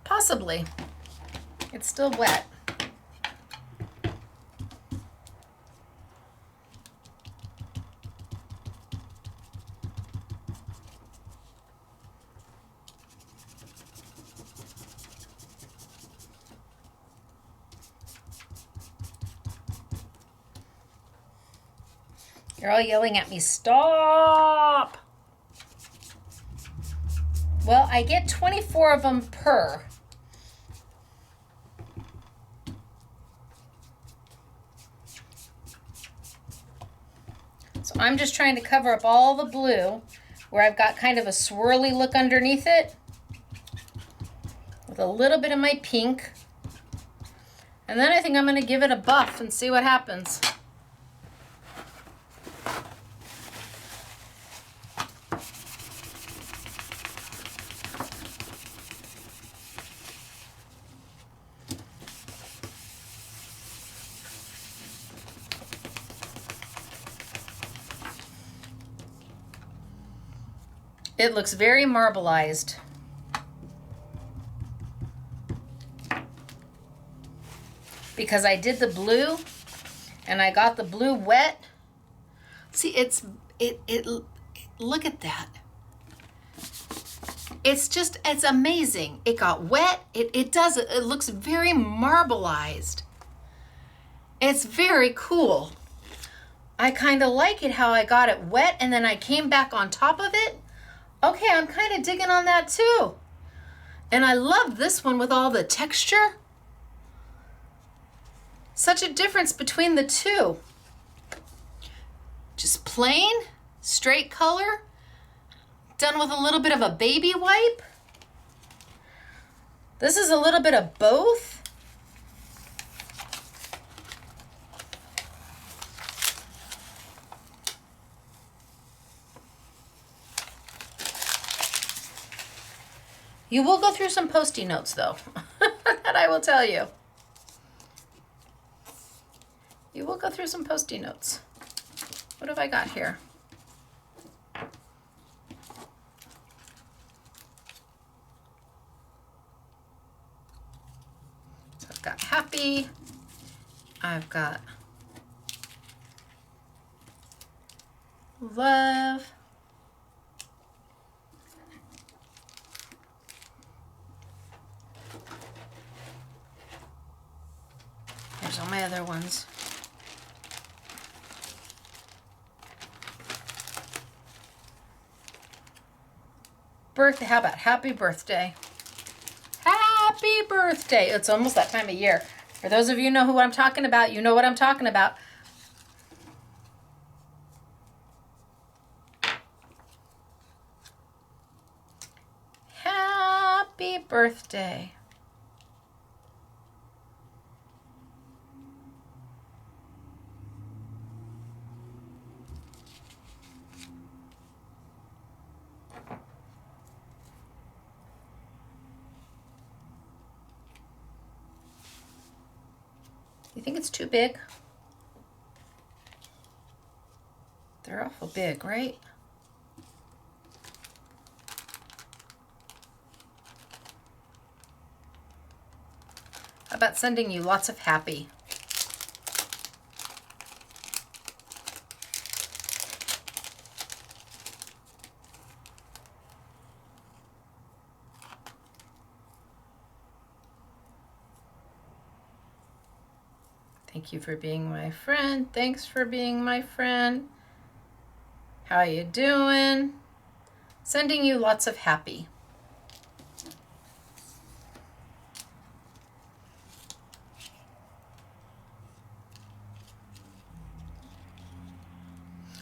Possibly. It's still wet. You're all yelling at me, stop! Well, I get 24 of them per. So I'm just trying to cover up all the blue where I've got kind of a swirly look underneath it with a little bit of my pink. And then I think I'm going to give it a buff and see what happens. It looks very marbleized. Because I did the blue and I got the blue wet. See, it look at that. It's amazing. It got wet. It looks very marbleized. It's very cool. I kind of like it how I got it wet and then I came back on top of it. Okay, I'm kind of digging on that too. And I love this one with all the texture. Such a difference between the two. Just plain, straight color, done with a little bit of a baby wipe. This is a little bit of both. You will go through some Post-it notes though, that I will tell you. You will go through some Post-it notes. What have I got here? So I've got happy. I've got love. Here's all my other ones. Birthday, how about happy birthday? Happy Happy birthday. It's almost that time of year. For those of you who know who I'm talking about, you know what I'm talking about. Happy birthday. You think it's too big? They're awful big, right? How about sending you lots of happy? Thank you for being my friend. Thanks for being my friend. How you doing? Sending you lots of happy.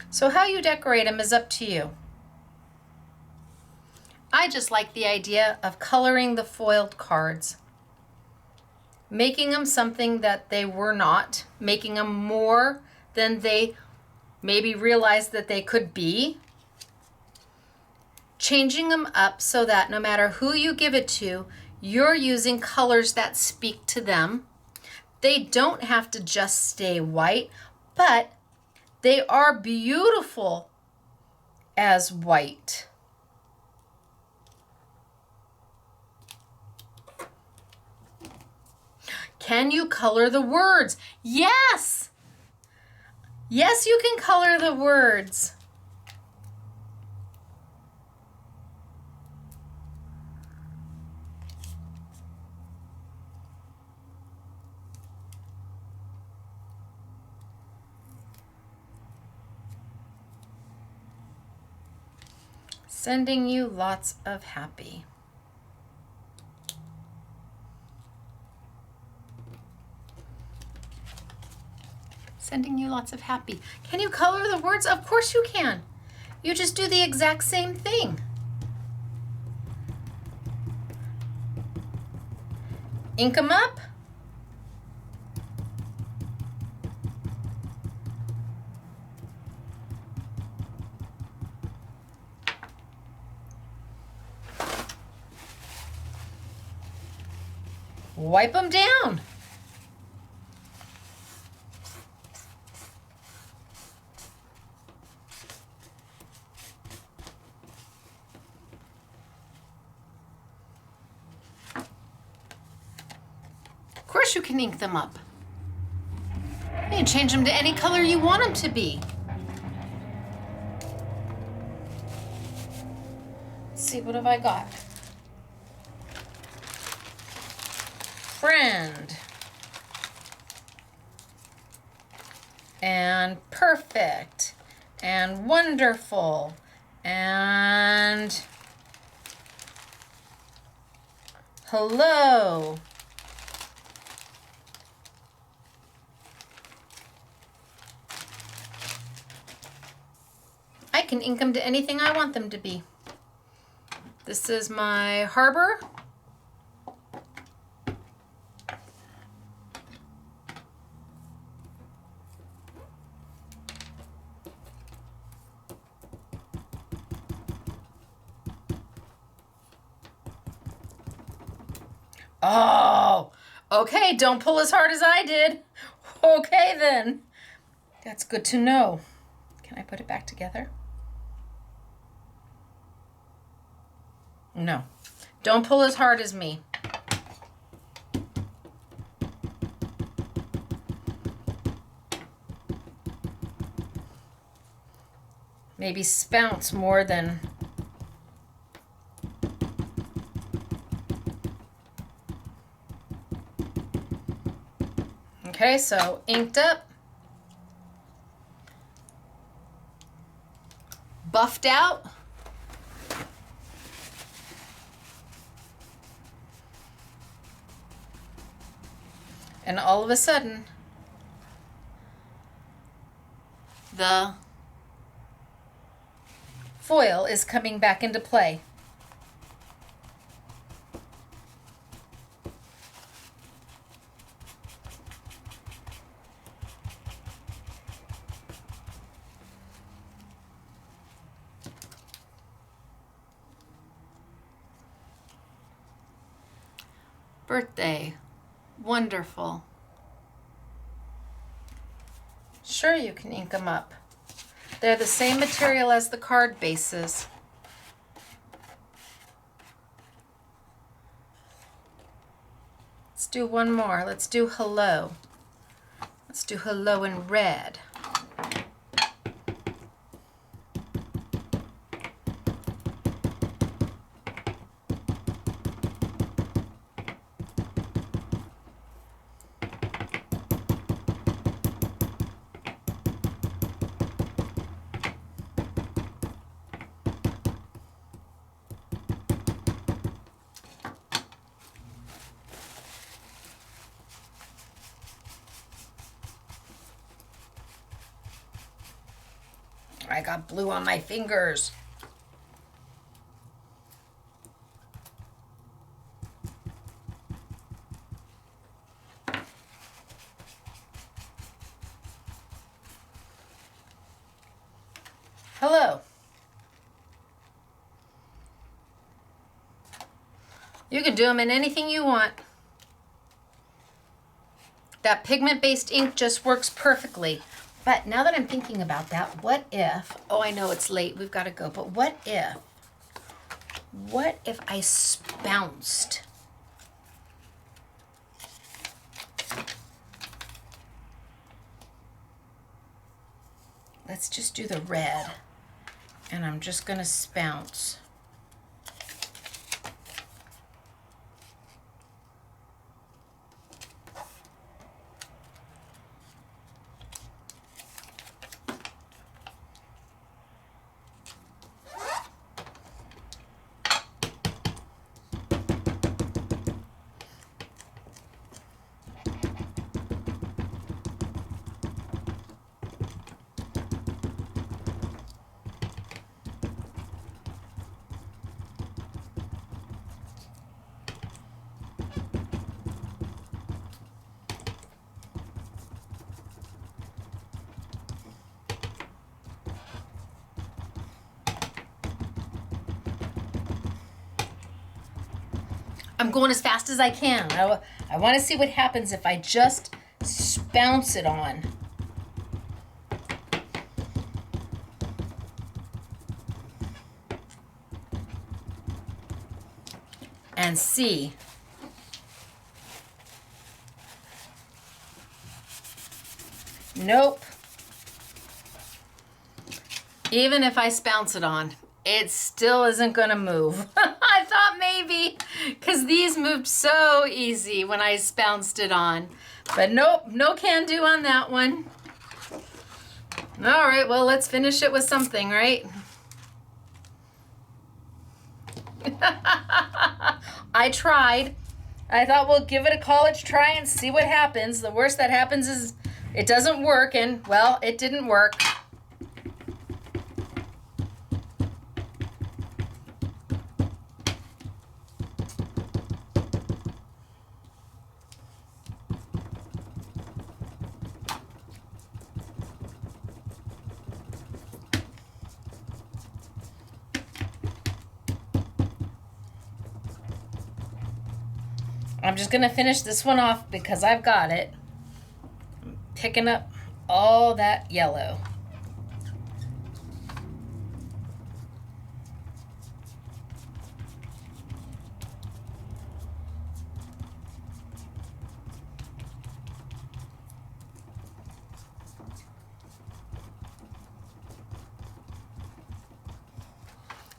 So how you decorate them is up to you. I just like the idea of coloring the foiled cards, making them something that they were not, making them more than they maybe realized that they could be, changing them up so that no matter who you give it to, you're using colors that speak to them. They don't have to just stay white, but they are beautiful as white. Can you color the words? Yes! Yes, you can color the words. Sending you lots of happy. Sending you lots of happy. Can you color the words? Of course you can. You just do the exact same thing. Ink them up. Wipe them down. Of course you can ink them up. You can change them to any color you want them to be. Let's see, what have I got? Friend. And perfect. And wonderful. And hello. I can ink them to anything I want them to be. This is my harbor. Oh, okay, don't pull as hard as I did. Okay then. That's good to know. Can I put it back together? No. Don't pull as hard as me. Maybe spounce more than... Okay, so inked up, buffed out, And all of a sudden, the foil is coming back into play. Birthday. Wonderful. Sure, you can ink them up. They're the same material as the card bases. Let's do one more. Let's do hello. Let's do hello in red. I got blue on my fingers. Hello. You can do them in anything you want. That pigment-based ink just works perfectly. But now that I'm thinking about that, what if, oh, I know it's late, we've got to go, but what if I spounced? Let's just do the red, and I'm just going to spounce. I'm going as fast as I can. I want to see what happens if I just bounce it on. And see. Nope. Even if I bounce it on, it still isn't going to move. I thought maybe, because these moved so easy when I bounced it on. But nope, no can do on that one. All right, well, let's finish it with something, right? I tried. I thought we'll give it a college try and see what happens. The worst that happens is it doesn't work, and, well, it didn't work. I'm just gonna finish this one off because I've got it. I'm picking up all that yellow.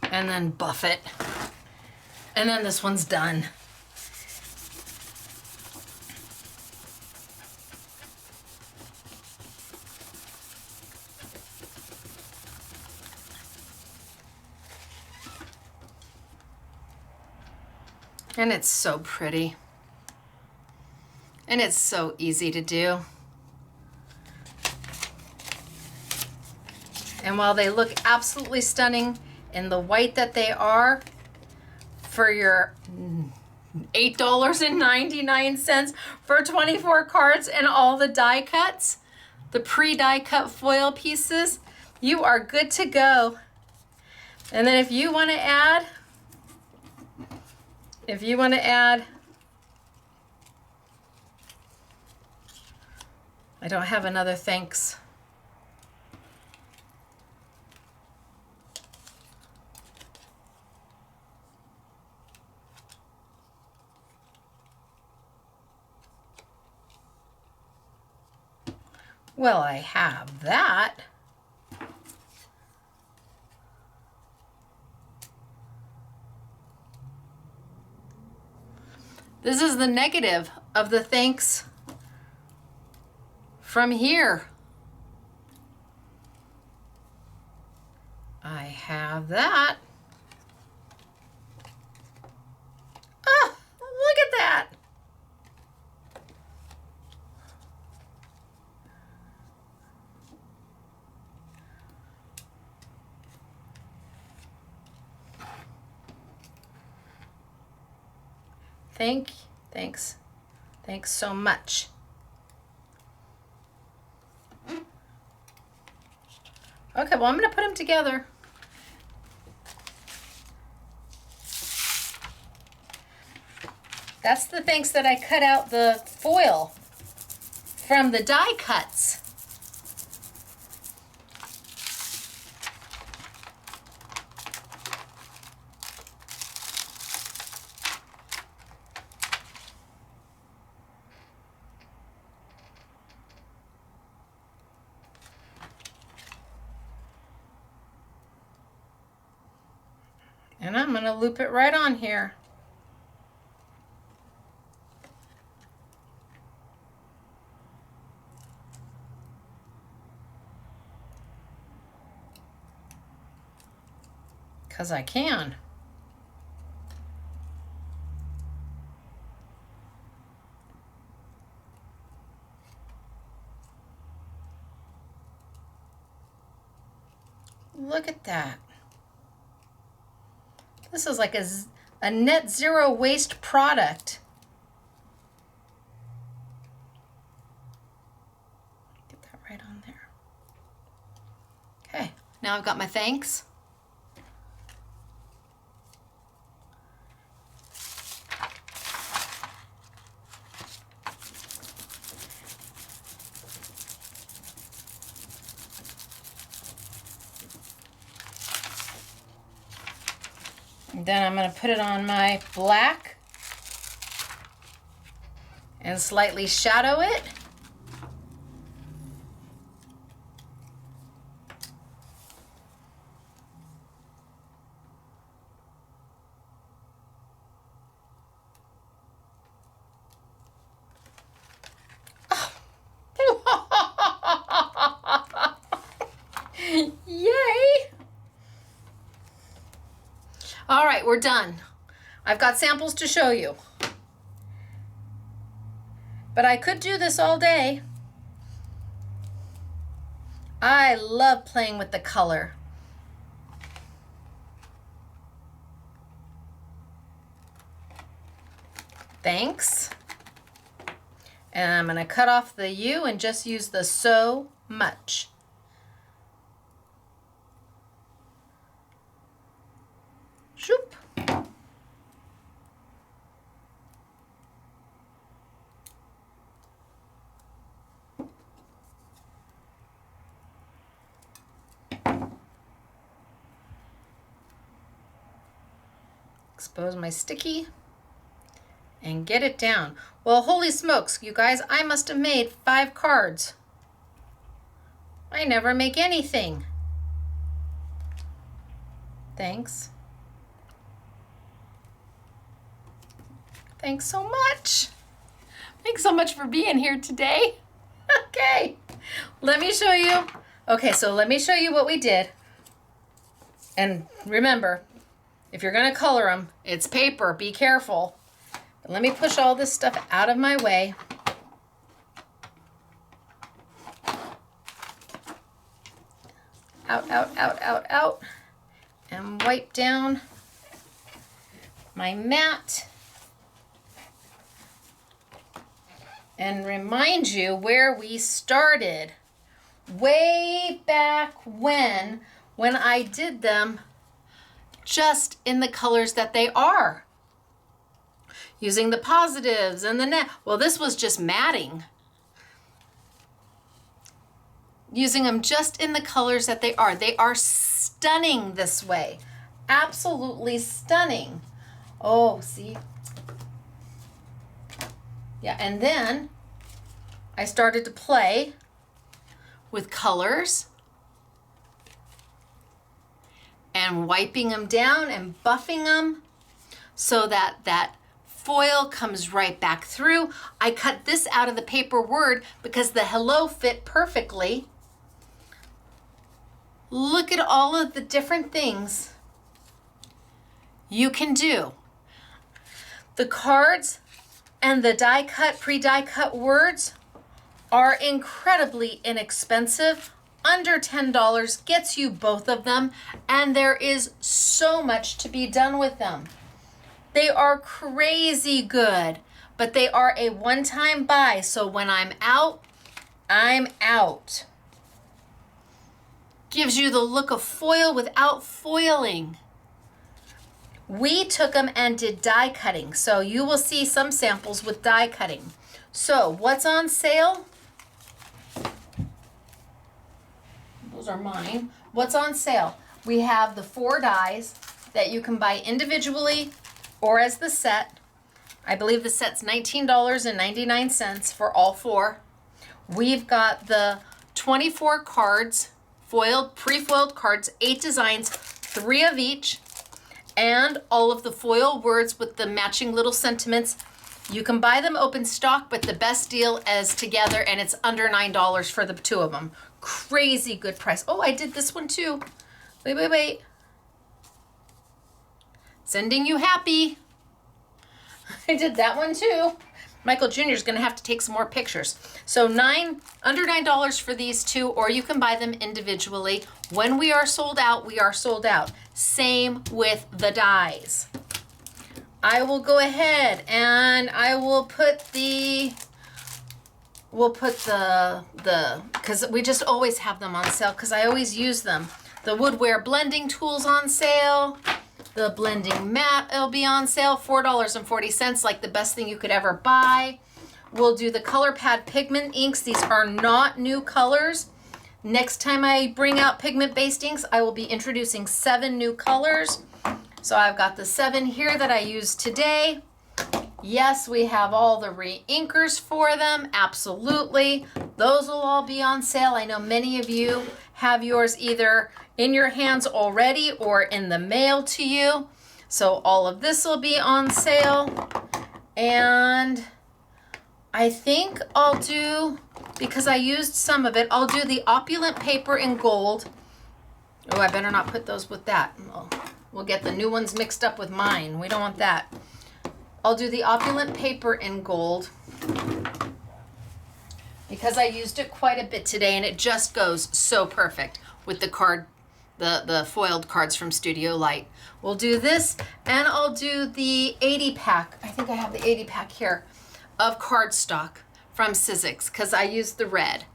And then buff it. And then this one's done. And it's so pretty. And it's so easy to do. And while they look absolutely stunning in the white that they are, for your $8.99 for 24 cards and all the die cuts, the pre-die cut foil pieces, you are good to go. And then if you want to add, I don't have another thanks. Well, I have that. This is the negative of the thanks from here. I have that. Ah, look at that. Thanks so much. Okay, well, I'm going to put them together. That's the thanks that I cut out the foil from the die cuts. And I'm going to loop it right on here. Because I can. Look at that. This is like a net zero waste product. Get that right on there. Okay, now I've got my thanks. Then I'm going to put it on my black and slightly shadow it. Yay! All right, we're done. I've got samples to show you. But I could do this all day. I love playing with the color. Thanks. And I'm going to cut off the U and just use the so much. Shoop. Expose my sticky and get it down. Well, holy smokes, you guys, I must have made 5 cards. I never make anything. Thanks. Thanks so much. Thanks so much for being here today. Okay, let me show you. Okay, so let me show you what we did. And remember, if you're gonna color them, it's paper, be careful. But let me push all this stuff out of my way. out, and wipe down my mat and remind you where we started way back when I did them just in the colors that they are, using the positives and the net. Well, this was just matting, using them just in the colors that they are. They are stunning this way, absolutely stunning. Oh, see? Yeah, and then I started to play with colors and wiping them down and buffing them so that that foil comes right back through. I cut this out of the paper word because the hello fit perfectly. Look at all of the different things you can do. The cards and the die cut, pre-die cut words are incredibly inexpensive. Under $10 gets you both of them, and there is so much to be done with them. They are crazy good, but they are a one-time buy, so when I'm out, I'm out. Gives you the look of foil without foiling. We took them and did die cutting, so you will see some samples with die cutting. So what's on sale? Those are mine. What's on sale? We have the 4 dies that you can buy individually or as the set. I believe the set's $19.99 for all 4. We've got the 24 cards, foiled, pre-foiled cards, 8 designs, 3 of each, and all of the foil words with the matching little sentiments. You can buy them open stock, but the best deal is together, and it's under $9 for the 2 of them. Crazy good price. Oh, I did this one too. Wait. Sending you happy. I did that one too. Michael Jr. is going to have to take some more pictures. So under $9 for these 2, or you can buy them individually. When we are sold out, we are sold out. Same with the dies. I will go ahead and I will put because we just always have them on sale because I always use them. The woodware blending tools on sale. The blending mat will be on sale, $4.40, like the best thing you could ever buy. We'll do the color pad pigment inks. These are not new colors. Next time I bring out pigment-based inks, I will be introducing 7 new colors. So I've got the 7 here that I used today. Yes, we have all the re-inkers for them, absolutely. Those will all be on sale. I know many of you have yours either in your hands already or in the mail to you. So all of this will be on sale. And I think I'll do, because I used some of it, I'll do the opulent paper in gold. Oh, I better not put those with that. We'll get the new ones mixed up with mine. We don't want that. I'll do the opulent paper in gold because I used it quite a bit today and it just goes so perfect with the card, the foiled cards from Studio Light. We'll do this, and I'll do the 80 pack. I think I have the 80 pack here of cardstock from Sizzix because I used the red.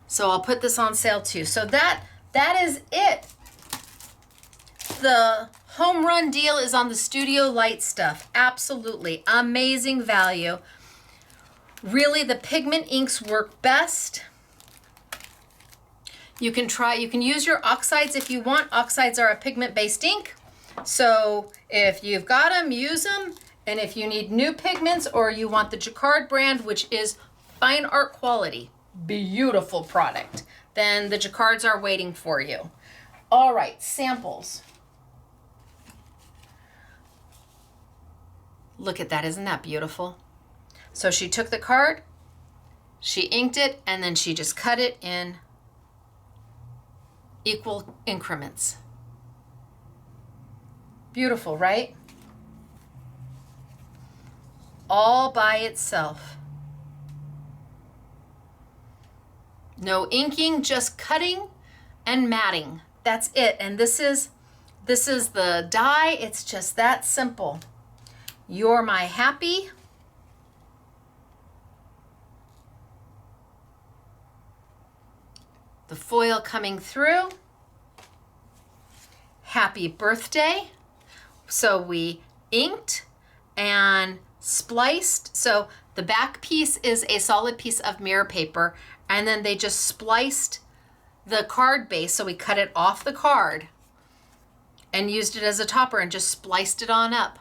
So I'll put this on sale too. So that is it. The home run deal is on the Studio Light stuff. Absolutely amazing value. Really, the pigment inks work best. You can use your oxides if you want. Oxides are a pigment-based ink. So if you've got them, use them. And if you need new pigments or you want the Jacquard brand, which is fine art quality, beautiful product, then the Jacquards are waiting for you. All right, samples. Look at that, isn't that beautiful? So she took the card, she inked it, and then she just cut it in equal increments. Beautiful, right? All by itself. No inking, just cutting and matting. That's it. And this is the die. It's just that simple. You're my happy. The foil coming through. Happy birthday. So we inked and spliced. So the back piece is a solid piece of mirror paper, and then they just spliced the card base. So we cut it off the card and used it as a topper and just spliced it on up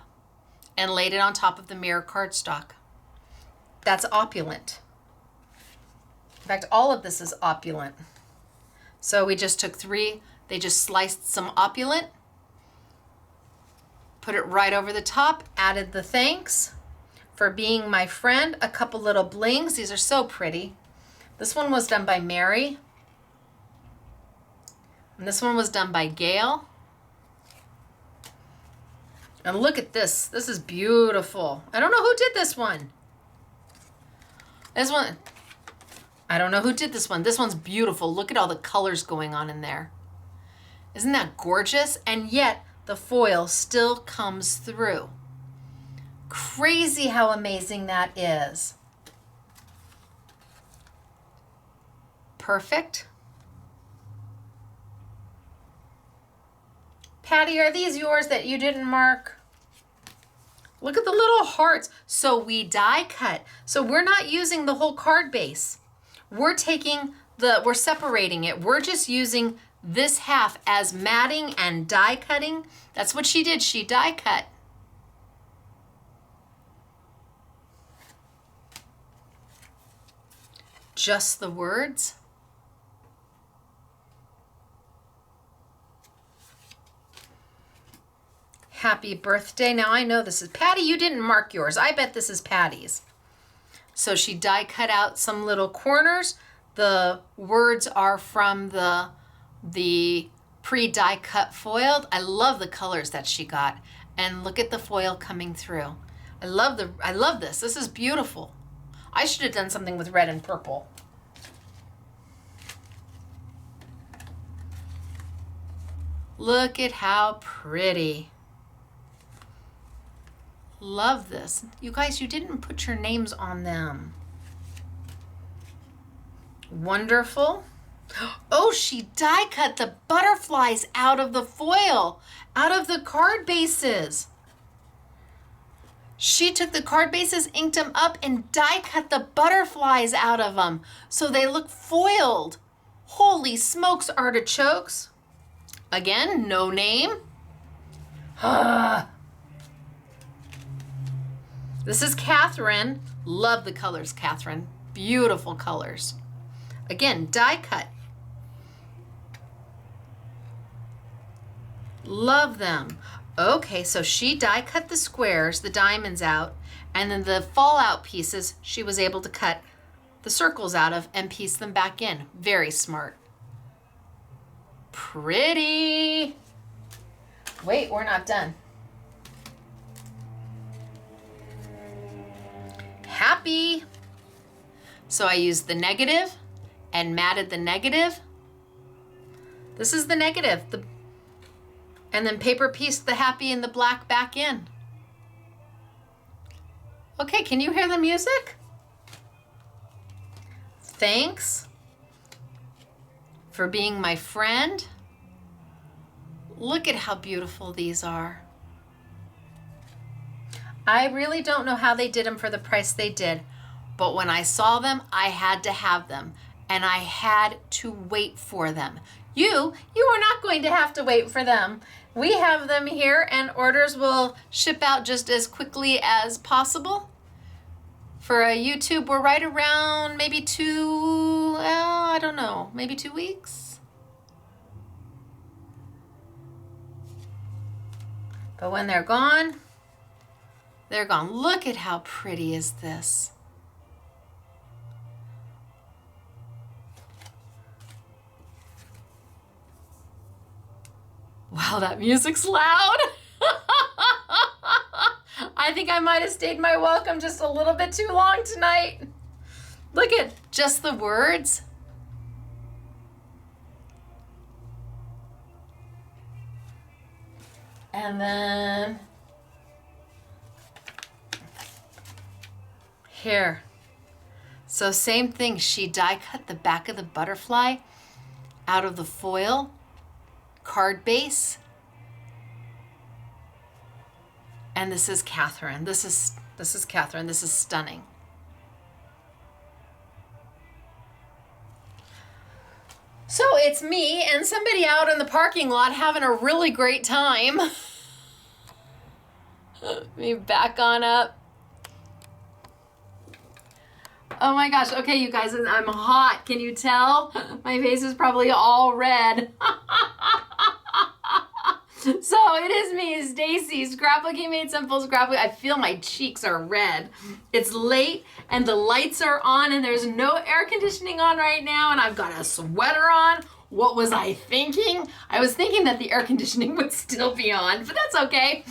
and laid it on top of the mirror cardstock. That's opulent. In fact, all of this is opulent. So we just took they just sliced some opulent, put it right over the top, added the thanks for being my friend, a couple little blings. These are so pretty. This one was done by Mary. And this one was done by Gail. And look at this. This is beautiful. I don't know who did this one. This one, I don't know who did this one. This one's beautiful. Look at all the colors going on in there. Isn't that gorgeous? And yet the foil still comes through. Crazy how amazing that is. Perfect. Patty, are these yours that you didn't mark? Look at the little hearts. So we die cut. So we're not using the whole card base. We're separating it. We're just using this half as matting and die cutting. That's what she did. She die cut. Just the words. Happy birthday. Now I know this is Patty. You didn't mark yours. I bet this is Patty's. So she die cut out some little corners. The words are from the pre-die cut foiled. I love the colors that she got. And look at the foil coming through. I love this. This is beautiful. I should have done something with red and purple. Look at how pretty. Love this. You guys, you didn't put your names on them. Wonderful. Oh, she die cut the butterflies out of the foil, out of the card bases. She took the card bases, inked them up, and die cut the butterflies out of them so they look foiled. Holy smokes, artichokes. Again, no name. This is Catherine. Love the colors, Catherine. Beautiful colors. Again, die cut. Love them. Okay, so she die cut the squares, the diamonds out, and then the fallout pieces she was able to cut the circles out of and piece them back in. Very smart. Pretty. Wait, we're not done. Happy. So I used the negative and matted the negative. This is the negative. And then paper pieced the happy and the black back in. Okay, can you hear the music? Thanks for being my friend. Look at how beautiful these are. I really don't know how they did them for the price they did, but when I saw them, I had to have them, and I had to wait for them. You are not going to have to wait for them. We have them here, and orders will ship out just as quickly as possible. For a YouTube, we're right around maybe I don't know, maybe 2 weeks. But when they're gone, they're gone. Look at how pretty is this. Wow, that music's loud. I think I might have stayed my welcome just a little bit too long tonight. Look at just the words. And then here. So same thing, she die cut the back of the butterfly out of the foil card base. And this is Catherine. This is Catherine. This is stunning. So it's me and somebody out in the parking lot having a really great time. Let me back on up. Oh my gosh. Okay, you guys, I'm hot. Can you tell? My face is probably all red. So it is me, Stacy, Scrapbooking Made Simple, Scrapbook. I feel my cheeks are red. It's late and the lights are on and there's no air conditioning on right now and I've got a sweater on. What was I thinking? I was thinking that the air conditioning would still be on, but that's okay.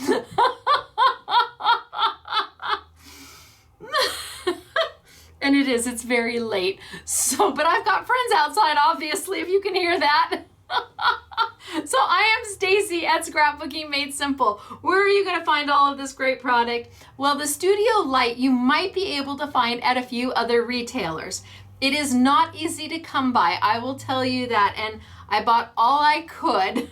And it is, it's very late. So, but I've got friends outside, obviously, if you can hear that. So I am Stacy at Scrapbooking Made Simple. Where are you going to find all of this great product? Well, the Studio Light you might be able to find at a few other retailers. It is not easy to come by, I will tell you that, and I bought all I could.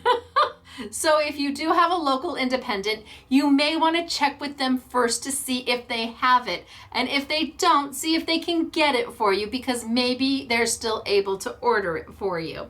So if you do have a local independent, you may want to check with them first to see if they have it. And if they don't, see if they can get it for you because maybe they're still able to order it for you.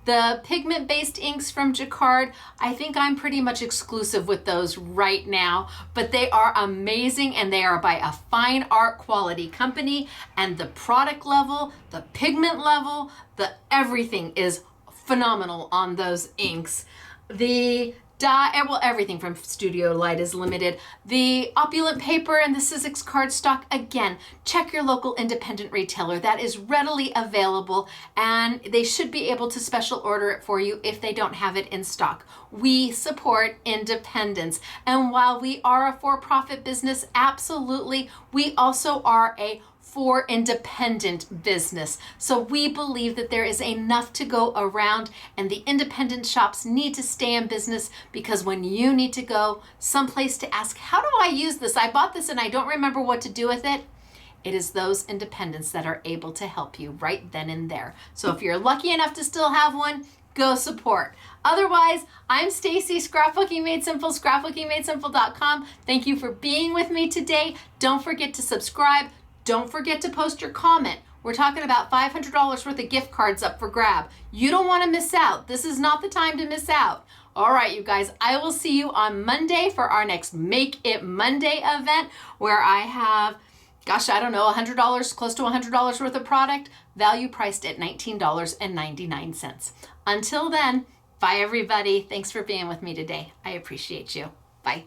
The pigment-based inks from Jacquard, I think I'm pretty much exclusive with those right now, but they are amazing and they are by a fine art quality company, and the product level, the pigment level, the everything is phenomenal on those inks. The dye, well, everything from Studio Light is limited. The opulent paper and the Sizzix cardstock, again, check your local independent retailer. That is readily available and they should be able to special order it for you if they don't have it in stock. We support independence. And while we are a for-profit business, absolutely, we also are a for independent business. So we believe that there is enough to go around and the independent shops need to stay in business because when you need to go someplace to ask, how do I use this? I bought this and I don't remember what to do with it. It is those independents that are able to help you right then and there. So if you're lucky enough to still have one, go support. Otherwise, I'm Stacy, Scrapbooking Made Simple, scrapbookingmadesimple.com. Thank you for being with me today. Don't forget to subscribe. Don't forget to post your comment. We're talking about $500 worth of gift cards up for grab. You don't want to miss out. This is not the time to miss out. All right, you guys, I will see you on Monday for our next Make It Monday event where I have, gosh, I don't know, $100, close to $100 worth of product, value priced at $19.99. Until then, bye everybody. Thanks for being with me today. I appreciate you. Bye.